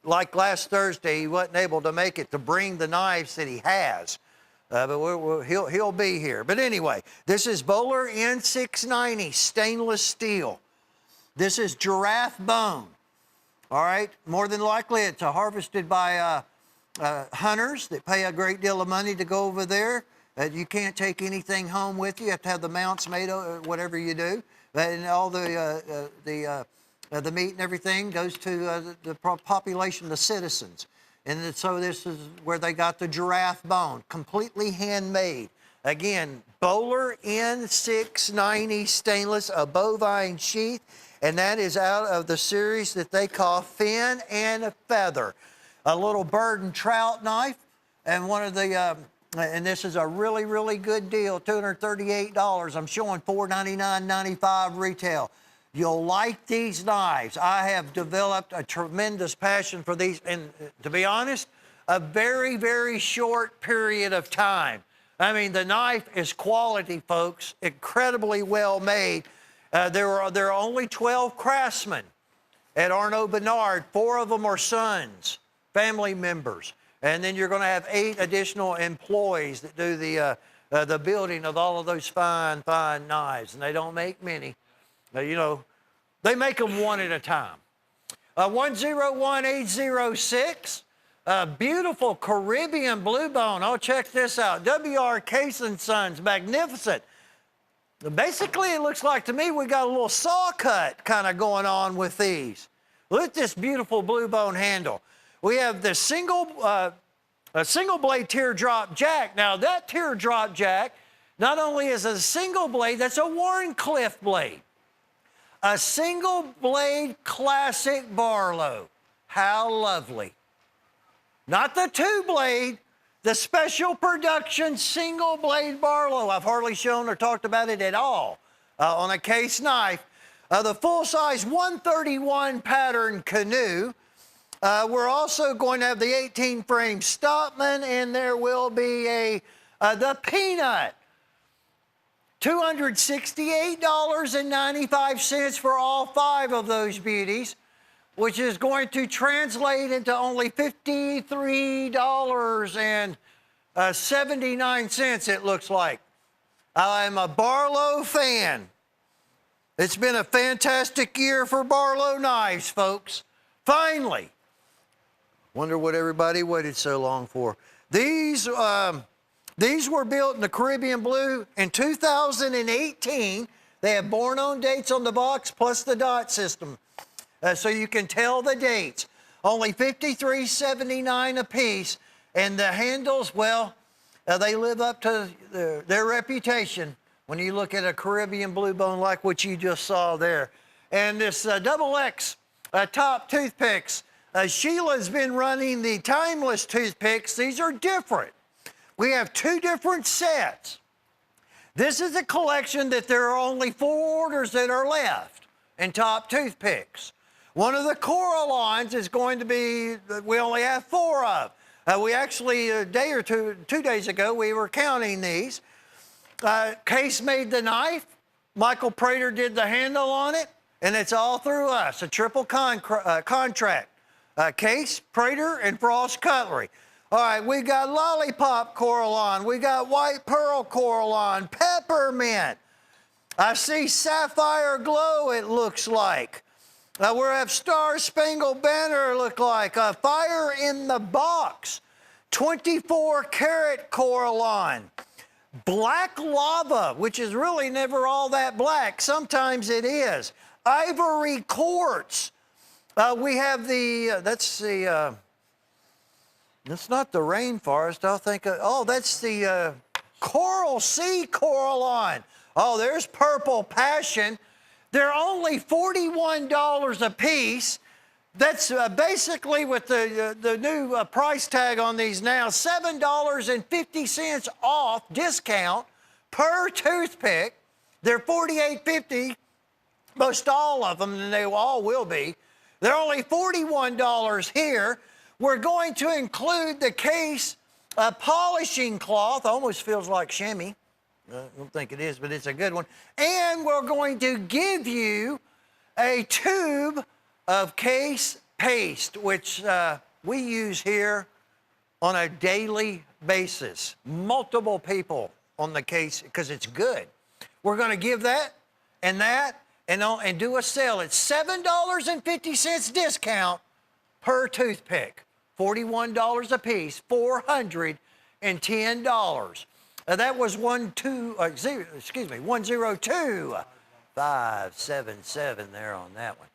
like last Thursday. He wasn't able to make it to bring the knives that he has, but he'll be here. But anyway, this is Bowler N690 stainless steel. This is giraffe bone. All right, more than likely it's harvested by hunters that pay a great deal of money to go over there. You can't take anything home with you. You have to have the mounts made, or whatever you do. And all the meat and everything goes to the population, the citizens. And so this is where they got the giraffe bone, completely handmade. Again, Bowler N690 stainless, a bovine sheath, and that is out of the series that they call Fin and Feather. A little bird and trout knife, and one of the, and this is a really, really good deal, $238. I'm showing $499.95 retail. You'll like these knives. I have developed a tremendous passion for these, and to be honest, a very, very short period of time. I mean, the knife is quality, folks, incredibly well made. There are only 12 craftsmen at Arno Bernard. 4 of them are sons, family members. And then you're going to have 8 additional employees that do the building of all of those fine, fine knives. And they don't make many. You know, they make them one at a time. 101806, beautiful Caribbean blue bone. Oh, check this out. W.R. Case & Sons, magnificent. Basically, it looks like to me we got a little saw cut kind of going on with these. Look at this beautiful blue bone handle. We have the single blade teardrop jack. Now that teardrop jack not only is a single blade, that's a Warncliffe blade. A single blade classic Barlow. How lovely. Not the 2-blade, the special production single blade Barlow. I've hardly shown or talked about it at all on a case knife. The full-size 131 pattern canoe. We're also going to have the 18-frame Stopman, and there will be the Peanut. $268.95 for all 5 of those beauties, which is going to translate into only $53.79, it looks like. I'm a Barlow fan. It's been a fantastic year for Barlow knives, folks. Finally. Wonder what everybody waited so long for. These were built in the Caribbean blue in 2018. They have born-on dates on the box plus the dot system, so you can tell the dates. Only $53.79 a piece, and the handles, well, they live up to their reputation when you look at a Caribbean blue bone like what you just saw there. And this double X top toothpicks, Sheila's been running the timeless toothpicks. These are different. We have 2 different sets. This is a collection that there are only 4 orders that are left in top toothpicks. One of the Coralines is going to be, we only have 4 of. We actually, a day or 2 days ago, we were counting these. Case made the knife. Michael Prater did the handle on it, and it's all through us. A triple contract. Case, Prater, and Frost Cutlery. All right, we got lollipop Coraline. We got white pearl Coraline, peppermint. I see sapphire glow, it looks like. We have Star Spangled Banner, look like. Fire in the Box, 24 karat Coraline. Black lava, which is really never all that black. Sometimes it is. Ivory quartz. We have that's not the rainforest. I'll think, that's the Coral Sea Coraline. Oh, there's purple passion. They're only $41 a piece. That's basically with the new price tag on these now, $7.50 off discount per toothpick. They're $48.50, most all of them, and they all will be. They're only $41 here. We're going to include the case polishing cloth. Almost feels like chamois. I don't think it is, but it's a good one. And we're going to give you a tube of case paste, which we use here on a daily basis. Multiple people on the case because it's good. We're going to give that and do a sale. It's $7.50 discount per toothpick. $41 a piece, $410. That was 102,577 there on that one.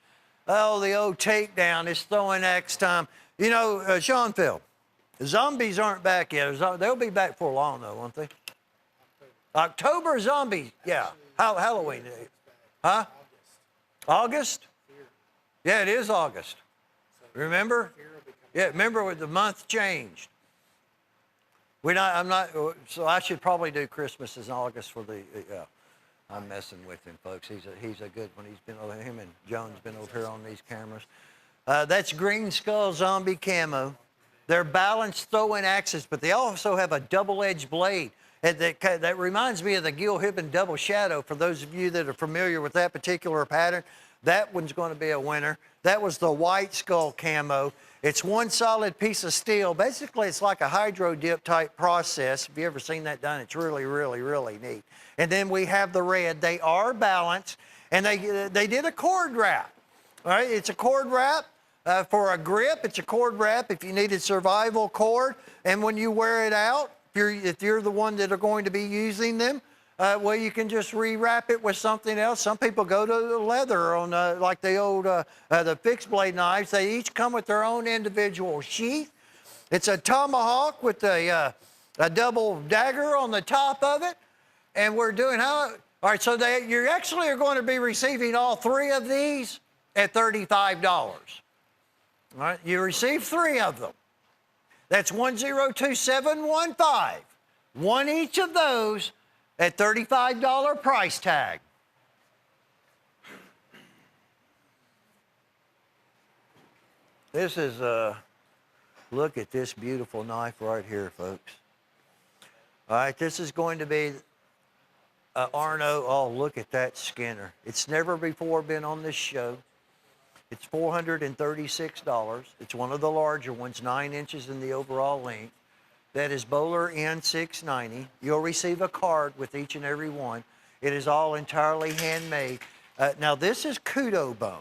Oh, the old takedown is throwing X time. You know, Sean Phil, the zombies aren't back yet. They'll be back for long, though, won't they? October zombie, yeah. Halloween, huh? August? Yeah, it is August. Remember? Yeah, remember when the month changed. So I should probably do Christmas in August for the, I'm messing with him, folks. He's a good one. Him and Jones been over here on these cameras. That's Green Skull Zombie Camo. They're balanced throwing axes, but they also have a double-edged blade. That reminds me of the Gil Hibben Double Shadow. For those of you that are familiar with that particular pattern, that one's going to be a winner. That was the White Skull Camo. It's one solid piece of steel. Basically, it's like a hydro dip type process. If you ever seen that done, it's really, really, really neat. And then we have the red. They are balanced, and they did a cord wrap. All right, it's a cord wrap for a grip. It's a cord wrap if you needed survival cord. And when you wear it out, if you're the one that are going to be using them, well, you can just rewrap it with something else. Some people go to the leather on like the old the fixed blade knives. They each come with their own individual sheath. It's a tomahawk with a double dagger on the top of it. And we're doing all right, so you actually are going to be receiving all three of these at $35. All right, you receive three of them. That's 102715. One each of those at $35 price tag. This is look at this beautiful knife right here, folks. All right, this is going to be Arno. Oh, look at that Skinner. It's never before been on this show. It's $436. It's one of the larger ones, 9 inches in the overall length. That is Bowler N690. You'll receive a card with each and every one. It is all entirely handmade. Now, this is Kudo bone.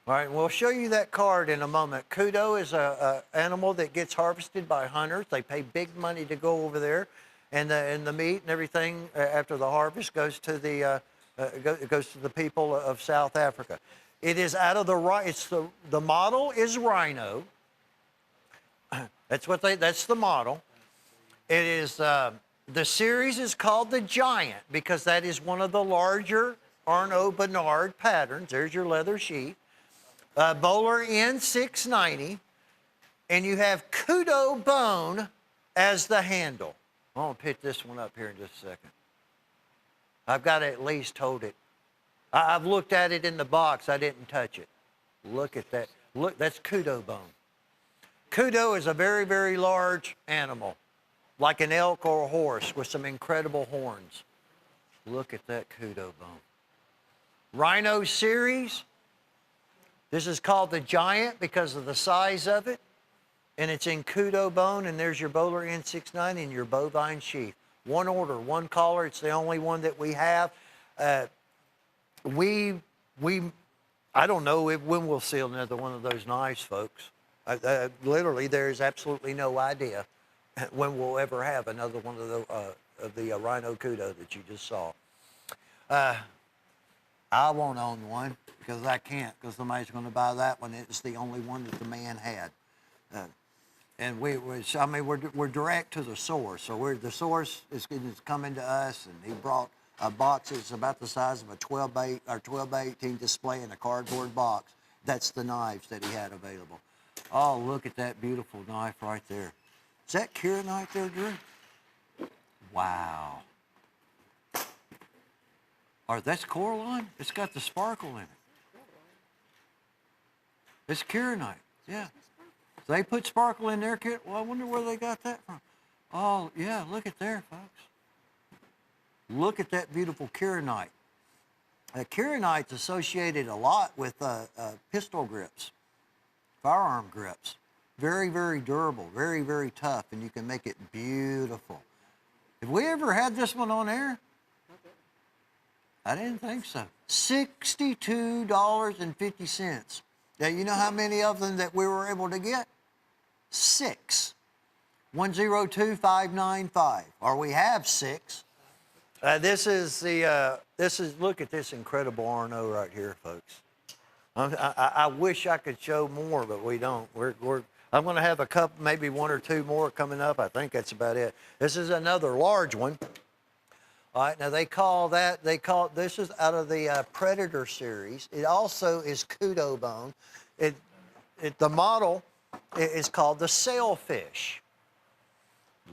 All right, we'll show you that card in a moment. Kudo is an animal that gets harvested by hunters. They pay big money to go over there, and the meat and everything after the harvest goes to the people of South Africa. It is out of the model is rhino. That's the model. It is, the series is called the Giant because that is one of the larger Arnaud Bernard patterns. There's your leather sheath. Bowler N690. And you have Kudo bone as the handle. I'm going to pick this one up here in just a second. I've got to at least hold it. I've looked at it in the box. I didn't touch it. Look at that. Look, that's Kudo bone. Kudo is a very, very large animal. like an elk or a horse with some incredible horns. Look at that kudo bone. Rhino series. This is called the Giant because of the size of it. And it's in kudo bone, and there's your Bowler N69 and your bovine sheath. One order, one collar. It's the only one that we have. I don't know when we'll see another one of those knives, folks. Literally, there's absolutely no idea when we'll ever have another one of the Rhino Kudo that you just saw. I won't own one because I can't, because somebody's going to buy that one. It's the only one that the man had. And we're direct to the source. So the source is coming to us, and he brought a box that's about the size of a 12 by 18 display in a cardboard box. That's the knives that he had available. Oh, look at that beautiful knife right there. Is that Kieranite there, Drew? Wow. Or that's Coraline? It's got the sparkle in it. It's Kieranite, yeah. So they put sparkle in their kit. Well, I wonder where they got that from. Oh, yeah, look at there, folks. Look at that beautiful Kieranite. Kieranite's associated a lot with pistol grips, firearm grips. Very, very durable, very, very tough, and you can make it beautiful. Have we ever had this one on air? I didn't think so. $62.50. Now, you know how many of them that we were able to get? 6. 102595. Or we have 6. Look at this incredible R&O right here, folks. I wish I could show more, but we don't. I'm going to have a couple, maybe 1 or 2 more coming up. I think that's about it. This is another large one. All right, now this is out of the Predator series. It also is kudo bone. The model is called the Sailfish.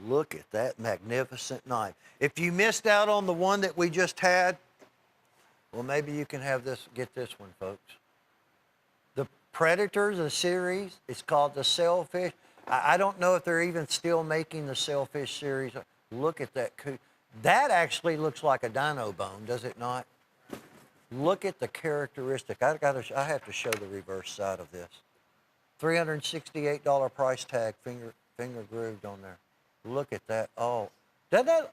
Look at that magnificent knife. If you missed out on the one that we just had, well, maybe you can get this one, folks. The Predator, the series, it's called the Sailfish. I don't know if they're even still making the Sailfish series. Look at that. That actually looks like a dino bone, does it not? Look at the characteristic. I have to show the reverse side of this. $368 price tag, finger grooved on there. Look at that. Oh, doesn't that?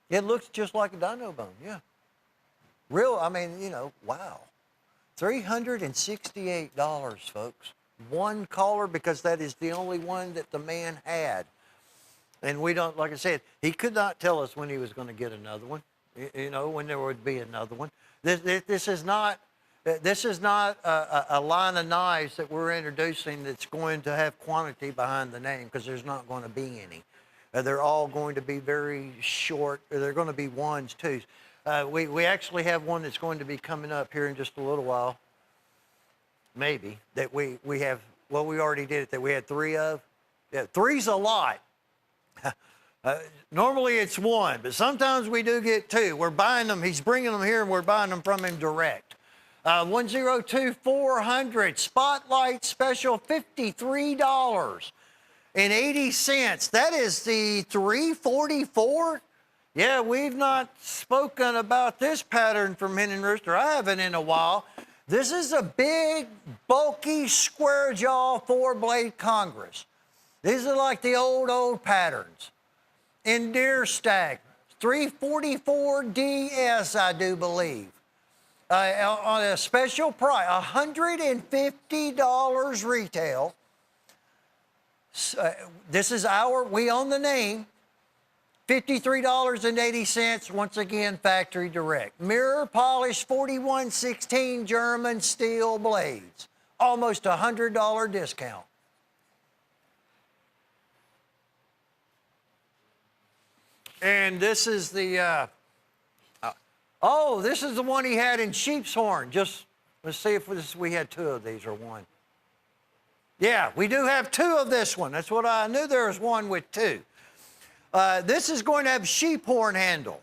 It looks just like a dino bone, yeah. Wow. $368, folks. One collar, because that is the only one that the man had. And we don't, like I said, he could not tell us when he was going to get another one, when there would be another one. This is not a line of knives that we're introducing that's going to have quantity behind the name, because there's not going to be any. They're all going to be very short. They're going to be 1s, 2s. We actually have one that's going to be coming up here in just a little while, maybe, that we have, well, we already did it, that we had 3 of. Yeah, 3's a lot. Normally it's 1, but sometimes we do get 2. We're buying them. He's bringing them here, and we're buying them from him direct. 102400 Spotlight Special, $53.80. That is the 344. Yeah, we've not spoken about this pattern from Hen and Rooster. I haven't in a while. This is a big, bulky, square jaw 4-blade Congress. These are like the old patterns. In deer stag, 344 DS, I do believe. On a special price, $150 retail. This is we own the name. $53.80, once again, factory direct. Mirror polished 4116 German steel blades. Almost $100 discount. And this is the, this is the one he had in sheep's horn. Let's see if we had 2 of these or 1. Yeah, we do have 2 of this one. That's what I knew. There was one with 2. This is going to have sheep horn handle.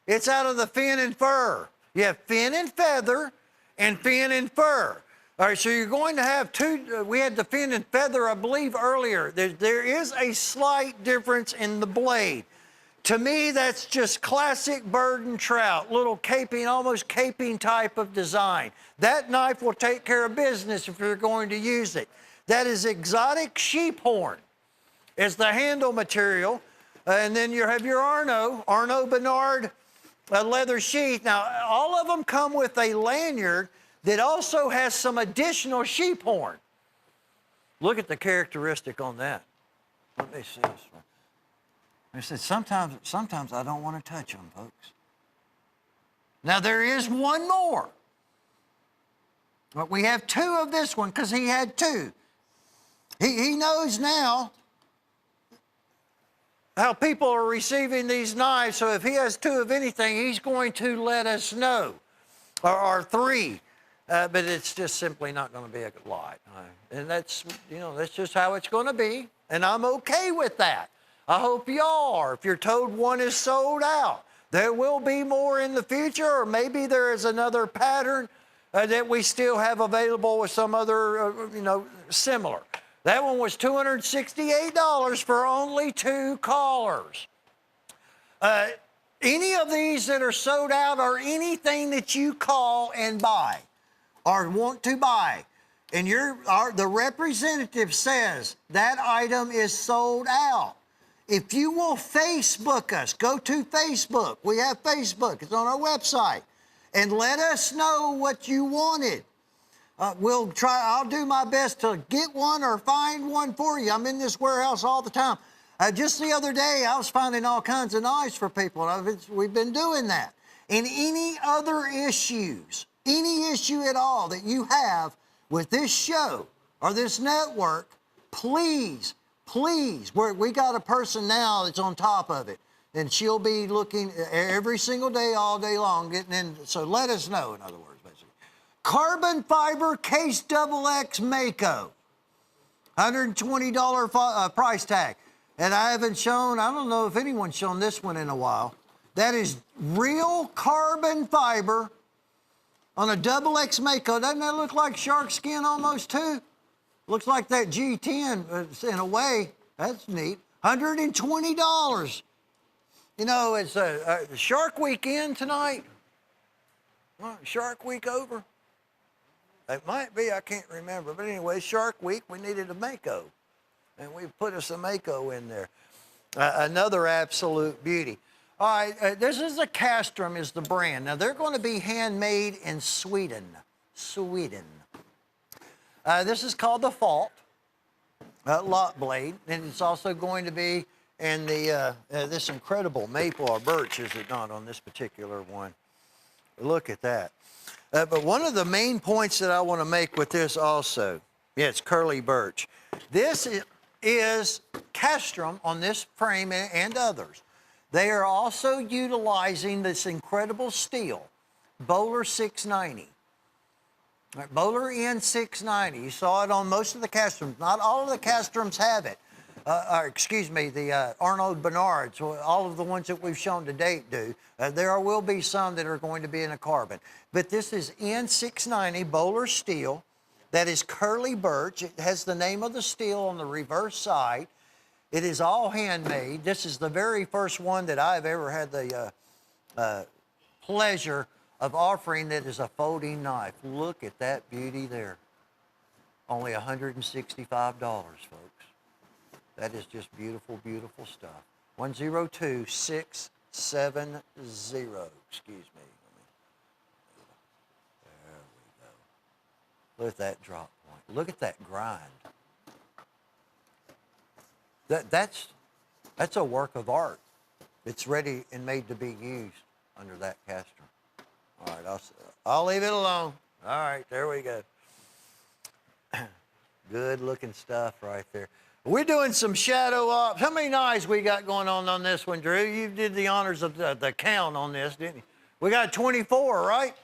It's out of the fin and fur. You have fin and feather and fin and fur. All right, so you're going to have two, we had the fin and feather, I believe, earlier. There is a slight difference in the blade. To me, that's just classic bird and trout, little caping, almost caping type of design. That knife will take care of business if you're going to use it. That is exotic sheep horn. It's the handle material. And then you have your Arnaud Bernard leather sheath. Now, all of them come with a lanyard that also has some additional sheep horn. Look at the characteristic on that. Let me see this one. I said, sometimes I don't want to touch them, folks. Now, there is one more. But we have two of this one because he had two. He knows now how people are receiving these knives, so if he has two of anything, he's going to let us know, or three. But it's just simply not going to be a lot. And that's just how it's going to be, and I'm okay with that. I hope y'all are. If you're told one is sold out, there will be more in the future, or maybe there is another pattern that we still have available with some other, similar. That one was $268 for only 2 callers. Any of these that are sold out are anything that you call and buy or want to buy, and the representative says that item is sold out. If you will Facebook us, go to Facebook. We have Facebook. It's on our website. And let us know what you wanted. I'll do my best to get one or find one for you. I'm in this warehouse all the time. Just the other day, I was finding all kinds of knives for people. We've been doing that. And any other issues, any issue at all that you have with this show or this network, please, we got a person now that's on top of it. And she'll be looking every single day, all day long, getting in. So let us know, in other words, basically. Carbon fiber case XX Mako. $120 price tag. And I don't know if anyone's shown this one in a while. That is real carbon fiber on a XX Mako. Doesn't that look like shark skin almost too? Looks like that G10 in a way. That's neat. $120. It's Shark Weekend tonight. Shark Week over. It might be, I can't remember. But anyway, Shark Week, we needed a Mako. And we put us a Mako in there. Another absolute beauty. All right, this is a Castrum is the brand. Now, they're going to be handmade in Sweden. This is called the Fault lot blade, and it's also going to be in the this incredible maple or birch, is it not, on this particular one? Look at that. But one of the main points that I want to make with this also, it's curly birch. This is Castrum on this frame and others. They are also utilizing this incredible steel, Bowler 690. Right, Bowler N690. You saw it on most of the Castrums. Not all of the Castrums have it. The Arnaud Bernards, all of the ones that we've shown to date do. There will be some that are going to be in a carbon. But this is N690 Bowler steel. That is curly birch. It has the name of the steel on the reverse side. It is all handmade. This is the very first one that I've ever had the pleasure of offering that is a folding knife. Look at that beauty there. Only $165, folks. That is just beautiful, beautiful stuff. 102670. Excuse me. There we go. Look at that drop point. Look at that grind. That's a work of art. It's ready and made to be used under that Castrum. All right, I'll leave it alone. All right, there we go. Good looking stuff right there. We're doing some shadow ops. How many knives we got going on this one, Drew? You did the honors of the count on this, didn't you? We got 24, right?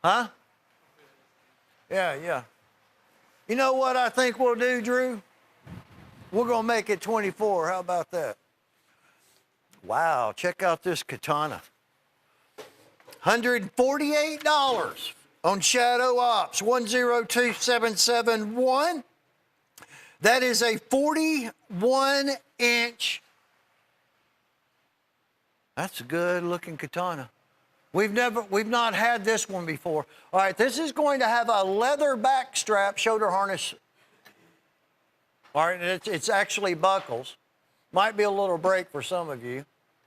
Huh? Yeah. You know what I think we'll do, Drew? We're going to make it 24. How about that? Wow, check out this katana. $148 on Shadow Ops 102771. That is a 41-inch. That's a good looking katana. We've not had this one before. All right, this is going to have a leather back strap shoulder harness. All right, it's actually buckles. Might be a little break for some of you.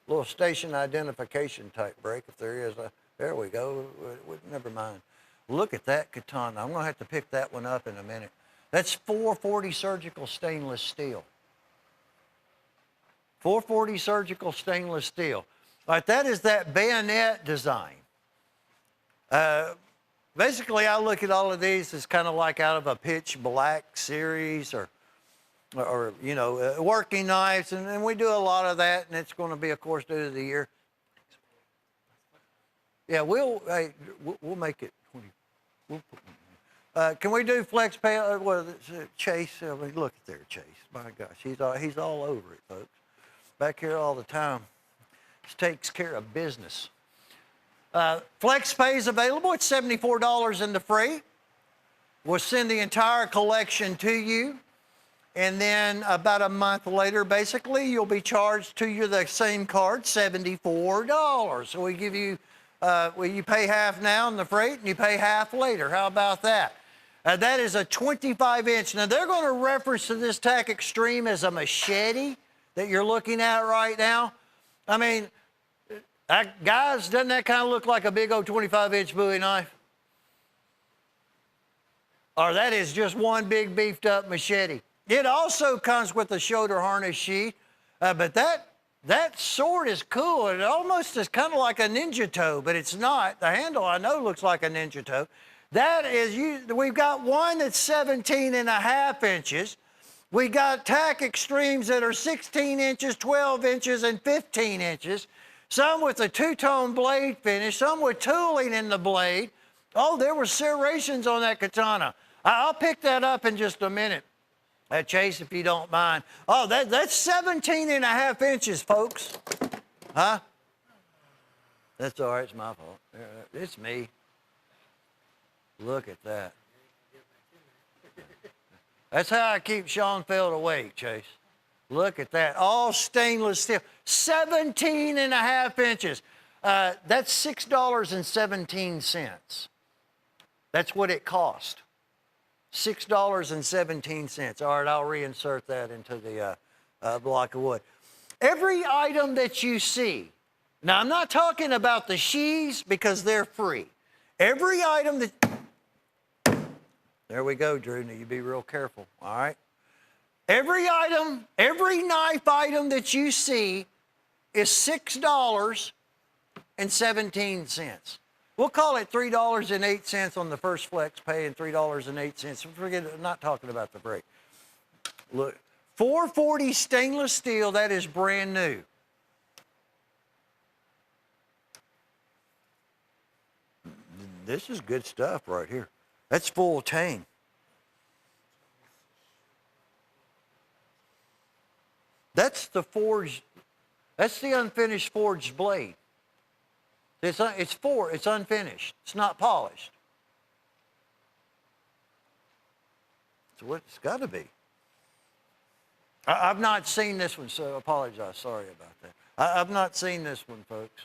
A little station identification type break if there is. There we go. Never mind. Look at that katana. I'm going to have to pick that one up in a minute. That's 440 surgical stainless steel. 440 surgical stainless steel. All right, that is that bayonet design. Basically, I look at all of these as kind of like out of a pitch black series or you know, working knives, and we do a lot of that, and it's going to be, of course, due to the year. Yeah, we'll make it 20. Can we do flex pay? Chase? Look at there, Chase. My gosh, he's all over it, folks. Back here all the time. This takes care of business. Flex pay is available. It's $74 in the freight. We'll send the entire collection to you. And then about a month later, basically, you'll be charged to you the same card, $74. So we give you, you pay half now in the freight and you pay half later. How about that? That is a 25-inch. Now, they're going to reference to this Tac Extreme as a machete that you're looking at right now. I mean, guys, doesn't that kind of look like a big old 25-inch Bowie knife? Or that is just one big beefed up machete. It also comes with a shoulder harness sheath, but that sword is cool. It almost is kind of like a ninja toe, but it's not. The handle, I know, looks like a ninja toe. That is, we've got one that's 17.5 inches. We got Tac Extremes that are 16 inches, 12 inches, and 15 inches. Some with a two-tone blade finish, some with tooling in the blade. Oh, there were serrations on that katana. I'll pick that up in just a minute. Chase, if you don't mind. Oh, that's 17.5 inches, folks. Huh? That's all right, it's my fault. It's me. Look at that. That's how I keep Schoenfeld awake, Chase. Look at that. All stainless steel. 17.5 inches. That's $6.17. That's what it cost. $6.17. All right, I'll reinsert that into the block of wood. Every item that you see, now I'm not talking about the sheaths because they're free. Every item that, there we go, Drew. Now you be real careful, all right? Every item, every knife item that you see is $6.17. We'll call it $3.08 on the first flex pay and $3.08. Forget it, I'm not talking about the break. Look, 440 stainless steel, that is brand new. This is good stuff right here. That's full tang. That's the forged, that's the unfinished forged blade. It's unfinished. It's not polished. It's what it's got to be. I've not seen this one, so I apologize. Sorry about that. I've not seen this one, folks.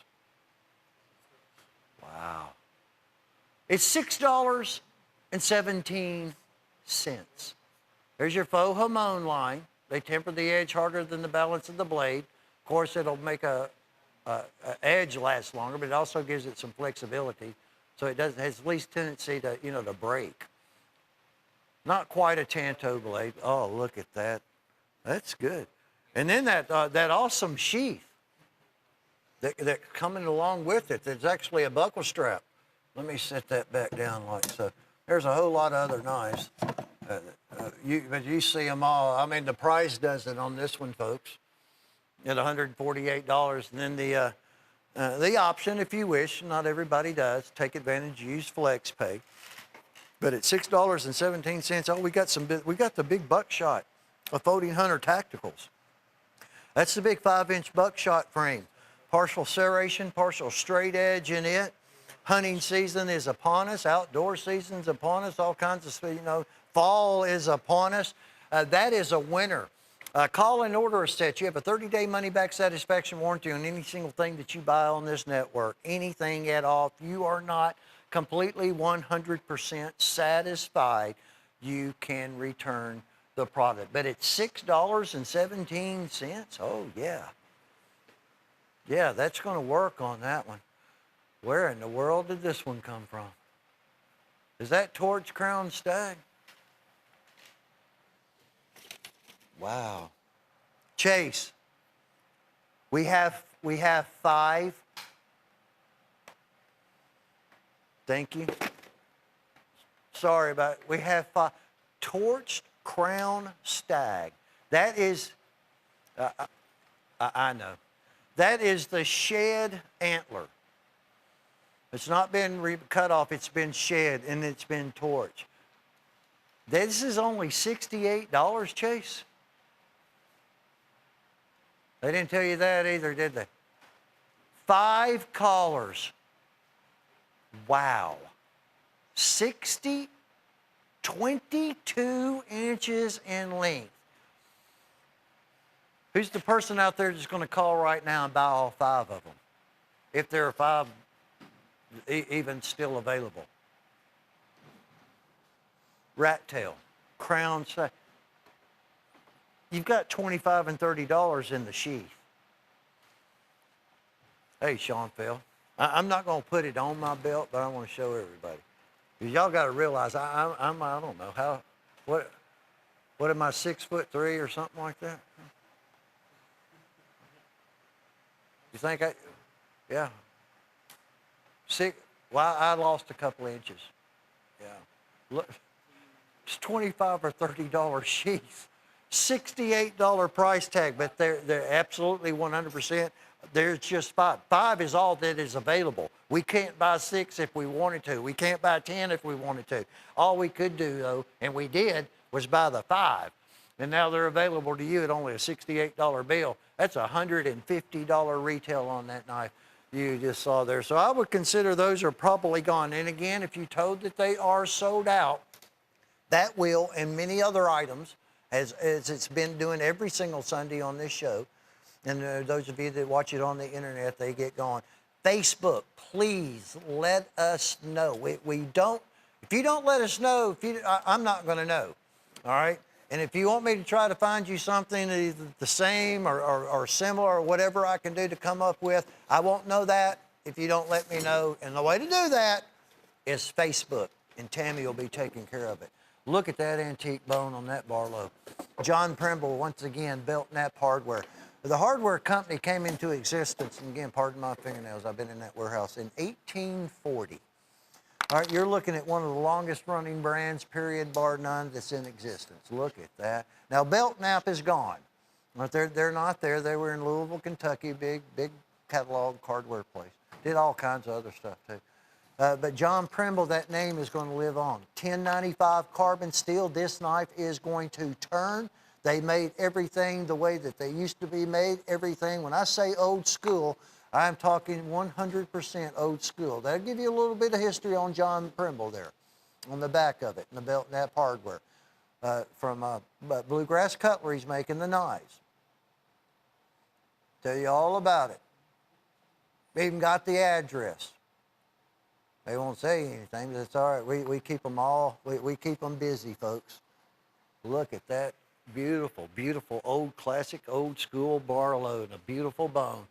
Wow. It's $6.17. There's your faux hamon line. They temper the edge harder than the balance of the blade. Of course, it'll make a edge last longer, but it also gives it some flexibility, so it has least tendency to, you know, to break. Not quite a Tanto blade. Oh, look at that. That's good. And then that awesome sheath that coming along with it, that's actually a buckle strap. Let me set that back down like so. There's a whole lot of other knives. But you see them all. I mean, the price does it on this one, folks, at $148. And then the option, if you wish, not everybody does, take advantage, use flex pay. But at $6.17, oh, we got the big buckshot of Folding Hunter Tacticals. That's the big 5-inch buckshot frame. Partial serration, partial straight edge in it. Hunting season is upon us. Outdoor season's upon us. All kinds of, fall is upon us. That is a winner. Call and order a set. You have a 30-day money-back satisfaction warranty on any single thing that you buy on this network. Anything at all. If you are not completely 100% satisfied, you can return the product. But it's $6.17. Oh, yeah. Yeah, that's going to work on that one. Where in the world did this one come from? Is that Torch Crown Stag? Wow. Chase, we have 5. Thank you. Sorry about it. We have 5. Torched Crown Stag. That is, I know. That is the shed antler. It's not been cut off, it's been shed and it's been torched. This is only $68, Chase. They didn't tell you that either, did they? 5 collars. Wow. 22 inches in length. Who's the person out there that's going to call right now and buy all 5 of them? If there are 5 even still available. Rat tail, crown stag. You've got $25 and $30 in the sheath. Hey, Sean Phil, I'm not going to put it on my belt, but I want to show everybody. Because y'all got to realize I don't know how. What am I, 6'3" or something like that? You think yeah. Well, I lost a couple inches. Yeah. Look, it's $25 or $30 sheath. $68 price tag, but they're absolutely 100%. There's just 5. 5 is all that is available. We can't buy 6 if we wanted to. We can't buy 10 if we wanted to. All we could do, though, and we did, was buy the 5. And now they're available to you at only a $68 bill. That's a $150 retail on that knife you just saw there. So I would consider those are probably gone. And again, if you told that they are sold out, that will, and many other items, as it's been doing every single Sunday on this show, and those of you that watch it on the internet, they get going. Facebook, please let us know. We don't, if you don't let us know, I'm not going to know, all right? And if you want me to try to find you something either the same or similar or whatever I can do to come up with, I won't know that if you don't let me know. And the way to do that is Facebook, and Tammy will be taking care of it. Look at that antique bone on that Barlow. John Primble, once again, Belt Nap Hardware. The hardware company came into existence, and again, pardon my fingernails, I've been in that warehouse, in 1840. All right, you're looking at one of the longest running brands, period, bar none, that's in existence. Look at that. Now, Belknap is gone. But they're not there. They were in Louisville, Kentucky, big catalog hardware place. Did all kinds of other stuff, too. But John Primble, that name is going to live on. 1095 carbon steel. This knife is going to turn. They made everything the way that they used to be made, everything. When I say old school, I'm talking 100% old school. That'll give you a little bit of history on John Primble there, on the back of it, in the Belt Nap Hardware. From Bluegrass Cutlery's making the knives. Tell you all about it. They even got the address. They won't say anything, but it's all right. We keep them all, we keep them busy, folks. Look at that beautiful, beautiful old classic, old school Barlow, and a beautiful bone.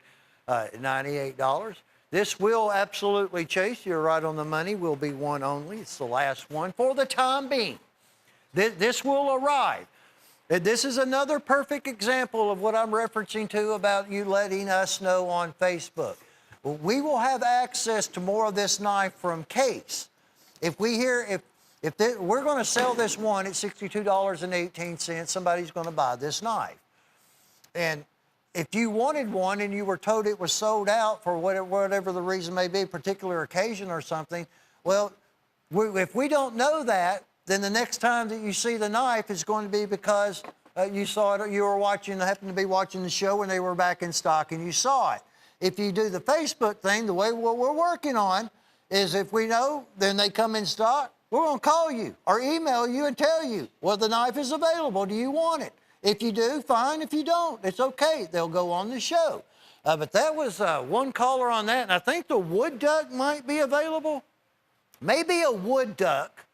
$98. This will absolutely, Chase, you're right on the money, will be one only. It's the last one for the time being. This will arrive. This is another perfect example of what I'm referencing to about you letting us know on Facebook. We will have access to more of this knife from Case. If we hear, we're going to sell this one at $62.18, somebody's going to buy this knife. And if you wanted one and you were told it was sold out for whatever the reason may be, a particular occasion or something, well, if we don't know that, then the next time that you see the knife is going to be because you saw it, you were watching, happened to be watching the show and they were back in stock and you saw it. If you do the Facebook thing, the way what we're working on is if we know, then they come in stock, we're going to call you or email you and tell you, well, the knife is available. Do you want it? If you do, fine. If you don't, it's okay. They'll go on the show. But that was one caller on that, and I think the wood duck might be available. Maybe a wood duck.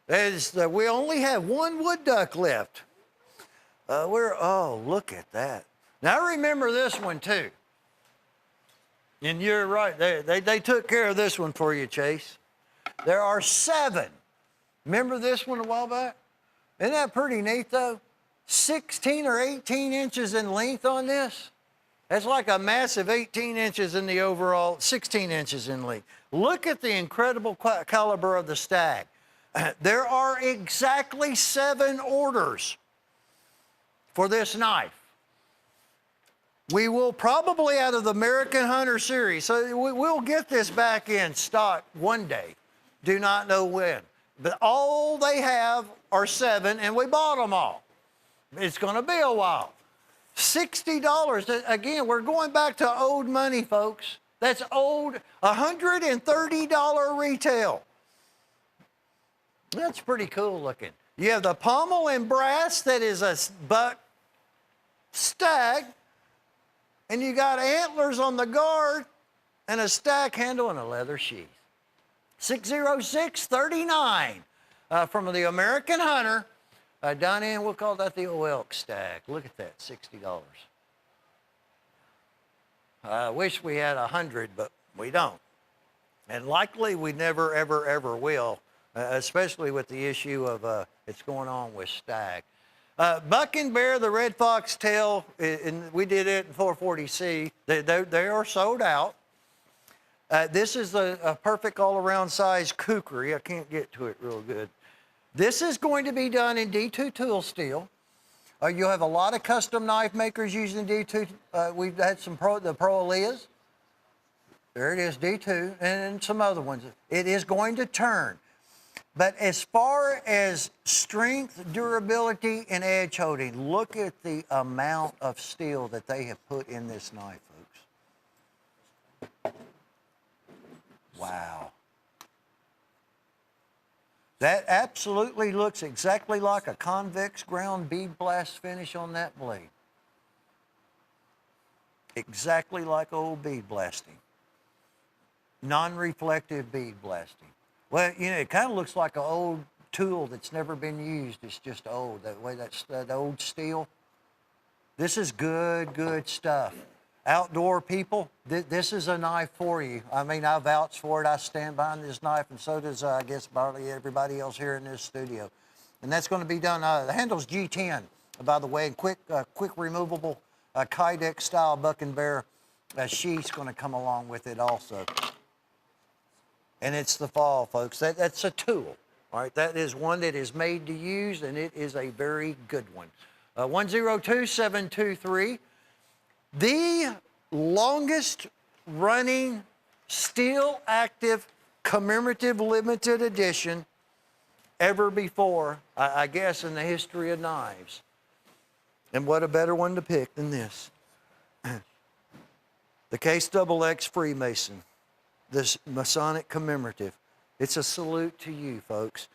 We only have one wood duck left. Oh, look at that. Now, I remember this one, too. And you're right. They took care of this one for you, Chase. There are 7. Remember this one a while back? Isn't that pretty neat, though? 16 or 18 inches in length on this. That's like a massive 18 inches in the overall, 16 inches in length. Look at the incredible caliber of the stag. There are exactly 7 orders for this knife. We will probably, out of the American Hunter series, so we'll get this back in stock one day. Do not know when. But all they have are 7, and we bought them all. It's going to be a while. $60. Again, we're going back to old money, folks. That's old, $130 retail. That's pretty cool looking. You have the pommel in brass that is a buck stag, and you got antlers on the guard and a stack handle and a leather sheath. 60639 from the American Hunter. Down in, we'll call that the elk stag. Look at that, $60. I wish we had 100, but we don't. And likely we never, ever, ever will, especially with the issue of it's going on with stag. Buck and bear, the red fox tail, and we did it in 440C. They are sold out. This is a perfect all-around size kukri. I can't get to it real good. This is going to be done in D2 tool steel. You'll have a lot of custom knife makers using D2. We've had the Pro Elias. There it is, D2, and some other ones. It is going to turn. But as far as strength, durability, and edge holding, look at the amount of steel that they have put in this knife, folks. Wow. That absolutely looks exactly like a convex ground bead blast finish on that blade. Exactly like old bead blasting. Non-reflective bead blasting. Well, you know, it kind of looks like an old tool that's never been used. It's just old, that way that's that old steel. This is good stuff. Outdoor people, this is a knife for you. I mean, I vouch for it. I stand behind this knife, and so does, I guess, probably everybody else here in this studio. And that's going to be done. The handle's G10, by the way, and quick removable Kydex style buck and bear sheath's going to come along with it also. And it's the fall, folks. That's a tool, all right? That is one that is made to use, and it is a very good one. 102723. The longest running steel active commemorative limited edition ever before, I guess, in the history of knives. And what a better one to pick than this. The Case XX Freemason, this Masonic commemorative. It's a salute to you, folks.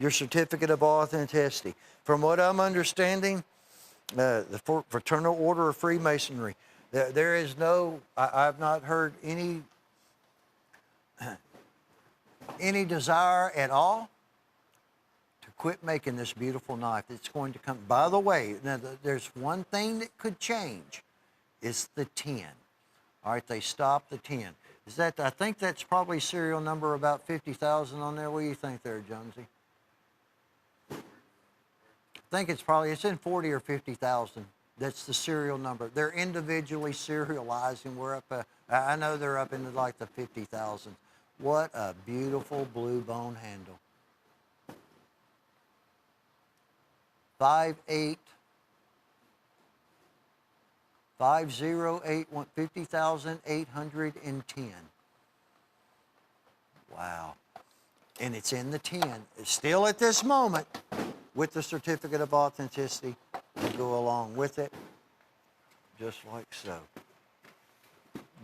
Your certificate of authenticity. From what I'm understanding, the Fraternal Order of Freemasonry. There is no, I've not heard any desire at all to quit making this beautiful knife. It's going to come, by the way, now there's one thing that could change. It's the 10. All right, they stopped the 10. Is that, I think that's probably serial number about 50,000 on there. What do you think there, Jonesy? I think it's in 40 or 50,000. That's the serial number. They're individually serialized, and we're up, I know they're up into like the 50,000. What a beautiful blue bone handle. 50,810. Wow. And it's in the 10. It's still at this moment with the certificate of authenticity to go along with it, just like so.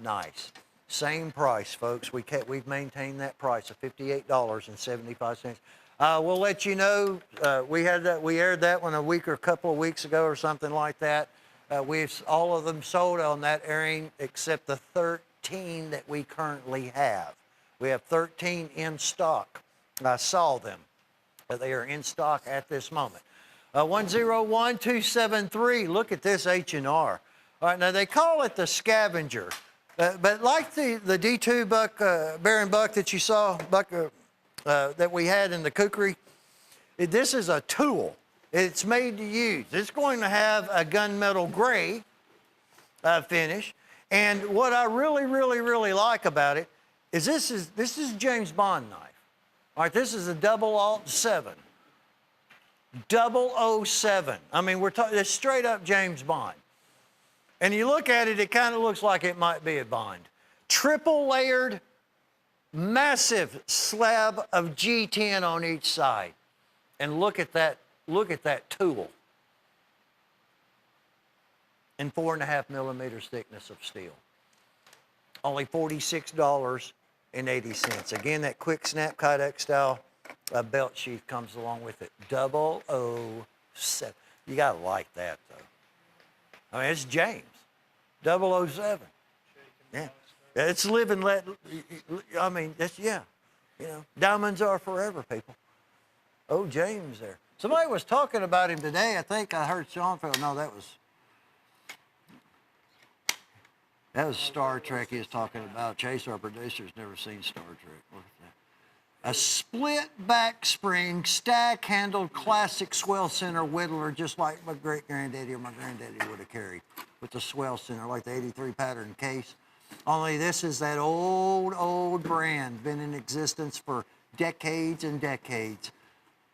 Nice. Same price, folks. We've maintained that price of $58.75. We'll let you know. We aired that one a couple of weeks ago or something like that. All of them sold on that airing except the 13 that we currently have. We have 13 in stock. I saw them. They are in stock at this moment. 101273. Look at this H&R. All right, now they call it the Scavenger, but like the D2 buck, Baron buck that you saw, that we had in the Cutlery, this is a tool. It's made to use. It's going to have a gunmetal gray finish, and what I really, really, really like about it is this is James Bond knife. All right, this is a 007. 007. I mean, we're talking, it's straight up James Bond. And you look at it, it kind of looks like it might be a Bond. Triple layered, massive slab of G10 on each side. And look at that tool. And 4.5 millimeters thickness of steel. Only $46.80. Again, that quick snap Kydex style belt sheath comes along with it. 007. You gotta like that though. I mean, it's James. 007. Yeah. It's live and let, I mean, diamonds are forever, people. Oh, James there. Somebody was talking about him today. I think I heard Schoenfeld. No, that was Star Trek he was talking about. Chase, our producer's never seen Star Trek. Look at that. A split back spring, stack handled classic swell center whittler, just like my great granddaddy or my granddaddy would have carried, with the swell center, like the 83 pattern case. Only this is that old brand, been in existence for decades and decades.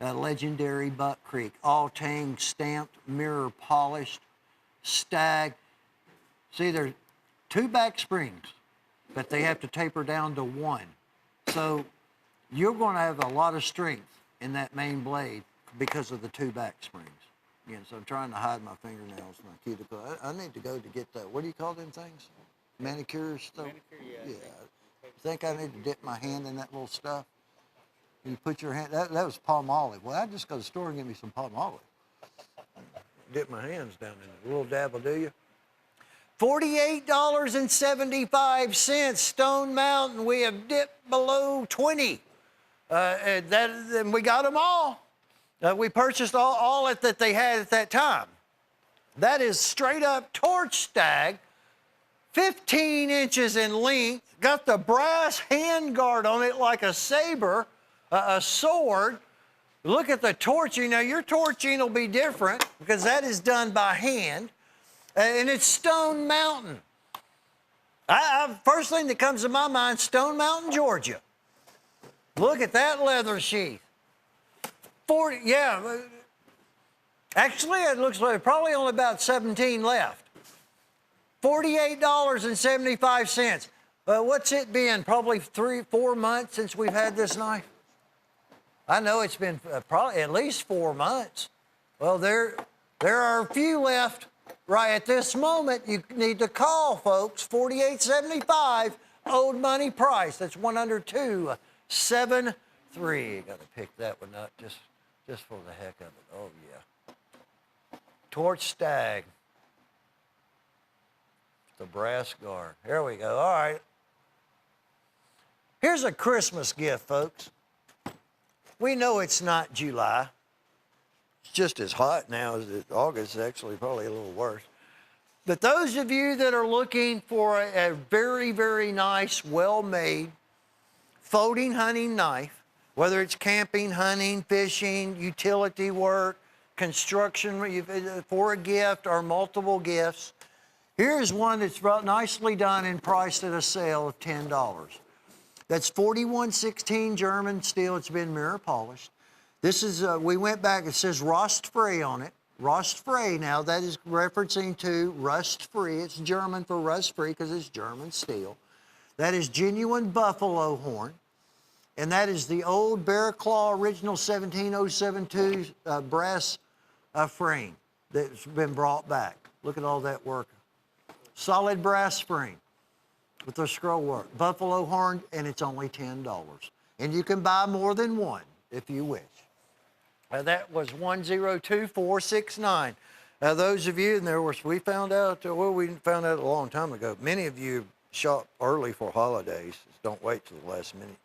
Legendary Buck Creek, all tang stamped, mirror polished, stag. See, there's 2 back springs, but they have to taper down to 1. So you're going to have a lot of strength in that main blade because of the 2 back springs. Yeah, so I'm trying to hide my fingernails, my cuticle. I need to go to get that. What do you call them things? Manicure stuff? Manicure, yeah. You think I need to dip my hand in that little stuff? You put your hand, that was palm olive. Well, I'd just go to the store and get me some palm olive. Dip my hands down in it. A little dab will do you. $48.75, Stone Mountain. We have dipped below 20. And we got them all. We purchased all that they had at that time. That is straight up torch stag, 15 inches in length, got the brass handguard on it like a saber, a sword. Look at the torching. Now, your torching will be different because that is done by hand. And it's Stone Mountain. First thing that comes to my mind, Stone Mountain, Georgia. Look at that leather sheath. 40, yeah. Actually, it looks like probably only about 17 left. $48.75. What's it been? Probably 3-4 months since we've had this knife? I know it's been probably at least 4 months. Well, there are a few left right at this moment. You need to call, folks. $48.75, old money price. That's 102.73. Got to pick that one up just for the heck of it. Oh yeah. Torch stag. The brass guard. Here we go. All right. Here's a Christmas gift, folks. We know it's not July. It's just as hot now as August, actually probably a little worse. But those of you that are looking for a very, very nice, well-made folding hunting knife, whether it's camping, hunting, fishing, utility work, construction for a gift or multiple gifts, here's one that's nicely done and priced at a sale of $10. That's 4116 German steel. It's been mirror polished. This is, we went back, it says rust free on it. Rust free, now that is referencing to rust free. It's German for rust free because it's German steel. That is genuine buffalo horn. And that is the old Bear Claw original 17072 brass frame that's been brought back. Look at all that work. Solid brass frame. with the scroll work. Buffalo horn, and it's only $10. And you can buy more than one if you wish. That was 102469. Those of you, and there was, we found out, we found out a long time ago, many of you shop early for holidays. Just don't wait till the last minute.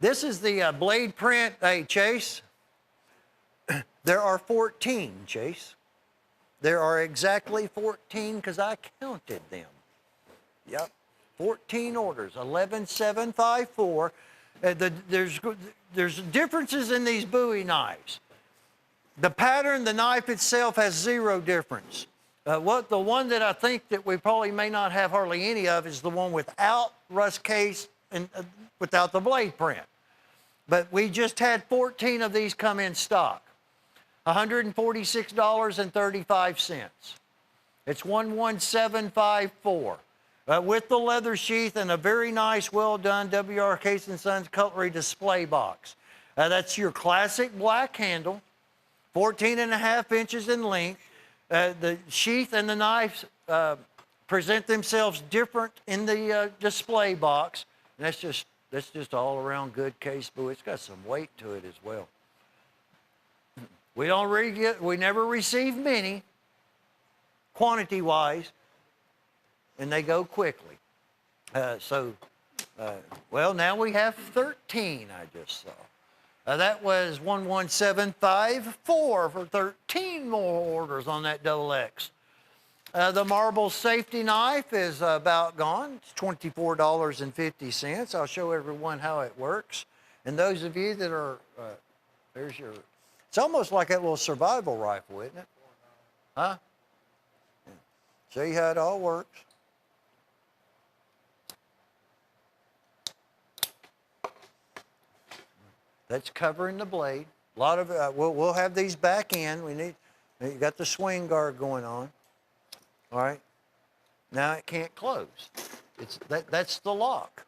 This is the blade print. Hey, Chase, there are 14, Chase. There are exactly 14 because I counted them. Yep, 14 orders, 11754. There's differences in these Bowie knives. The pattern, the knife itself has zero difference. The one that I think that we probably may not have hardly any of is the one without rust case and without the blade print. But we just had 14 of these come in stock. $146.35. It's 11754. With the leather sheath and a very nice, well-done W.R. Case & Sons Cutlery display box. That's your classic black handle, 14.5 inches in length. The sheath and the knives present themselves different in the display box. And that's just all around good case Bowie. It's got some weight to it as well. We never receive many, quantity-wise, and they go quickly. Well, now we have 13, I just saw. That was 11754 for 13 more orders on that double X. The marble safety knife is about gone. It's $24.50. I'll show everyone how it works. And those of you that are, there's your, it's almost like that little survival rifle, isn't it? Huh? See how it all works. That's covering the blade. A lot of we'll have these back in. You got the swing guard going on. All right. Now it can't close. That's the lock.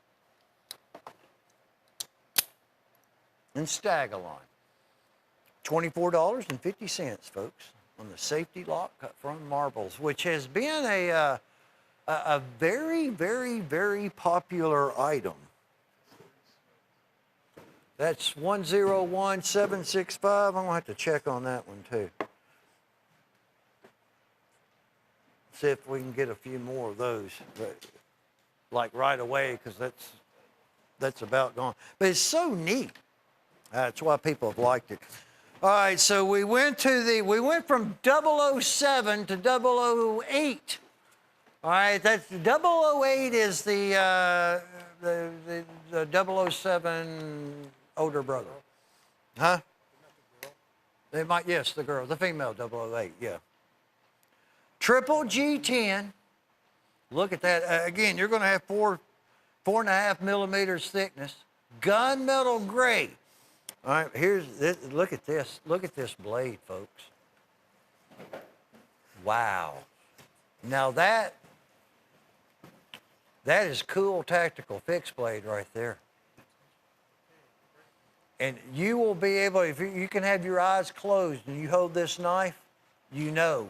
And Stagalon. $24.50, folks, on the safety lock cut from Marbles, which has been a very, very, very popular item. That's 101765. I'm going to have to check on that one, too. See if we can get a few more of those, like right away, because that's about gone. But it's so neat. That's why people have liked it. All right, so we went from 007 to 008. All right, that's 008 is the 007 older brother. Huh? They might, yes, the girl, the female 008, yeah. Triple G10. Look at that. Again, you're going to have 4.5 millimeters thickness. Gunmetal gray. All right, here's this. Look at this. Look at this blade, folks. Wow. Now that is cool tactical fixed blade right there. And you will be able, if you can have your eyes closed and you hold this knife, you know,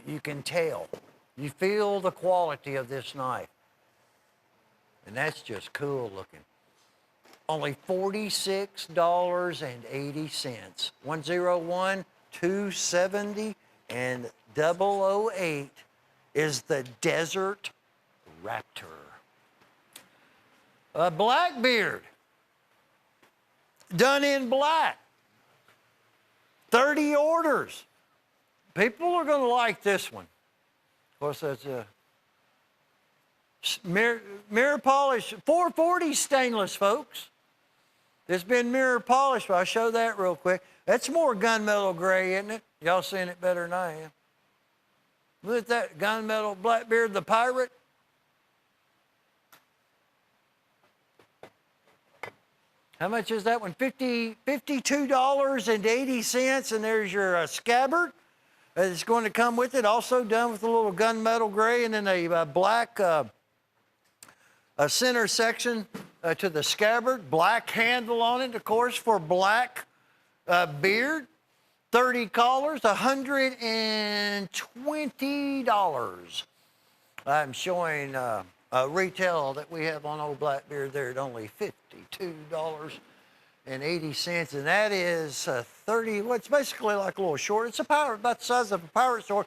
you can tell. You feel the quality of this knife. And that's just cool looking. Only $46.80. 101, 270, and 008 is the Desert Raptor. Blackbeard, done in black. 30 orders. People are going to like this one. Of course, that's a mirror polish, 440 stainless, folks. It's been mirror polished. I'll show that real quick. That's more gunmetal gray, isn't it? Y'all seeing it better than I am. Look at that gunmetal Blackbeard the Pirate. How much is that one? $52.80, and there's your scabbard. It's going to come with it, also done with a little gunmetal gray, and then a black a center section to the scabbard. Black handle on it, of course, for black beard. 30 collars, $120. I'm showing Retail that we have on Old Blackbeard there at only $52.80, and that is 30. Well, it's basically like a little short. It's about the size of a pirate sword,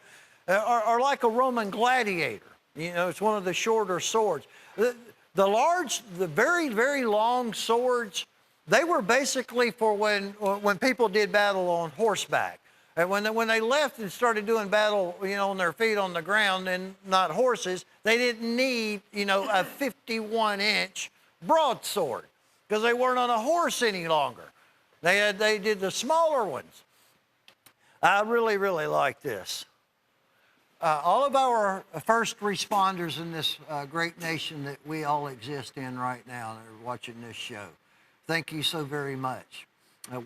or like a Roman gladiator. You know, it's one of the shorter swords. The very, very long swords, they were basically for when people did battle on horseback. And when they left and started doing battle, you know, on their feet on the ground and not horses, they didn't need, you know, a 51-inch broadsword because they weren't on a horse any longer. They did the smaller ones. I really, really like this. All of our first responders in this great nation that we all exist in right now that are watching this show, thank you so very much.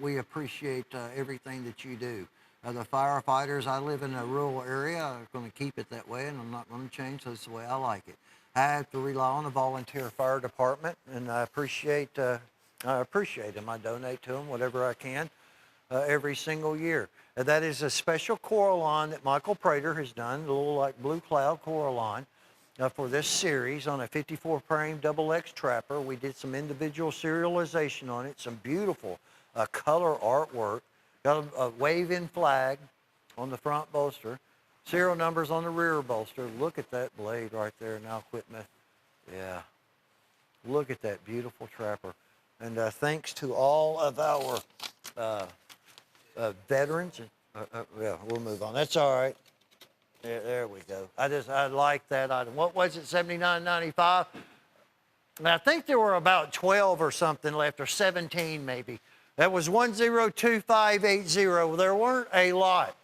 We appreciate everything that you do. The firefighters, I live in a rural area. I'm going to keep it that way, and I'm not going to change. That's the way I like it. I have to rely on a volunteer fire department, and I appreciate them. I donate to them whatever I can every single year. That is a special Coraline that Michael Prater has done, a little like Blue Cloud Coraline, for this series on a 54 frame XX trapper. We did some individual serialization on it, some beautiful color artwork. Got a wave-in flag on the front bolster, serial numbers on the rear bolster. Look at that blade right there. Now quit me. Yeah. Look at that beautiful trapper. And thanks to all of our veterans. Yeah, we'll move on. That's all right. Yeah, there we go. I like that item. What was it, $79.95? And I think there were about 12 or something left, or 17 maybe. That was 102580. There weren't a lot.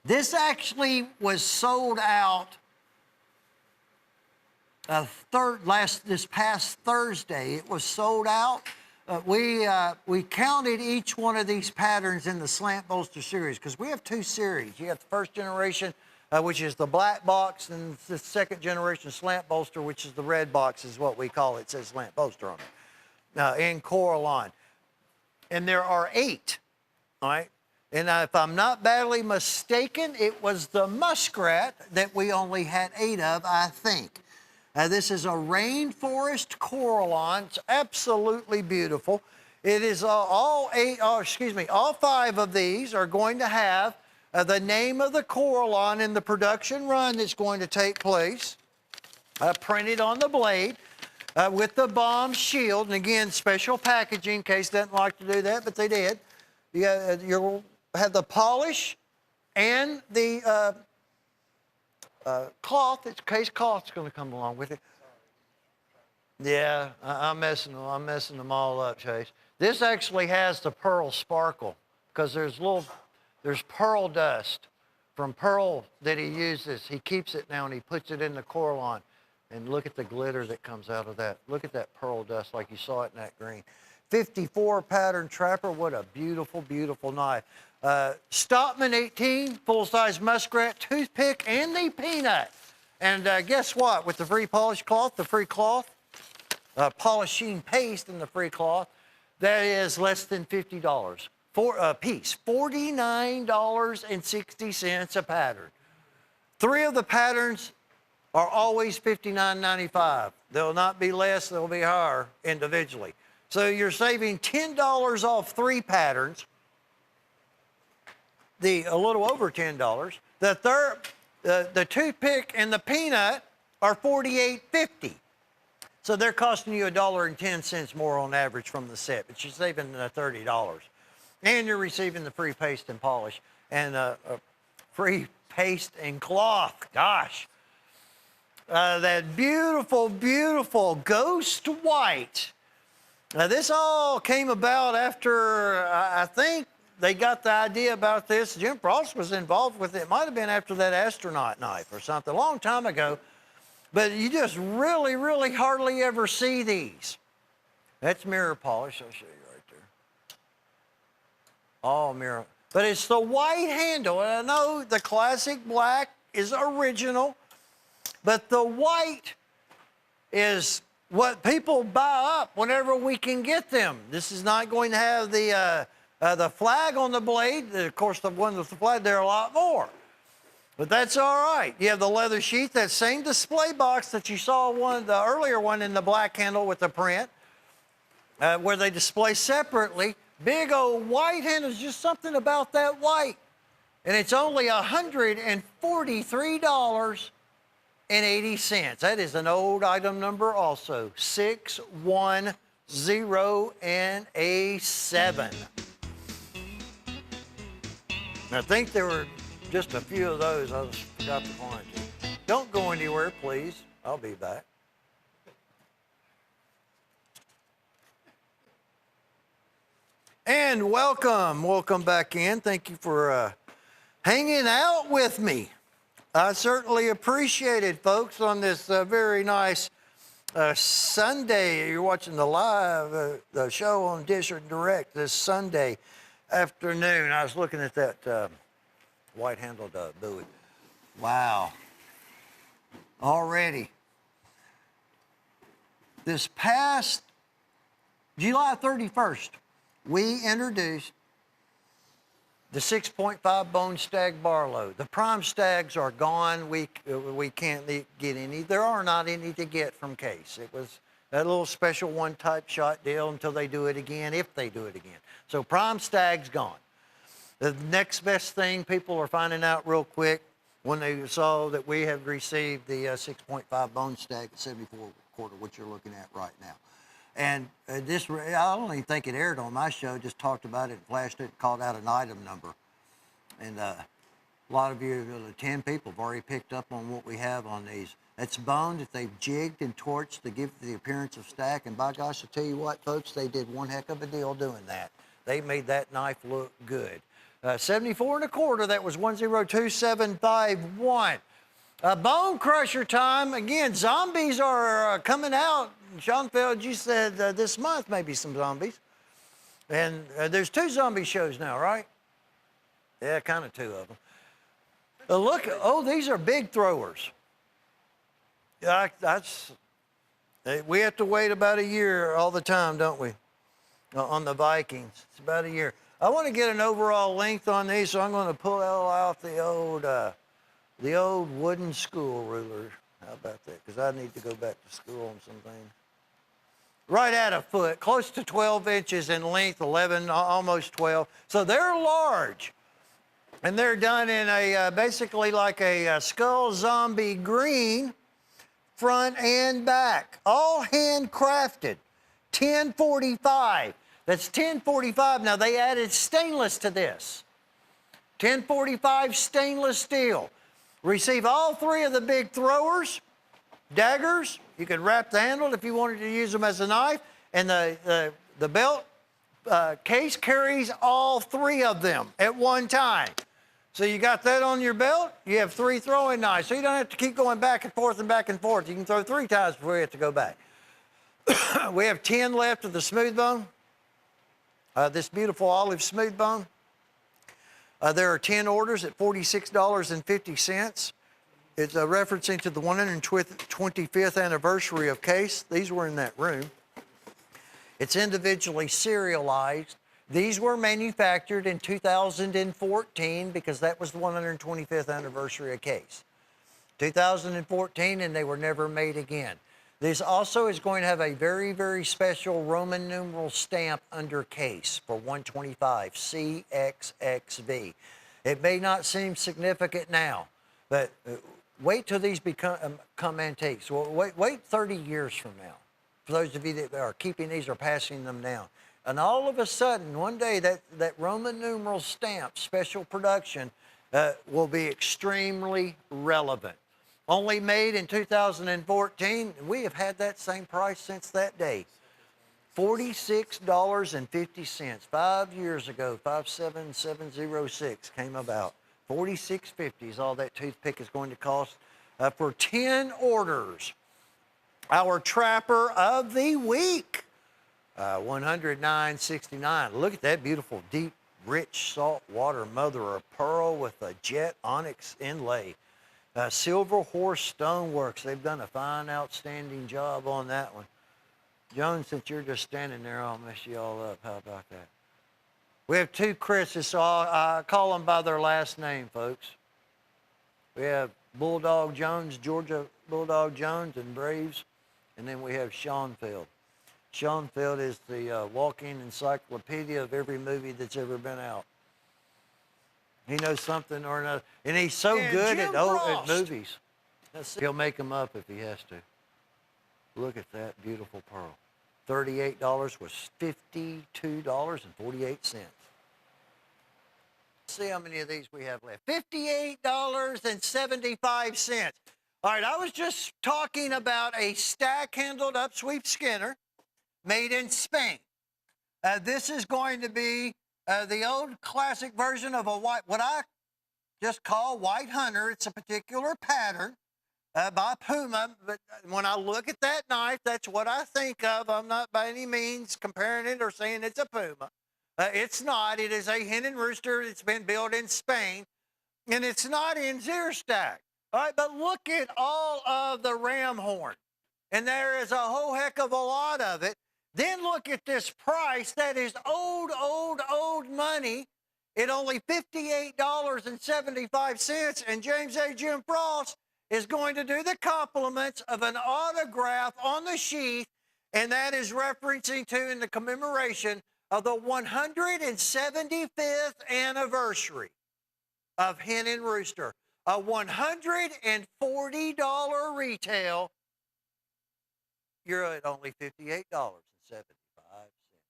This actually was sold out this past Thursday. It was sold out. We counted each one of these patterns in the slant bolster series because we have two series. You have the first generation, which is the black box, and the second generation slant bolster, which is the red box, is what we call it. It says slant bolster on it in Coraline. And there are 8, all right? And if I'm not badly mistaken, it was the muskrat that we only had 8 of, I think. This is a rainforest Coraline. It's absolutely beautiful. It is all 5 of these are going to have the name of the Coraline in the production run that's going to take place, printed on the blade. With the bomb shield, and again, special packaging in case they didn't like to do that, but they did. You'll have the polish and the cloth. It's case cloth's going to come along with it. Yeah, I'm messing them all up, Chase. This actually has the pearl sparkle because there's pearl dust from pearl that he uses. He keeps it now and he puts it in the Coraline. And look at the glitter that comes out of that. Look at that pearl dust like you saw it in that green. 54 pattern trapper. What a beautiful, beautiful knife. Stockman 18, full-size muskrat, toothpick, and the peanut. And guess what? With the free polish cloth, the free cloth, polishing paste in the free cloth, that is less than $50 for a piece. $49.60 a pattern. 3 of the patterns are always $59.95. They'll not be less, they'll be higher individually. So you're saving $10 off 3 patterns, a little over $10. The toothpick and the peanut are $48.50. So they're costing you $1.10 more on average from the set, but you're saving $30. And you're receiving the free paste and polish and free paste and cloth. Gosh. That beautiful, beautiful ghost white. Now, this all came about after, I think they got the idea about this. Jim Frost was involved with it. It might have been after that astronaut knife or something, a long time ago. But you just really, really hardly ever see these. That's mirror polish. I'll show you right there. All mirror. But it's the white handle. And I know the classic black is original. But the white is what people buy up whenever we can get them. This is not going to have the flag on the blade. Of course, the one with the flag, there are a lot more. But that's all right. You have the leather sheath, that same display box that you saw the earlier one in the black handle with the print, where they display separately. Big old white handles, just something about that white. And it's only $143.80. That is an old item number also, 610A7. I think there were just a few of those. I just forgot to find you. Don't go anywhere, please. I'll be back. And welcome back in. Thank you for hanging out with me. I certainly appreciate it, folks, on this very nice Sunday. You're watching the live the show on Dish or Direct this Sunday afternoon. I was looking at that white-handled buoy. Wow. Already. This past July 31st, we introduced the 6.5 bone stag Barlow. The prime stags are gone. We can't get any. There are not any to get from Case. It was that little special one-type shot deal until they do it again, if they do it again. So prime stag's gone. The next best thing people are finding out real quick when they saw that we have received the 6.5 bone stag at 74 quarter, which you're looking at right now. And I don't even think it aired on my show, just talked about it, flashed it, called out an item number. And a lot of you, 10 people, have already picked up on what we have on these. That's bone that they've jigged and torched to give the appearance of stack. And by gosh, I'll tell you what, folks, they did one heck of a deal doing that. They made that knife look good. 74 1/4, that was 102751. Bone crusher time. Again, zombies are coming out. Schoenfeld, you said this month maybe some zombies. And there's 2 zombie shows now, right? Yeah, kind of 2 of them. Look, these are big throwers. Yeah, we have to wait about a year all the time, don't we? On the Vikings, it's about a year. I want to get an overall length on these, so I'm going to pull out the old wooden school ruler. How about that? Because I need to go back to school on something. Right at a foot, close to 12 inches in length, 11, almost 12. So they're large. And they're done in a basically like a skull zombie green, front and back. All handcrafted. 1045. That's 1045. Now they added stainless to this. 1045 stainless steel. Receive all 3 of the big throwers, daggers. You could wrap the handle if you wanted to use them as a knife. And the belt case carries all 3 of them at one time. So you got that on your belt, you have 3 throwing knives. So you don't have to keep going back and forth and back and forth. You can throw 3 times before you have to go back. We have 10 left of the smooth bone. This beautiful olive smooth bone. There are 10 orders at $46.50. It's referencing to the 125th anniversary of Case. These were in that room. It's individually serialized. These were manufactured in 2014 because that was the 125th anniversary of Case. 2014, and they were never made again. This also is going to have a very, very special Roman numeral stamp under Case for 125, CXXV. It may not seem significant now, but wait till these become antiques. Well, wait 30 years from now. For those of you that are keeping these or passing them down. And all of a sudden, one day, that Roman numeral stamp, special production, will be extremely relevant. Only made in 2014. We have had that same price since that day. $46.50. 5 years ago, 57706 came about. $46.50 is all that toothpick is going to cost for 10 orders. Our Trapper of the Week, $109.69. Look at that beautiful, deep, rich saltwater mother of pearl with a jet onyx inlay. Silver Horse Stoneworks, they've done a fine, outstanding job on that one. Joan, since you're just standing there, I'll mess you all up. How about that? We have 2 Chris's, so I call them by their last name, folks. We have Bulldog Jones, Georgia Bulldog Jones, and Braves. And then we have Schoenfeld. Schoenfeld is the walking encyclopedia of every movie that's ever been out. He knows something or another. And he's so And good Jim at Frost. movies. He'll make them up if he has to. Look at that beautiful pearl. $38 was $52.48. See how many of these we have left. $58.75. All right, I was just talking about a stack-handled upsweep skinner made in Spain. This is going to be the old classic version of a white, what I just call white hunter. It's a particular pattern by Puma, but when I look at that knife, that's what I think of. I'm not by any means comparing it or saying it's a Puma. It's not. It is a hen and rooster. It's been built in Spain, and it's not in Zierstack. All right, but look at all of the ram horn, and there is a whole heck of a lot of it. Then look at this price. That is old money at only $58.75, and James A. Jim Frost is going to do the compliments of an autograph on the sheath, and that is referencing to in the commemoration of the 175th anniversary of Hen and Rooster. A $140 retail. You're at only $58.75.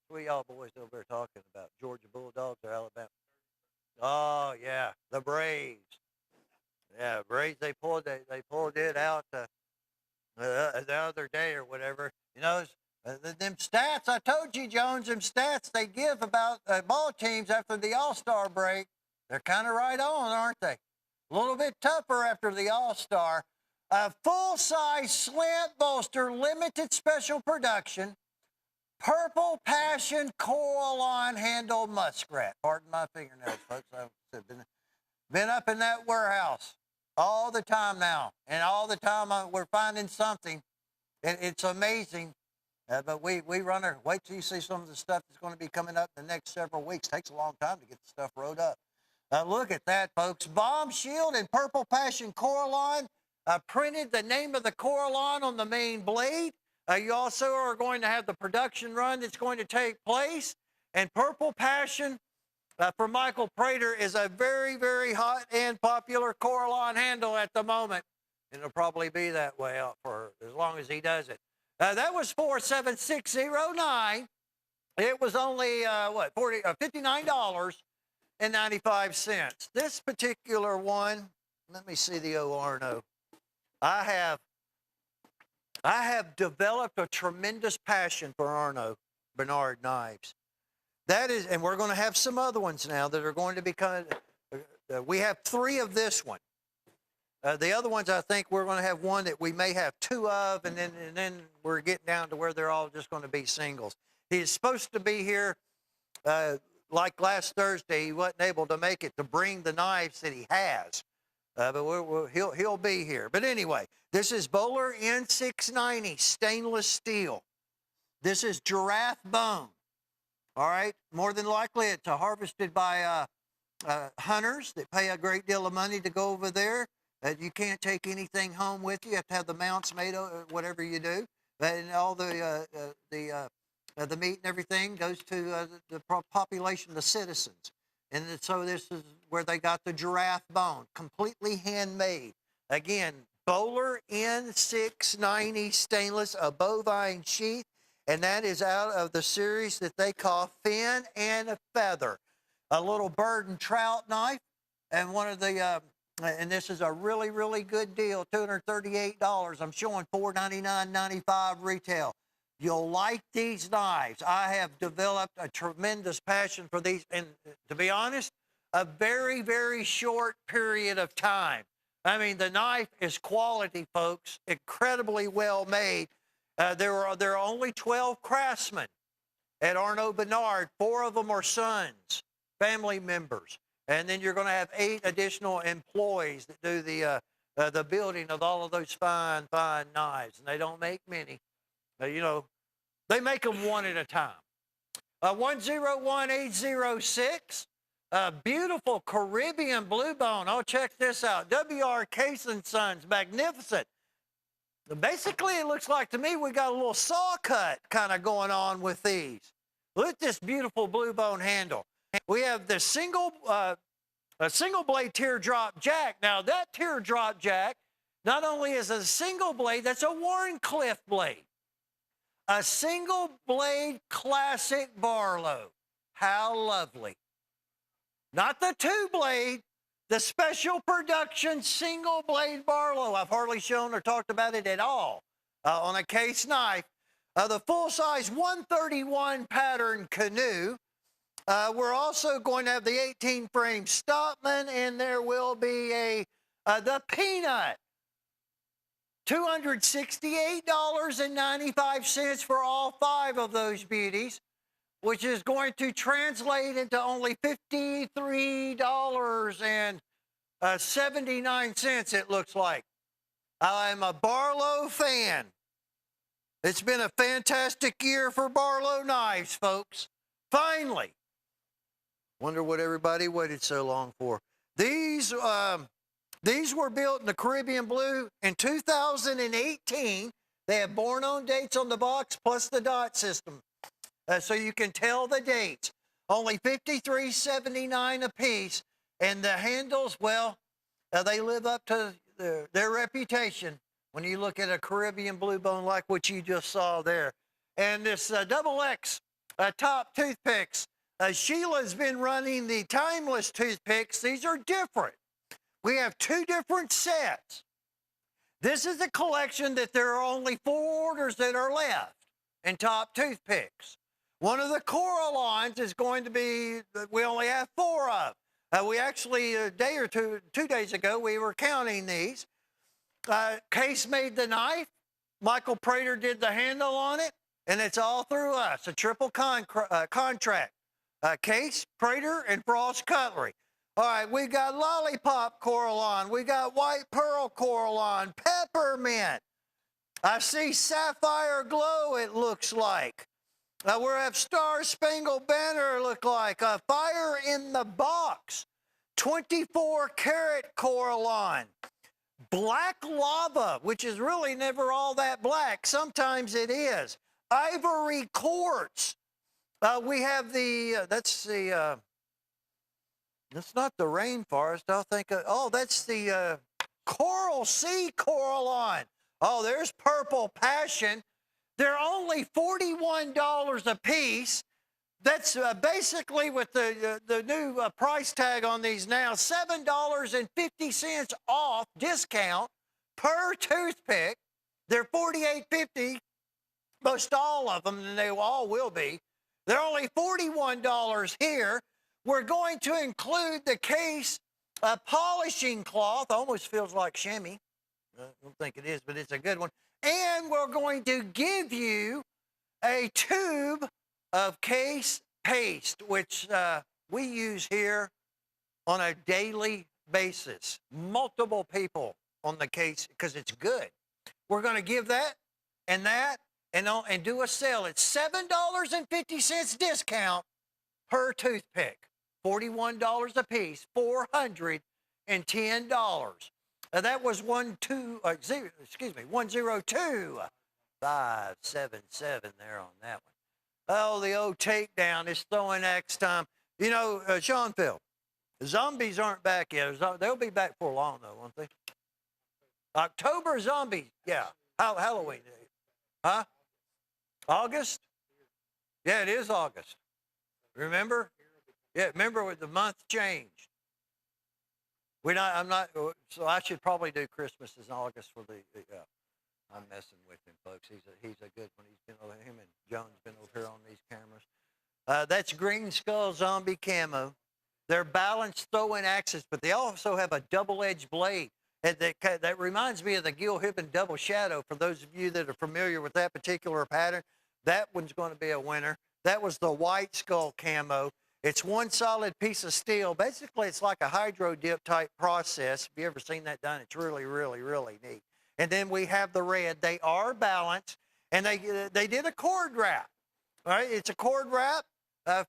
What are y'all boys over there talking about? Georgia Bulldogs or Alabama? Oh, yeah, the Braves. Yeah, Braves, they pulled it out the other day or whatever. You know, them stats, I told you, Jones, them stats they give about ball teams after the All-Star break, they're kind of right on, aren't they? A little bit tougher after the All-Star. A full-size slant bolster, limited special production, Purple Passion Coraline handle muskrat. Pardon my fingernails, folks. I've been up in that warehouse all the time now, and all the time we're finding something. It's amazing. But we run our, wait till you see some of the stuff that's going to be coming up in the next several weeks. Takes a long time to get the stuff rode up. Look at that, folks. Bomb Shield and Purple Passion Coraline. Printed the name of the Coraline on the main blade. You also are going to have the production run that's going to take place. And Purple Passion for Michael Prater is a very, very hot and popular Coraline handle at the moment. And it'll probably be that way out for as long as he does it. That was 47609. It was only, $59.95. This particular one, let me see the Arno. I have developed a tremendous passion for Arno Bernard knives. That is, and we're going to have some other ones now that are going to be kind of, we have 3 of this one. The other ones, I think we're going to have one that we may have 2 of, and then we're getting down to where they're all just going to be singles. He's supposed to be here like last Thursday. He wasn't able to make it to bring the knives that he has, but he'll be here. But anyway, this is Bowler N690 stainless steel. This is giraffe bone. All right, more than likely it's harvested by hunters that pay a great deal of money to go over there. You can't take anything home with you. You have to have the mounts made, whatever you do. And all the meat and everything goes to the population, the citizens. And so this is where they got the giraffe bone, completely handmade. Again, Bowler N690 stainless, a bovine sheath, and that is out of the series that they call Fin and Feather. A little bird and trout knife, and one of the, and this is a really, really good deal, $238. I'm showing $499.95 retail. You'll like these knives. I have developed a tremendous passion for these, and to be honest, a very, very short period of time. I mean, the knife is quality, folks, incredibly well made. There are only 12 craftsmen at Arno Bernard. 4 of them are sons, family members. And then you're going to have 8 additional employees that do the building of all of those fine, fine knives. And they don't make many. You know, they make them one at a time. 101806. A beautiful Caribbean blue bone. Oh, check this out. W.R. Case & Sons, magnificent. Basically, it looks like to me we got a little saw cut kind of going on with these. Look at this beautiful blue bone handle. We have the a single blade teardrop jack. Now that teardrop jack not only is a single blade, that's a Warncliffe blade. A single blade classic Barlow. How lovely. Not the two blade, the special production single blade Barlow. I've hardly shown or talked about it at all on a case knife. The full-size 131 pattern canoe. We're also going to have the 18-frame Stopman, and there will be the Peanut. $268.95 for all 5 of those beauties, which is going to translate into only $53.79, it looks like. I'm a Barlow fan. It's been a fantastic year for Barlow knives, folks. Finally. Wonder what everybody waited so long for. These were built in the Caribbean blue in 2018. They have born-on dates on the box plus the dot system. So you can tell the dates. Only $53.79 a piece. And the handles, well, they live up to their reputation when you look at a Caribbean blue bone like what you just saw there. And this double X top toothpicks. Sheila's been running the timeless toothpicks. These are different. We have 2 different sets. This is a collection that there are only 4 orders that are left in top toothpicks. One of the Coralines is going to be, we only have 4 of. We actually, a day or 2 days ago, we were counting these. Case made the knife. Michael Prater did the handle on it, and it's all through us, a triple contract. Case, Prater, and Frost Cutlery. All right, we got Lollipop Coraline. We got White Pearl Coraline, Peppermint. I see Sapphire Glow, it looks like. We have Star Spangled Banner, look like. Fire in the Box, 24 karat Coraline. Black Lava, which is really never all that black. Sometimes it is. Ivory Quartz. We have that's not the rainforest. I'll think that's the Coral Sea Coraline. Oh, there's Purple Passion. They're only $41 a piece. That's basically with the new price tag on these now, $7.50 off discount per toothpick. They're $48.50, most all of them, and they all will be. They're only $41 here. We're going to include the case polishing cloth. Almost feels like chamois. I don't think it is, but it's a good one. And we're going to give you a tube of case paste, which we use here on a daily basis. Multiple people on the case because it's good. We're going to give that and do a sale. It's $7.50 discount per toothpick. $41 a piece, $410. That was 102,577 there on that one. Oh, the old takedown is throwing X time. You know, Sean Phil, zombies aren't back yet. They'll be back for long, though, won't they? October zombies, yeah. Halloween. Huh? August? Yeah, it is August. Remember? Yeah, remember when the month changed. So I should probably do Christmas in August for I'm messing with him, folks. He's a good one. Him and John's been over here on these cameras. That's Green Skull Zombie Camo. They're balanced throwing axes, but they also have a double-edged blade. That reminds me of the Gil Hibben Double Shadow. For those of you that are familiar with that particular pattern, that one's going to be a winner. That was the White Skull Camo. It's one solid piece of steel. Basically, it's like a hydro dip type process. If you ever seen that done, it's really, really, really neat. And then we have the red. They are balanced, and they did a cord wrap. All right, it's a cord wrap.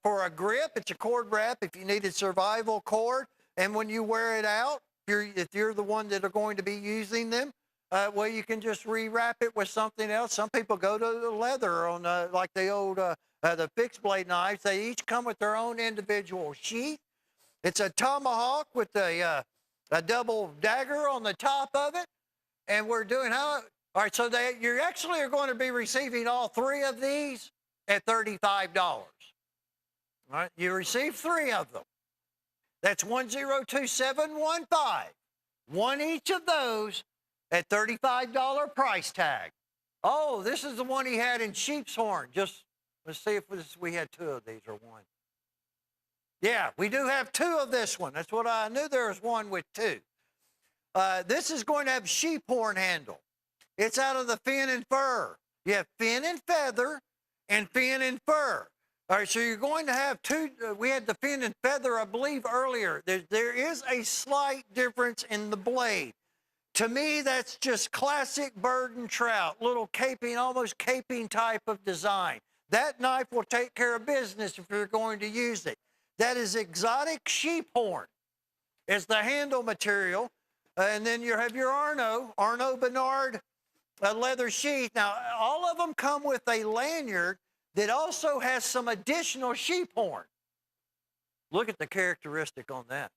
For a grip, it's a cord wrap if you needed survival cord. And when you wear it out, if you're the one that are going to be using them, well, you can just rewrap it with something else. Some people go to the leather on like the old the fixed blade knives. They each come with their own individual sheath. It's a tomahawk with a double dagger on the top of it. And we're doing how? All right, so you actually are going to be receiving all three of these at $35. All right, you receive three of them. That's 102715. One each of those at $35 price tag. Oh, this is the one he had in sheep's horn. Just let's see if we had two of these or one. Yeah, we do have two of this one. That's what I knew. There was one with two. This is going to have sheep horn handle. It's out of the fin and fur. You have fin and feather and fin and fur. All right, so you're going to have two. We had the fin and feather, I believe, earlier. There is a slight difference in the blade. To me, that's just classic bird and trout, little caping, almost caping type of design. That knife will take care of business if you're going to use it. That is exotic sheep horn as the handle material. And then you have your Arno Bernard leather sheath. Now, all of them come with a lanyard that also has some additional sheep horn. Look at the characteristic on that.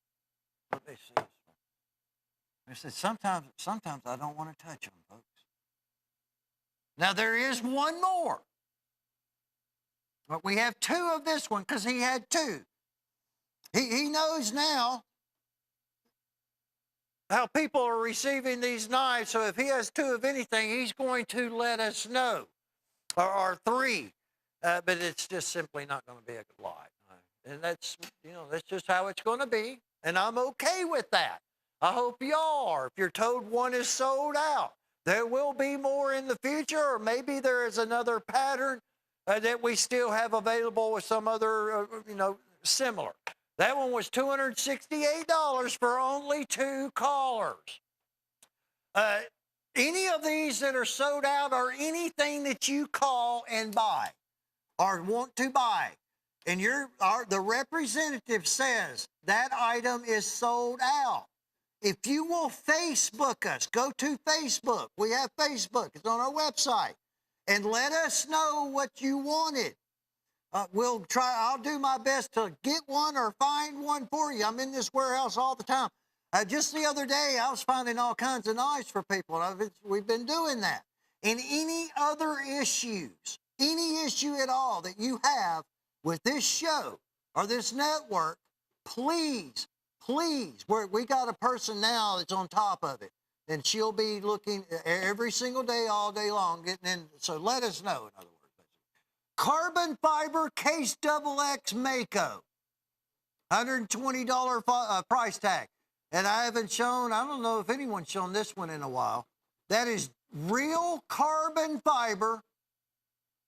Let me see this one. I said, sometimes I don't want to touch them, folks. Now, there is one more. But we have two of this one because he had two. He knows now how people are receiving these knives, so if he has two of anything, he's going to let us know, or three, but it's just simply not going to be a lot. And that's just how it's going to be, and I'm okay with that. I hope y'all are. If you're told one is sold out, there will be more in the future, or maybe there is another pattern that we still have available with some other, similar. That one was $268 for only two callers. Any of these that are sold out or anything that you call and buy or want to buy, and the representative says that item is sold out, if you will Facebook us, go to Facebook. We have Facebook. It's on our website. And let us know what you wanted. I'll do my best to get one or find one for you. I'm in this warehouse all the time. Just the other day, I was finding all kinds of knives for people. We've been doing that. And any other issues, any issue at all that you have with this show or this network, please, we got a person now that's on top of it. And she'll be looking every single day, all day long, getting in. So let us know, in other words. Carbon fiber case XX Mako, $120 price tag. And I don't know if anyone's shown this one in a while. That is real carbon fiber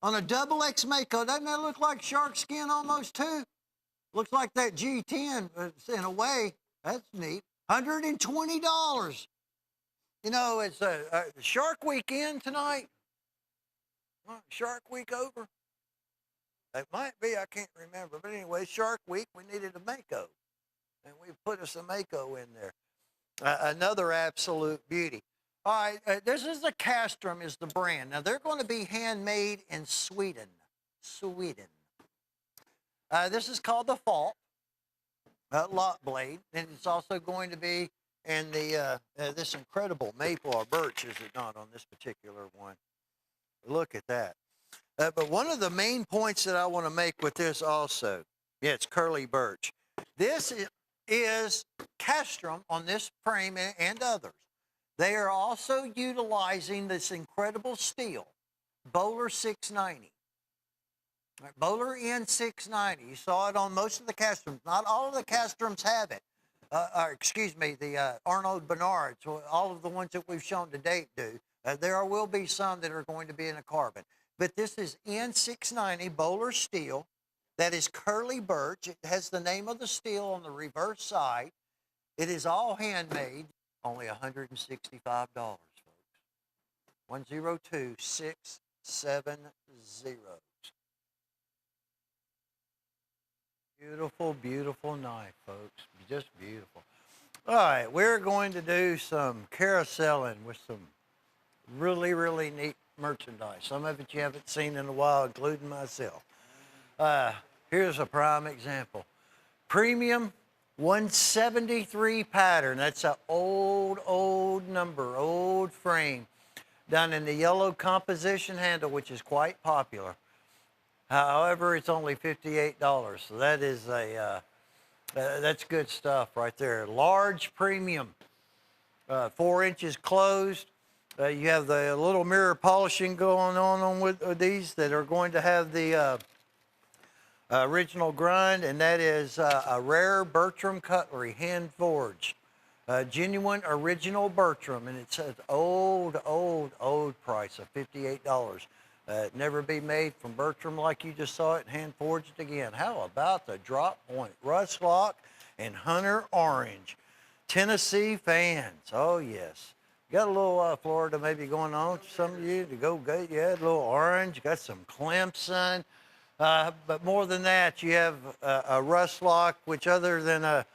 on a XX Mako. Doesn't that look like shark skin almost too? Looks like that G10 in a way. That's neat. $120. It's a Shark Weekend tonight. Shark Week over. It might be, I can't remember. But anyway, Shark Week, we needed a Mako. And we put us a Mako in there. Another absolute beauty. All right, this is the Castrum is the brand. Now, they're going to be handmade in Sweden. This is called the Fault lot blade. And it's also going to be in the this incredible maple or birch, is it not, on this particular one? Look at that. But one of the main points that I want to make with this also, it's curly birch. This is Castrum on this frame and others. They are also utilizing this incredible steel, Bowler 690. Bowler N690. You saw it on most of the Castrums. Not all of the Castrums have it. The Arnold Bernards, all of the ones that we've shown to date do. There will be some that are going to be in a carbon. But this is N690 Bowler steel. That is curly birch. It has the name of the steel on the reverse side. It is all handmade. Only $165, folks. 102670. Beautiful, beautiful knife, folks. Just beautiful. All right, we're going to do some carouseling with some really, really neat merchandise. Some of it you haven't seen in a while, including myself. Here's a prime example. Premium 173 pattern. That's an old number, old frame. Done in the yellow composition handle, which is quite popular. However, it's only $58. So that is that's good stuff right there. Large premium, 4 inches closed. You have the little mirror polishing going on with these that are going to have the original grind, and that is a rare Bertram cutlery, hand forged. Genuine original Bertram, and it's an old price of $58. Never be made from Bertram like you just saw it, hand forged again. How about the drop point, rust lock, and hunter orange? Tennessee fans, oh yes. Got a little Florida maybe going on for some of you to go get, yeah, a little orange, got some Clemson. But more than that, you have a rust lock, which other than the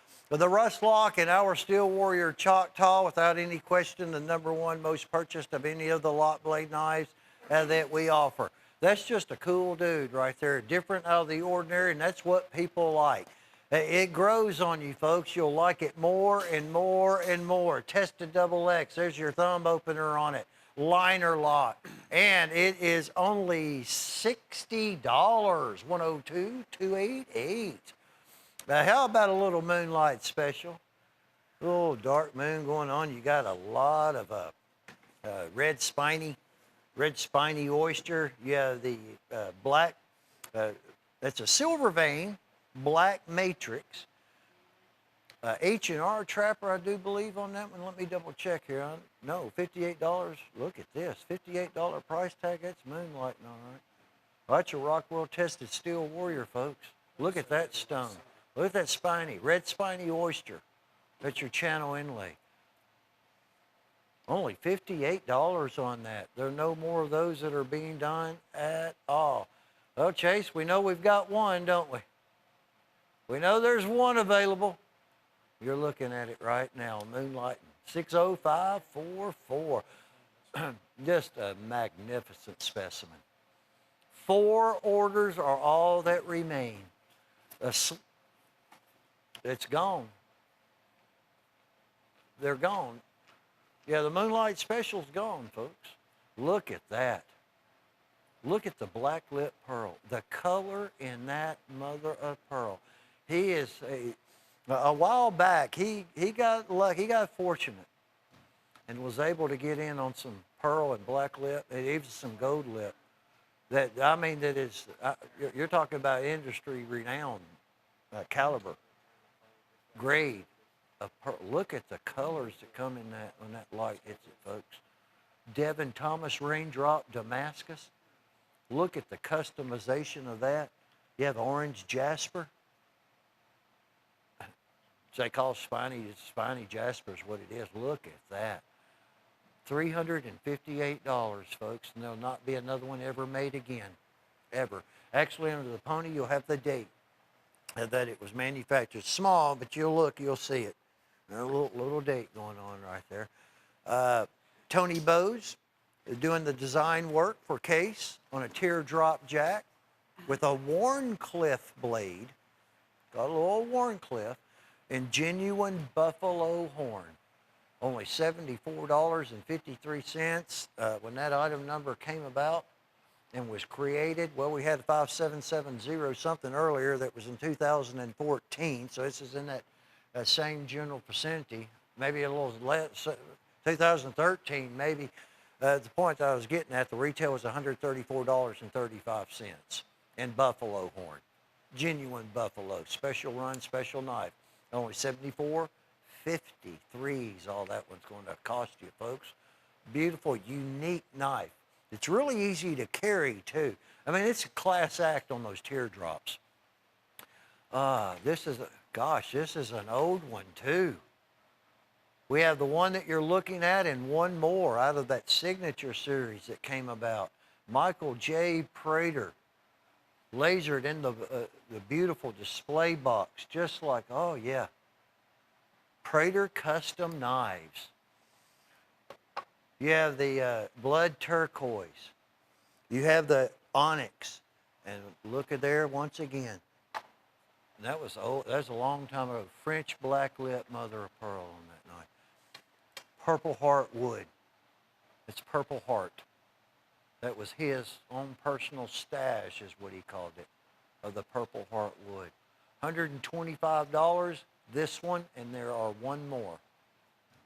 rust lock and our Steel Warrior Choctaw, without any question, the #1 most purchased of any of the lock blade knives that we offer. That's just a cool dude right there, different out of the ordinary, and that's what people like. It grows on you, folks. You'll like it more and more and more. Tested XX. There's your thumb opener on it. Liner lock. And it is only $60. 102,288. Now, how about a little moonlight special? A little dark moon going on. You got a lot of red spiny oyster. You have the black, that's a silver vein, black matrix. H&R Trapper, I do believe on that one. Let me double check here. No, $58. Look at this, $58 price tag. That's moonlighting, all right. Well, that's a Rockwell tested Steel Warrior, folks. Look at that stone. Look at that spiny, red spiny oyster. That's your channel inlay. Only $58 on that. There are no more of those that are being done at all. Well, Chase, we know we've got one, don't we? We know there's one available. You're looking at it right now, moonlighting. 60544. Just a magnificent specimen. 4 orders are all that remain. It's gone. They're gone. Yeah, the Moonlight Special's gone, folks. Look at that. Look at the black lip pearl. The color in that mother of pearl. He is a while back, he got lucky, he got fortunate and was able to get in on some pearl and black lip and even some gold lip. That, I mean, that is, you're talking about industry renowned caliber, grade of pearl. Look at the colors that come in that when that light hits it, folks. Devin Thomas Raindrop Damascus. Look at the customization of that. You have orange jasper. They call spiny jasper is what it is. Look at that. $358, folks, and there'll not be another one ever made again, ever. Actually, under the pony, you'll have the date that it was manufactured. Small, but you'll look, you'll see it. A little date going on right there. Tony Bowes is doing the design work for Case on a teardrop jack with a Warncliffe blade. Got a little Warncliffe. And genuine buffalo horn. Only $74.53 when that item number came about and was created. Well, we had 5770 something earlier that was in 2014, so this is in that same general vicinity, maybe a little less, 2013 maybe. The point that I was getting at, the retail was $134.35 in buffalo horn. Genuine buffalo, special run, special knife. Only $74.53 all that one's going to cost you, folks. Beautiful, unique knife. It's really easy to carry, too. I mean, it's a class act on those teardrops. This is an old one, too. We have the one that you're looking at and one more out of that signature series that came about. Michael J. Prater. lasered in the beautiful display box, just like, oh yeah, Prater Custom Knives. You have the blood turquoise. You have the onyx. And look at there once again. And that was a long time ago. French black lip mother of pearl on that knife. Purple Heart wood. It's Purple Heart. That was his own personal stash, is what he called it, of the Purple Heart wood. $125, this one, and there are one more.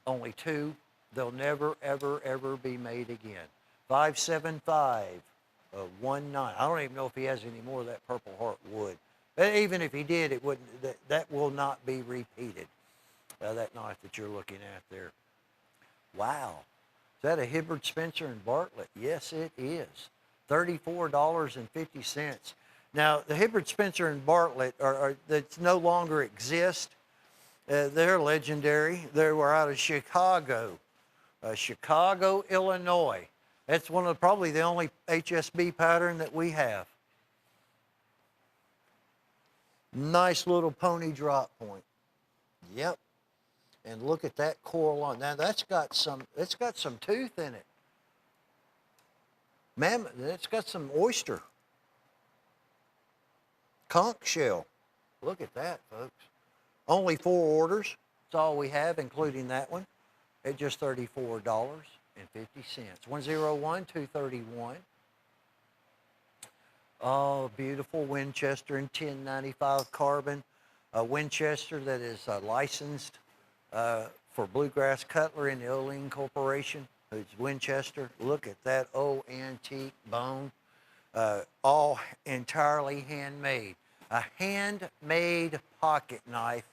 Only two. They'll never, ever, ever be made again. 575, 19. I don't even know if he has any more of that Purple Heart wood. But even if he did, it wouldn't. That will not be repeated. That knife that you're looking at there. Wow. Is that a Hibbard, Spencer, and Bartlett? Yes, it is. $34.50. Now, the Hibbard, Spencer, and Bartlett that no longer exist. They're legendary. They were out of Chicago. Chicago, Illinois. That's probably the only HSB pattern that we have. Nice little pony drop point. Yep. And look at that coral on. Now it's got some tooth in it. Mammoth, it's got some oyster. Conch shell. Look at that, folks. Only 4 orders. That's all we have, including that one. At just $34.50. 101-231. Oh, beautiful Winchester in 1095 carbon. A Winchester that is licensed for Bluegrass Cutlery and the Olean Corporation. It's Winchester. Look at that old antique bone. All entirely handmade. A handmade pocket knife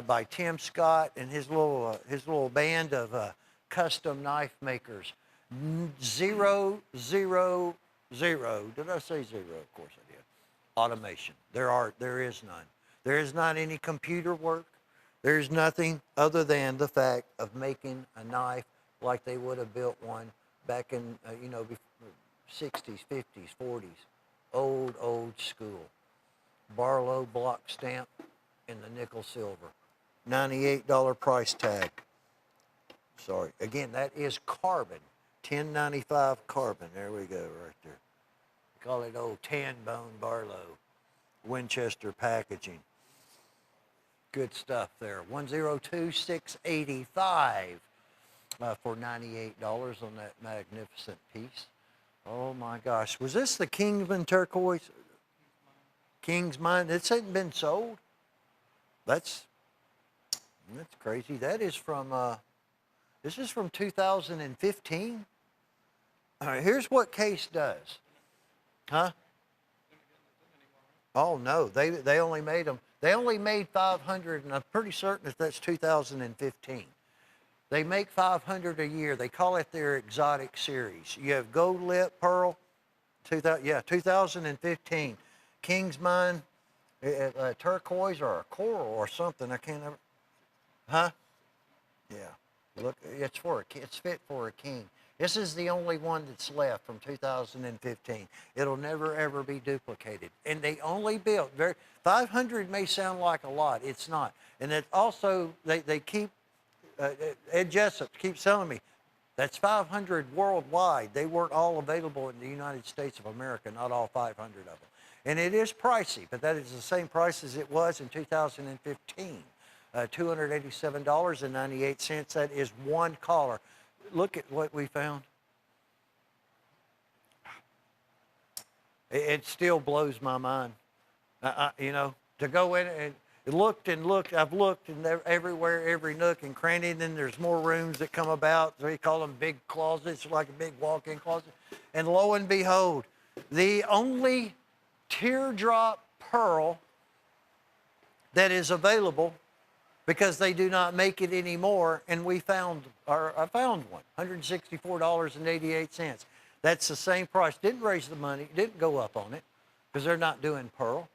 by Tim Scott and his little band of custom knife makers. 000. Did I say 0? Of course I did. Automation. There is none. There is not any computer work. There is nothing other than the fact of making a knife like they would have built one back in 60s, 50s, 40s. Old school. Barlow block stamp in the nickel silver. $98 price tag. Sorry. Again, that is carbon. 1095 carbon. There we go, right there. Call it old tan bone Barlow. Winchester packaging. Good stuff there. 102,685 for $98 on that magnificent piece. Oh my gosh. Was this the Kingsman turquoise? King's Mine. This hadn't been sold. That's crazy. That is from this is from 2015. All right, here's what Case does. Huh? Oh no, they only made them. They only made 500, and I'm pretty certain that's 2015. They make 500 a year. They call it their exotic series. You have Gold Lip Pearl, 2015. King's Mine, turquoise or a coral or something. I can't ever. Huh? Yeah. Look, it's fit for a king. This is the only one that's left from 2015. It'll never, ever be duplicated. And they only built 500 may sound like a lot. It's not. And it also, they keep, Ed Jessup keeps telling me, that's 500 worldwide. They weren't all available in the United States of America, not all 500 of them. And it is pricey, but that is the same price as it was in 2015. $287.98. That is one collar. Look at what we found. It still blows my mind. To go in and looked. I've looked in everywhere, every nook and cranny. And then there's more rooms that come about. So we call them big closets, like a big walk-in closet. And lo and behold, the only teardrop pearl that is available, because they do not make it anymore, and I found one, $164.88. That's the same price. Didn't raise the money, didn't go up on it, because they're not doing pearl.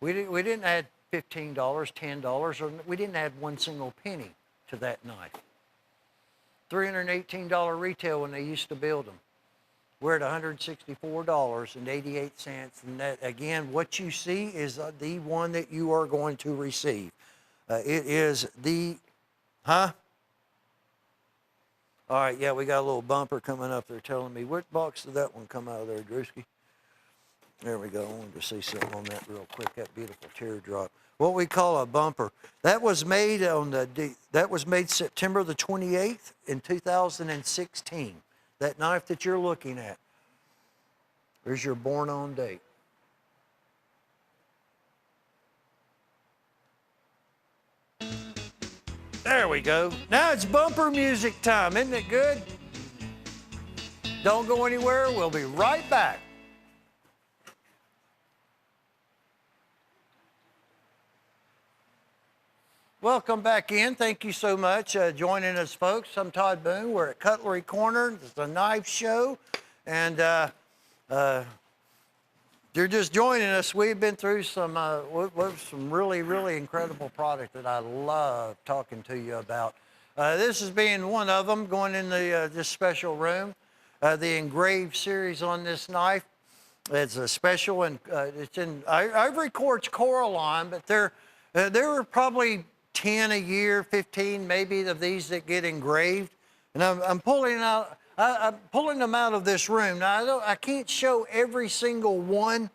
We didn't add $15, $10, or we didn't add one single penny to that knife. $318 retail when they used to build them. We're at $164.88. And that, again, what you see is the one that you are going to receive. It is the, huh? All right, yeah, we got a little bumper coming up there telling me. What box did that one come out of there, Drewski? There we go. I wanted to see something on that real quick. That beautiful teardrop. What we call a bumper. That was made September the 28th in 2016. That knife that you're looking at. There's your born on date. There we go. Now it's bumper music time. Isn't it good? Don't go anywhere. We'll be right back. Welcome back in. Thank you so much joining us, folks. I'm Todd Boone. We're at Cutlery Corner. It's a knife show. And you're just joining us. We've been through some really, really incredible product that I love talking to you about. This is being one of them, going in this special room. The engraved series on this knife. It's a special, and it's in ivory quartz Coraline, but there are probably 10 a year, 15 maybe of these that get engraved. And I'm pulling them out of this room. Now, I can't show every single one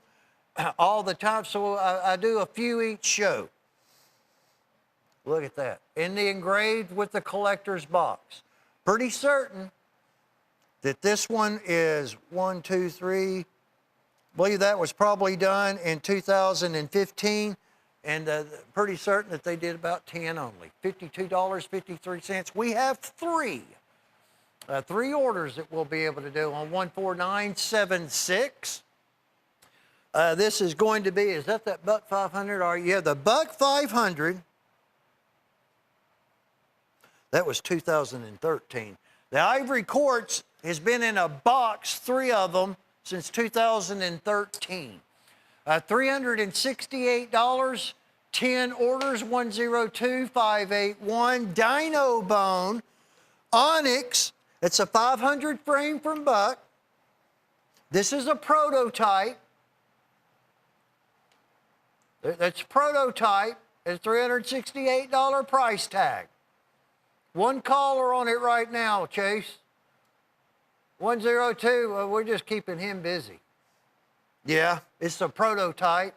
all the time, so I do a few each show. Look at that. In the engraved with the collector's box. Pretty certain that this one is 1, 2, 3. I believe that was probably done in 2015. And pretty certain that they did about 10 only. $52.53. We have three orders that we'll be able to do on 14976. This is going to be, is that Buck 500? Or, yeah, the Buck 500. That was 2013. The ivory quartz has been in a box, 3 of them, since 2013. $368, 10 orders, 102581. Dino bone, onyx. It's a 500 frame from Buck. This is a prototype. That's prototype. It's $368 price tag. One caller on it right now, Chase. 102. We're just keeping him busy. Yeah, it's a prototype.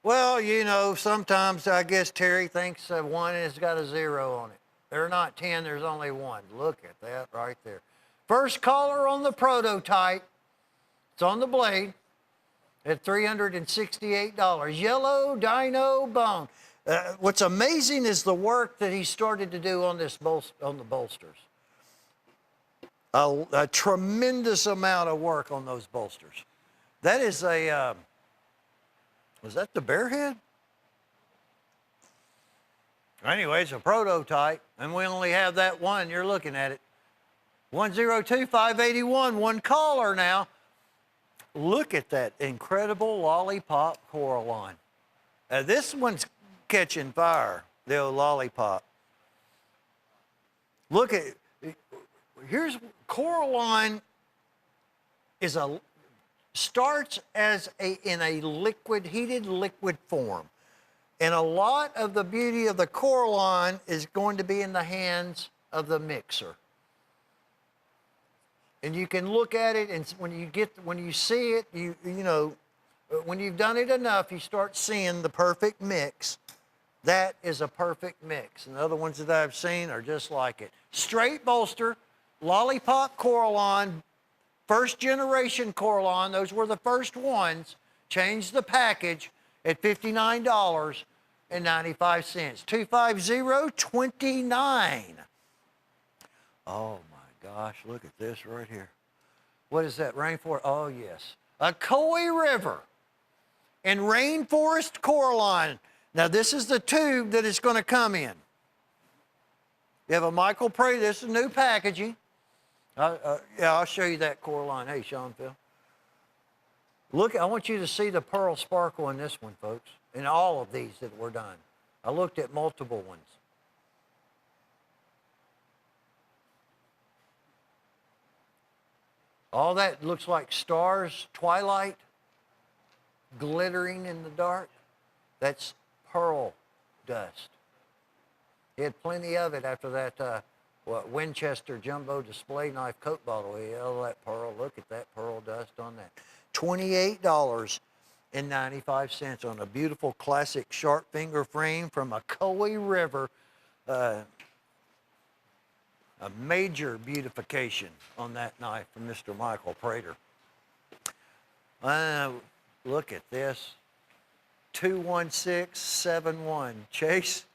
Well, you know, sometimes I guess Terry thinks one has got a 0 on it. There are not 10, there's only 1. Look at that right there. First caller on the prototype. It's on the blade at $368. Yellow Dino bone. What's amazing is the work that he started to do on on the bolsters. A tremendous amount of work on those bolsters. That is a, was that the bear head? Anyway, it's a prototype, and we only have that one. You're looking at it. 102-581, one caller now. Look at that incredible lollipop Coraline. This one's catching fire, the old lollipop. Look at, here's Coraline starts as in a heated liquid form. And a lot of the beauty of the Coraline is going to be in the hands of the mixer. And you can look at it, and when you see it, you know, when you've done it enough, you start seeing the perfect mix. That is a perfect mix. And the other ones that I've seen are just like it. Straight bolster, lollipop Coraline, first generation Coraline, those were the first ones. Changed the package at $59.95. 250-29. Oh my gosh, look at this right here. What is that, rainforest? Oh yes, a Koi River and rainforest Coraline. Now this is the tube that it's going to come in. You have a Michael Prey, this is new packaging. Yeah, I'll show you that Coraline. Hey, Sean Phil. Look, I want you to see the pearl sparkle in this one, folks, in all of these that were done. I looked at multiple ones. All that looks like stars, twilight, glittering in the dark. That's pearl dust. He had plenty of it after that Winchester jumbo display knife Coke bottle. He had all that pearl. Look at that pearl dust on that. $28.95 on a beautiful classic sharp finger frame from a Coe River. A major beautification on that knife from Mr. Michael Prater. Look at this. 21671. Chase,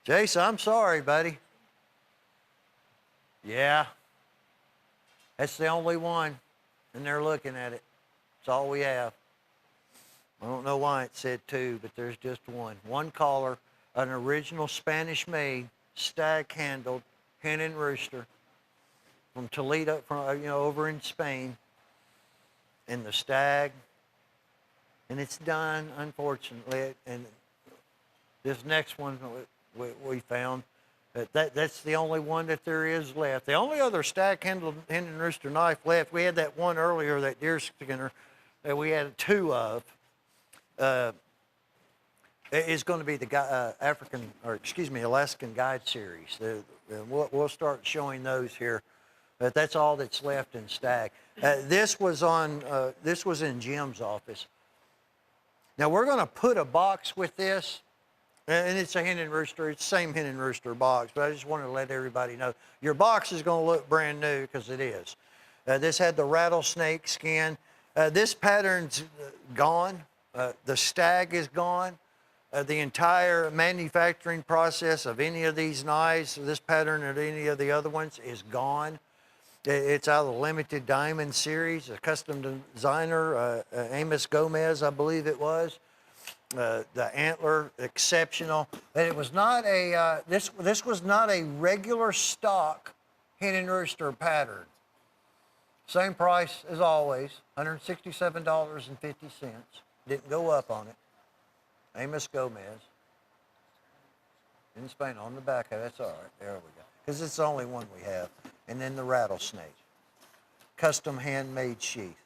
I'm sorry, buddy. Yeah. That's the only one. And they're looking at it. It's all we have. I don't know why it said two, but there's just one. One collar, an original Spanish-made, stag-handled hen and rooster from Toledo, over in Spain. And the stag, and it's done, unfortunately. And this next one we found, that's the only one that there is left. The only other stag-handled hen and rooster knife left, we had that one earlier, that deer skinner, that we had two of. Is going to be the Alaskan Guide series. We'll start showing those here. But that's all that's left in stag. This was in Jim's office. Now we're going to put a box with this, and it's a hen and rooster. It's the same hen and rooster box, but I just wanted to let everybody know your box is going to look brand new, because it is. This had the rattlesnake skin. This pattern's gone. The stag is gone. The entire manufacturing process of any of these knives, this pattern or any of the other ones, is gone. It's out of the limited diamond series, a custom designer, Amos Gomez, I believe it was. The antler, exceptional. And it was not a, this was not a regular stock hen and rooster pattern. Same price as always, $167.50. Didn't go up on it. Amos Gomez. In Spain, on the back of it, that's all right. There we go. Because it's the only one we have. And then the rattlesnake. Custom handmade sheath.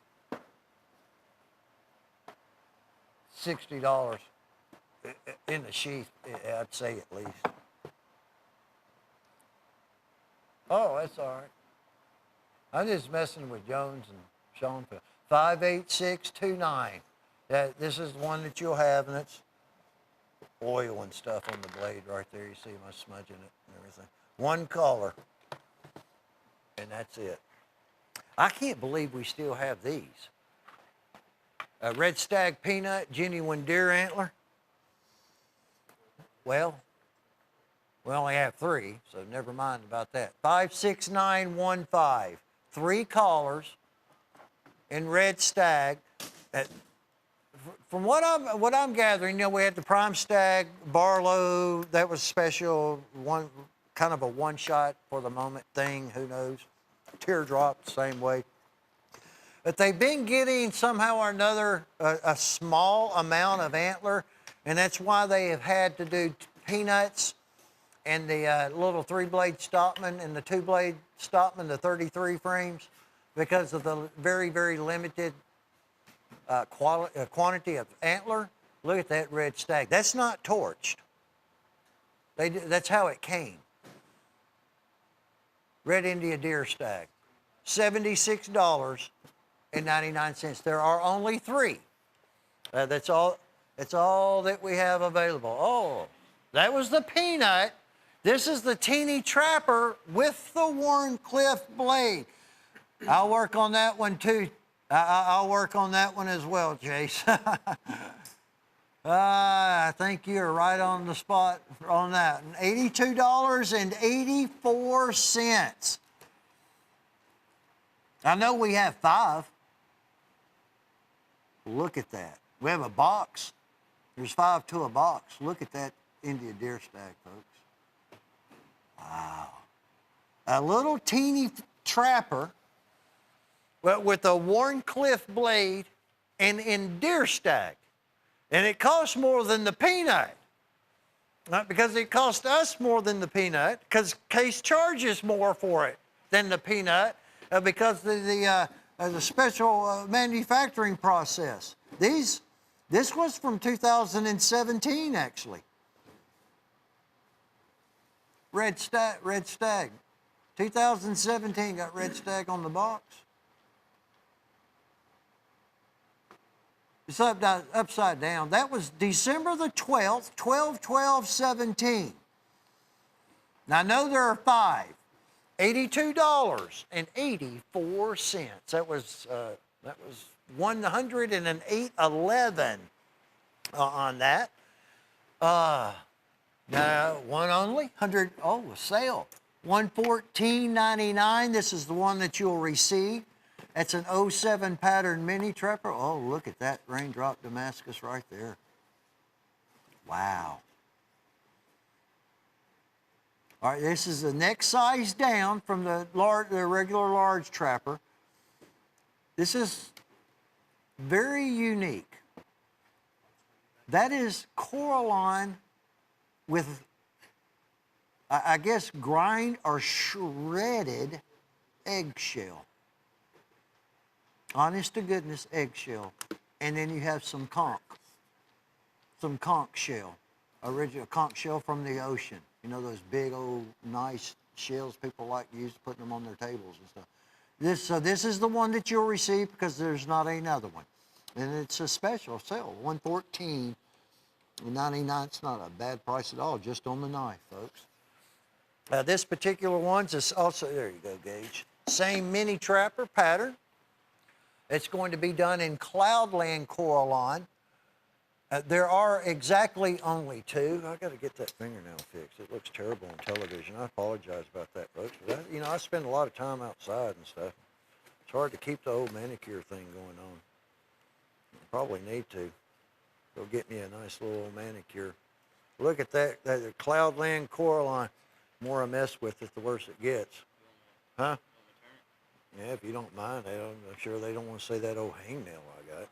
$60 in the sheath, I'd say at least. Oh, that's all right. I'm just messing with Jones and Sean. 58629. This is the one that you'll have, and it's oil and stuff on the blade right there. You see my smudging it and everything. One color, and that's it. I can't believe we still have these. Red Stag Peanut, genuine deer antler. Well, we only have three, so never mind about that. 56915. 3 collars in Red Stag. From what I'm gathering, we had the Prime Stag, Barlow, that was special, kind of a one-shot for the moment thing, who knows. Teardrop, the same way. But they've been getting somehow or another a small amount of antler, and that's why they have had to do peanuts and the little 3-blade Stockman and the 2-blade Stockman, the 33 frames, because of the very, very limited quantity of antler. Look at that Red Stag. That's not torched. That's how it came. Red India Deer Stag. $76.99. There are only 3. That's all that we have available. Oh, that was the Peanut. This is the Teeny Trapper with the Warncliffe blade. I'll work on that one too. I'll work on that one as well, Chase. I think you're right on the spot on that. $82.84. I know we have 5. Look at that. We have a box. There's 5 to a box. Look at that India Deer Stag, folks. Wow. A little teeny trapper, but with a Warncliffe blade and in deer stag. And it costs more than the Peanut. Not because it cost us more than the Peanut, because Case charges more for it than the Peanut. because the special manufacturing process. This was from 2017, actually. Red Stag. 2017 got Red Stag on the box. It's upside down. That was December the 12th, 12/12/17. Now, I know there are 5. $82.84. That was 108.11 on that. One only, 100. Oh, a sale. 114.99. This is the one that you'll receive. That's an 07 pattern mini trapper. Oh, look at that raindrop Damascus right there. Wow. All right, this is the next size down from the regular large trapper. This is very unique. That is Coraline with, I guess, grind or shredded eggshell. Honest to goodness eggshell. And then you have some conch shell, original conch shell from the ocean. You know those big old nice shells people like to use, putting them on their tables and stuff. This is the one that you'll receive because there's not another one. And it's a special sale, $114.99. It's not a bad price at all, just on the knife, folks. This particular one's is also, there you go, Gage. Same mini trapper pattern. It's going to be done in Cloudland Coraline. There are exactly only 2. I got to get that fingernail fixed. It looks terrible on television. I apologize about that, folks. But I spend a lot of time outside and stuff. It's hard to keep the old manicure thing going on. I probably need to go get me a nice little old manicure. Look at that Cloudland Coraline. The more I mess with it, the worse it gets. Huh? Yeah, if you don't mind, I'm sure they don't want to see that old hangnail I got.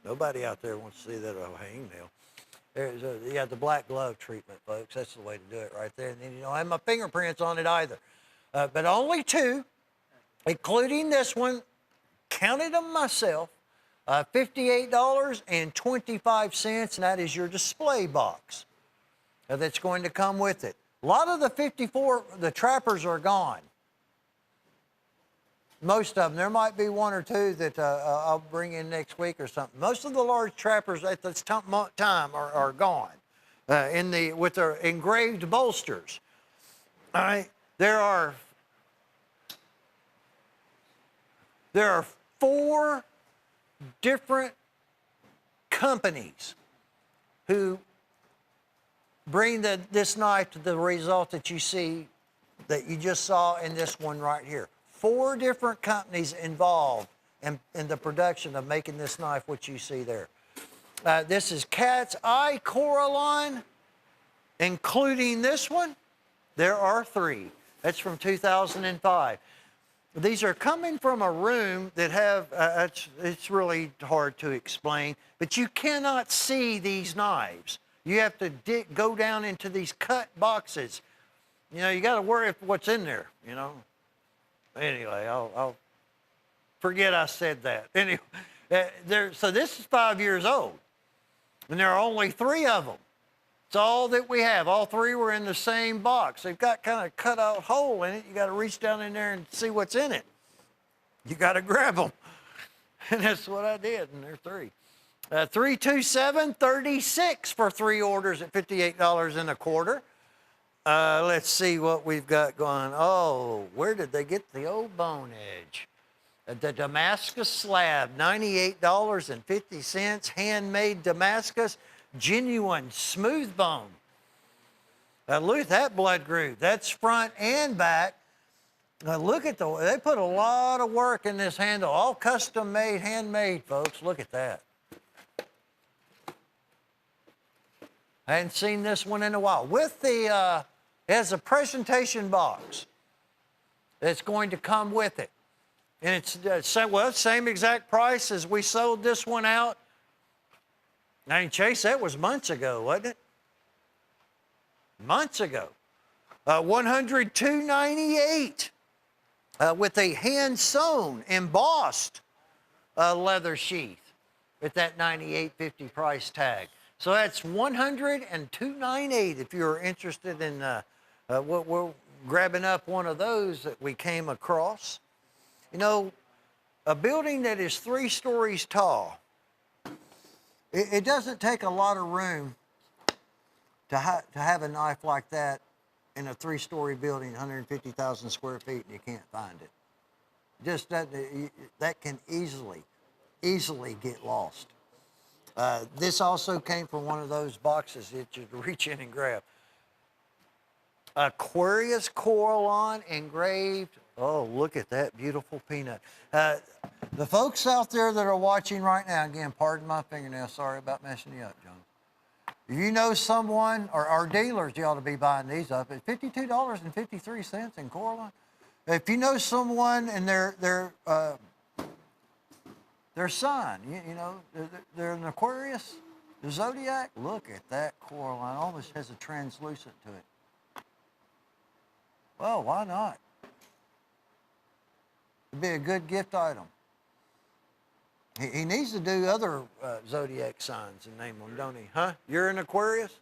Nobody out there wants to see that old hangnail. There's the black glove treatment, folks. That's the way to do it right there. And then you don't have my fingerprints on it either. But only 2, including this one, counted them myself, $58.25, and that is your display box that's going to come with it. A lot of the the trappers are gone. Most of them. There might be 1 or 2 that I'll bring in next week or something. Most of the large trappers at this time are gone with their engraved bolsters. All right. There are 4 different companies who bring this knife to the result that you see, that you just saw in this one right here. 4 different companies involved in the production of making this knife, what you see there. This is Cat's Eye Coraline, including this one. There are 3. That's from 2005. These are coming from a room that have, it's really hard to explain, but you cannot see these knives. You have to go down into these cut boxes. You got to worry what's in there, Anyway, I'll forget I said that. Anyway, so this is 5 years old, and there are only 3 of them. It's all that we have. All 3 were in the same box. They've got kind of cut out hole in it. You got to reach down in there and see what's in it. You got to grab them, and that's what I did. And they're 3. 327.36 for 3 orders at $58.25. Let's see what we've got going. Oh, where did they get the old bone edge? The Damascus slab, $98.50, handmade Damascus, genuine smooth bone. Look at that blood groove. That's front and back. Look at they put a lot of work in this handle, all custom made, handmade, folks. Look at that. I hadn't seen this one in a while. With the it has a presentation box that's going to come with it. And it's same exact price as we sold this one out. Now, Chase, that was months ago, wasn't it? Months ago. $102.98. with a hand-sewn, embossed leather sheath with that $98.50 price tag. So that's $102.98 if you're interested in we're grabbing up one of those that we came across. You know, a building that is 3 stories tall, it doesn't take a lot of room to have a knife like that in a 3-story building, 150,000 square feet, and you can't find it. Just that can easily get lost. This also came from one of those boxes that you reach in and grab. Aquarius Coralon engraved. Oh, look at that beautiful peanut. The folks out there that are watching right now, again, pardon my fingernail, sorry about messing you up, John. If you know someone, or our dealers, you ought to be buying these up at $52.53 in Coralon. If you know someone and their son, you know, they're an Aquarius, the Zodiac, look at that Coralon. Almost has a translucent to it. Well, why not? It'd be a good gift item. He needs to do other Zodiac signs and name them, don't he? Huh? You're an Aquarius?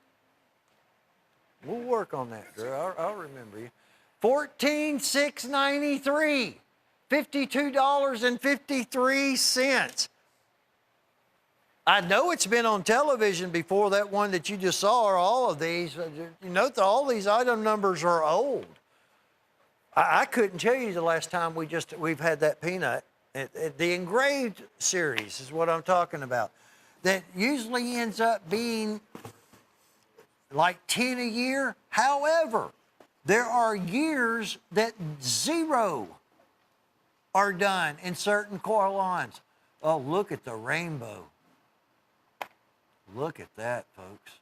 We'll work on that, girl. I'll remember you. $14,693. $52.53. I know it's been on television before, that one that you just saw, or all of these. You note that all these item numbers are old. I couldn't tell you the last time we've had that peanut. The engraved series is what I'm talking about. That usually ends up being like 10 a year. However, there are years that 0 are done in certain Coralons. Oh, look at the rainbow. Look at that, folks.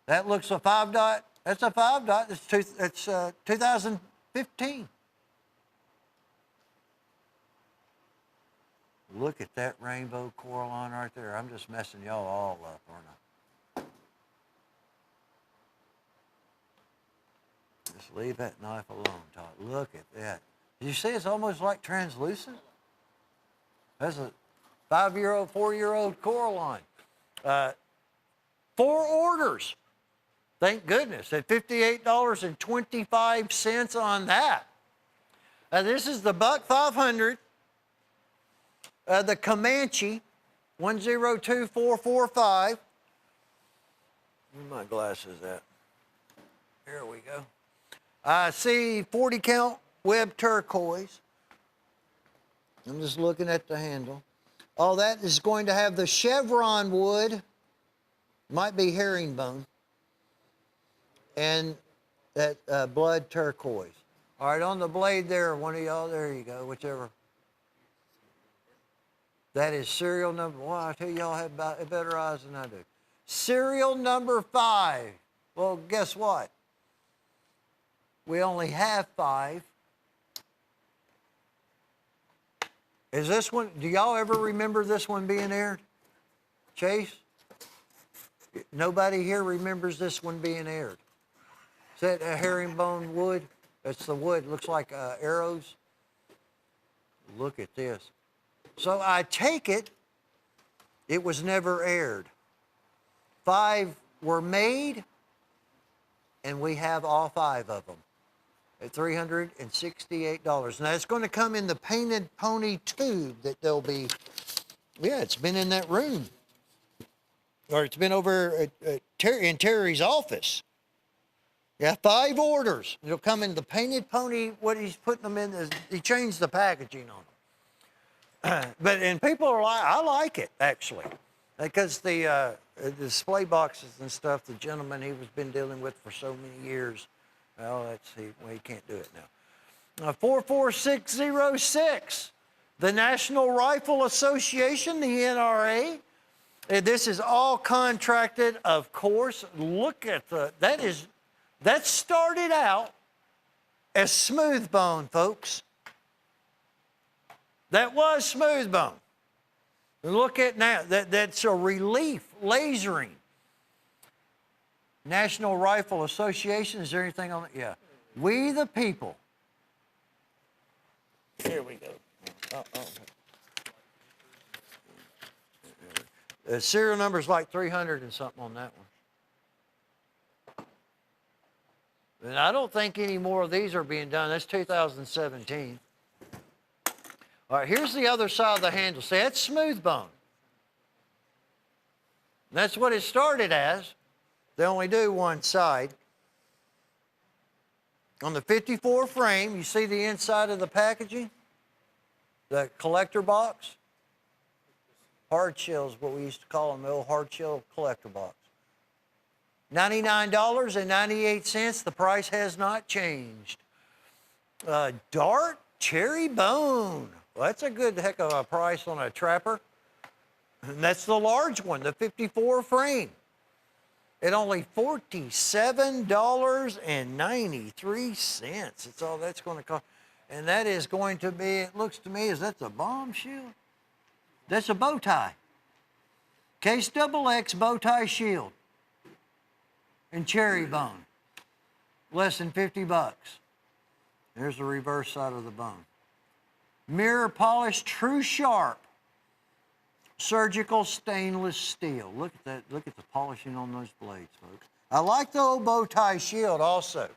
That looks a 5 dot. That's a 5 dot. It's 2015. Look at that rainbow Coralon right there. I'm just messing y'all all up, aren't I? Just leave that knife alone, Todd. Look at that. Did you see it's almost like translucent? That's a 5-year-old, 4-year-old Coralon. 4 orders. Thank goodness. At $58.25 on that. This is the Buck 500. The Comanche 102445. Where my glasses at? Here we go. I see 40 count web turquoise. I'm just looking at the handle. All that is going to have the chevron wood, might be herringbone, and that blood turquoise. All right, on the blade there, one of y'all, there you go, whichever. That is serial number, well, I tell y'all have better eyes than I do. Serial number 5. Well, guess what? We only have 5. Is this one, do y'all ever remember this one being aired? Chase? Nobody here remembers this one being aired. Is that a herringbone wood? That's the wood, looks like arrows. Look at this. So I take it was never aired. 5 were made, and we have all 5 of them at $368. Now, it's going to come in the painted pony tube that they'll be, yeah, it's been in that room. Or it's been over in Terry's office. Yeah, 5 orders. It'll come in the painted pony. What he's putting them in is he changed the packaging on them. And people are like, I like it actually, because the display boxes and stuff. The gentleman he was been dealing with for so many years. Well, let's see. Well, he can't do it now. 44606, the National Rifle Association, the NRA. This is all contracted, of course. Look at that started out as smooth bone, folks. That was smooth bone. Look at now, that's a relief, lasering. National Rifle Association, is there anything on it? Yeah. We the people Here we go. The serial number's like 300 and something on that one. And I don't think any more of these are being done. That's 2017. All right, here's the other side of the handle. See, that's smooth bone. That's what it started as. They only do one side. On the 54 frame, you see the inside of the packaging? The collector box? Hard shell is what we used to call them, the old hard shell collector box. $99.98. The price has not changed. Dart cherry bone. Well, that's a good heck of a price on a trapper. And that's the large one, the 54 frame. At only $47.93. That's all that's going to cost. And that is going to be, it looks to me, that's a bomb shield? That's a bow tie. Case XX bow tie shield. And cherry bone. Less than 50 bucks. There's the reverse side of the bone. Mirror polished true sharp. Surgical stainless steel. Look at that. Look at the polishing on those blades, folks. I like the old bow tie shield also.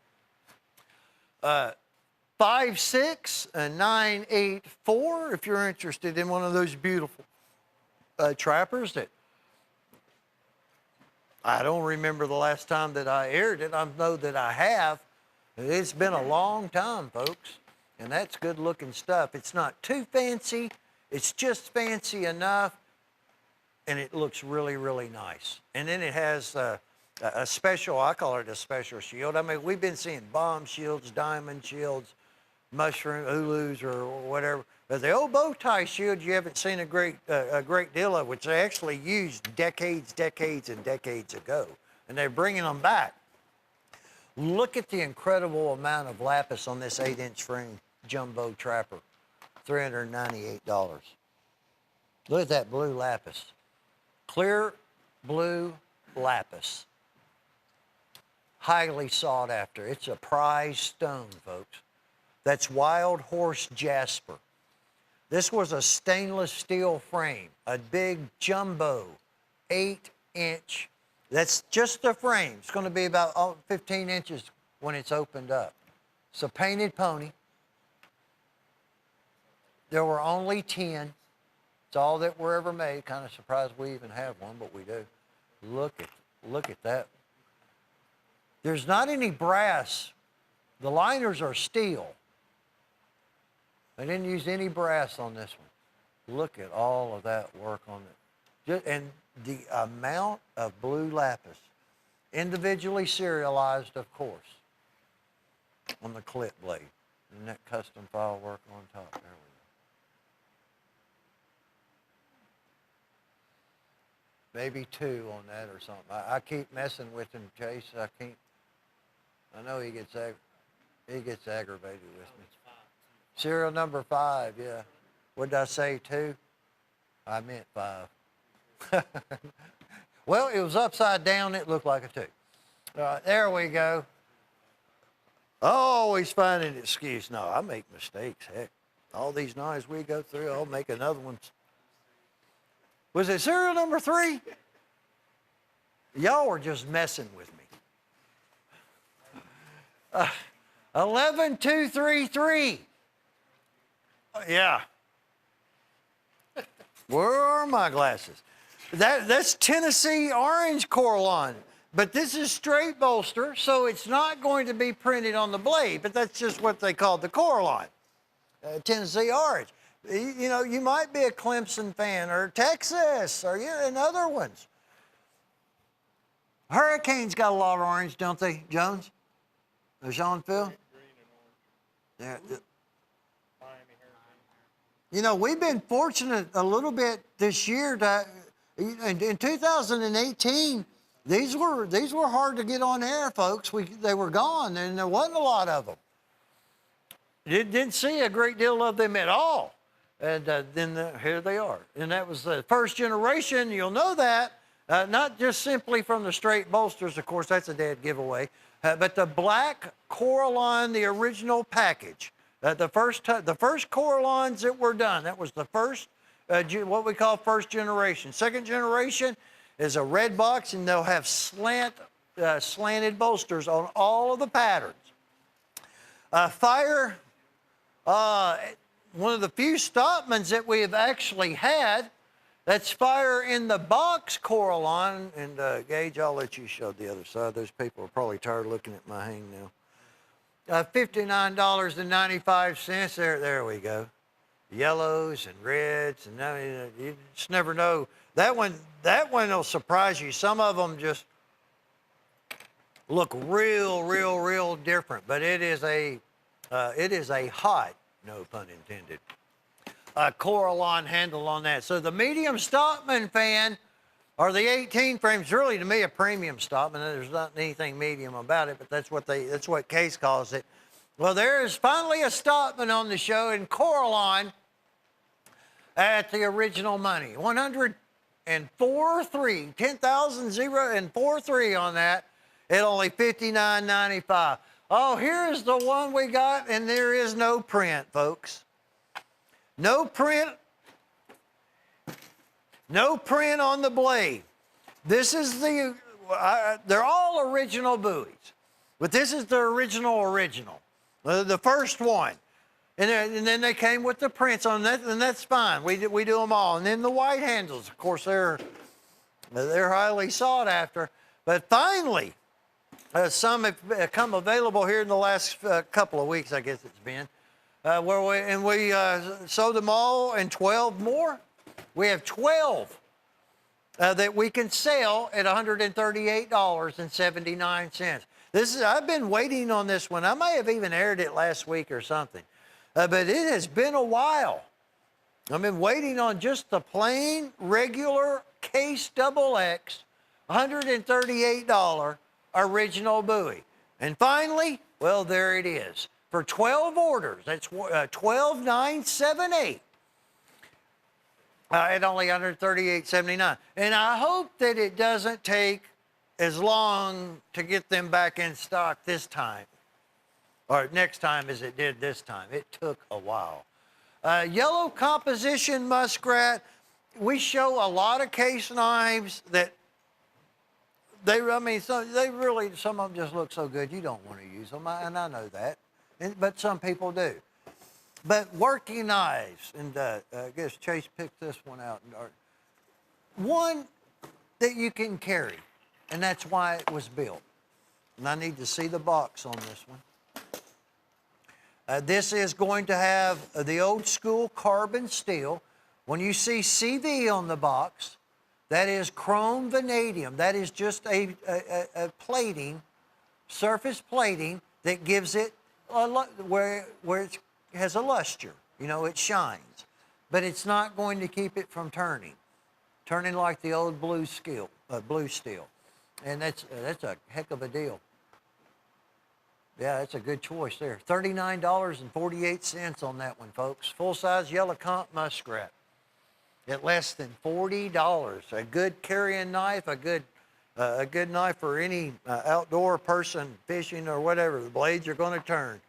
5.6 and 9.84 if you're interested in one of those beautiful trappers that I don't remember the last time that I aired it. I know that I have. It's been a long time, folks. And that's good looking stuff. It's not too fancy. It's just fancy enough. And it looks really, really nice. And then it has a special, I call it a special shield. I mean, we've been seeing bomb shields, diamond shields, mushroom, ulus, or whatever. But the old bow tie shield, you haven't seen a great deal of, which they actually used decades ago. And they're bringing them back. Look at the incredible amount of lapis on this 8-inch frame jumbo trapper. $398. Look at that blue lapis. Clear blue lapis. Highly sought after. It's a prized stone, folks. That's wild horse jasper. This was a stainless steel frame, a big jumbo 8-inch. That's just the frame. It's going to be about 15 inches when it's opened up. It's a painted pony. There were only 10. It's all that were ever made. Kind of surprised we even have one, but we do. Look at that. There's not any brass. The liners are steel. They didn't use any brass on this one. Look at all of that work on it. And the amount of blue lapis, individually serialized, of course, on the clip blade. And that custom file work on top. There we go. Maybe 2 on that or something. I keep messing with him, Chase. I can't. I know he gets aggravated with me. Serial number 5, yeah. What did I say, 2? I meant 5. Well, it was upside down. It looked like a 2. All right, there we go. Always find an excuse. No, I make mistakes. Heck, all these knives we go through, I'll make another one. Was it serial number 3? Y'all were just messing with me. 11233. Yeah. Where are my glasses? That's Tennessee orange Coralon. But this is straight bolster, so it's not going to be printed on the blade, but that's just what they call the Coralon. Tennessee orange. You know, you might be a Clemson fan or Texas or and other ones. Hurricanes got a lot of orange, don't they, Jones? Or Sean Phil? Yeah. You know, we've been fortunate a little bit this year. In 2018, these were hard to get on air, folks. They were gone, and there wasn't a lot of them. Didn't see a great deal of them at all. And then here they are. And that was the first generation. You'll know that. Not just simply from the straight bolsters. Of course, that's a dead giveaway. But the black Coralon, the original package. The first Coralons that were done, that was the first, what we call first generation. Second generation is a red box, and they'll have slanted bolsters on all of the patterns. Fire, one of the few Stockmans that we have actually had, that's fire in the box Coralon. And Gage, I'll let you show the other side. Those people are probably tired of looking at my hang now. $59.95. There we go. Yellows and reds, and you just never know. That one will surprise you. Some of them just look real different, but it is a hot, no pun intended, Coralon handle on that. So the medium Stockman fan, or the 18 frames, really to me a premium Stockman. There's not anything medium about it, but that's what Case calls it. Well, there is finally a Stockman on the show in Coralon at the original money. 104.3, 10,043 on that at only $59.95. Oh, here's the one we got, and there is no print, folks. No print. No print on the blade. This is they're all original buoys, but this is the original. The first one. And then they came with the prints on that, and that's fine. We do them all. And then the white handles, of course, they're highly sought after. But finally, some have come available here in the last couple of weeks, I guess it's been, where we sold them all and 12 more. We have 12 that we can sell at $138.79. I've been waiting on this one. I may have even aired it last week or something. But it has been a while. I've been waiting on just the plain, regular Case XX, $138 original buoy. And finally, well, there it is. For 12 orders, that's $12,978 at only $138.79. And I hope that it doesn't take as long to get them back in stock this time, or next time as it did this time. It took a while. Yellow composition muskrat. We show a lot of Case knives that some of them just look so good you don't want to use them, and I know that, but some people do. But working knives, and I guess Chase picked this one out. One that you can carry, and that's why it was built. And I need to see the box on this one. This is going to have the old school carbon steel. When you see CV on the box, that is chrome vanadium. That is just a plating, surface plating that gives it where it has a luster. You know, it shines. But it's not going to keep it from turning like the old blue steel. And that's a heck of a deal. Yeah, that's a good choice there. $39.48 on that one, folks. Full-size yellow comp muskrat at less than $40. A good carrying knife, a good knife for any outdoor person fishing or whatever. The blades are going to turn.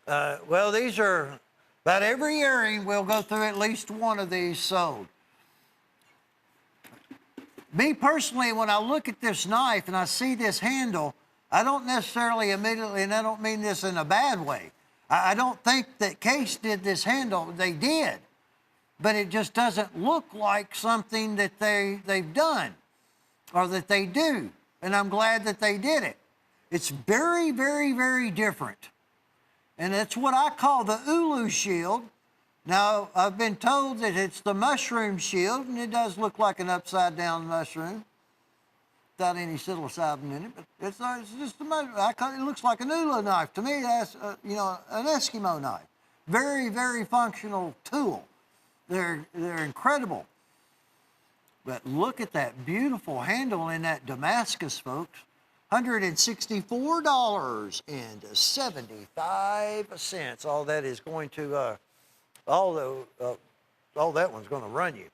Well, these are about every earring. We'll go through at least one of these sold. Me personally, when I look at this knife and I see this handle, I don't necessarily immediately, and I don't mean this in a bad way, I don't think that Case did this handle. They did, but it just doesn't look like something that they've done or that they do, and I'm glad that they did it. It's very, very, very different, and it's what I call the Ulu shield. Now, I've been told that it's the mushroom shield, and it does look like an upside-down mushroom without any psilocybin in it, but it's just a mushroom. It looks like an Ulu knife. To me, that's an Eskimo knife. Very, very functional tool. They're incredible. But look at that beautiful handle in that Damascus, folks. $164.75. All that is going to, all that one's going to run you.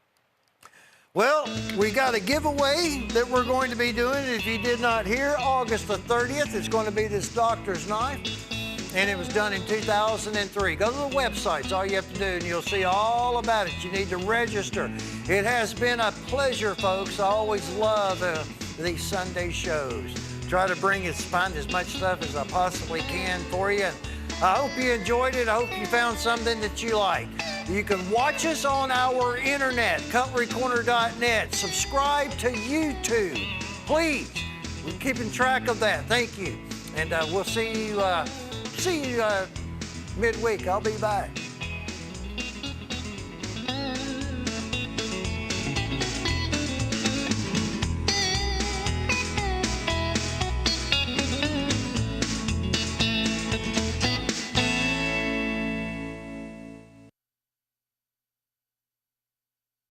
Well, we got a giveaway that we're going to be doing. If you did not hear, August the 30th, it's going to be this doctor's knife. and it was done in 2003. Go to the website. It's all you have to do, and you'll see all about it. You need to register. It has been a pleasure, folks. I always love these Sunday shows. Try to find as much stuff as I possibly can for you. And I hope you enjoyed it. I hope you found something that you like. You can watch us on our internet, cutlerycorner.net. Subscribe to YouTube, please. We're keeping track of that. Thank you. And we'll see you midweek. I'll be back.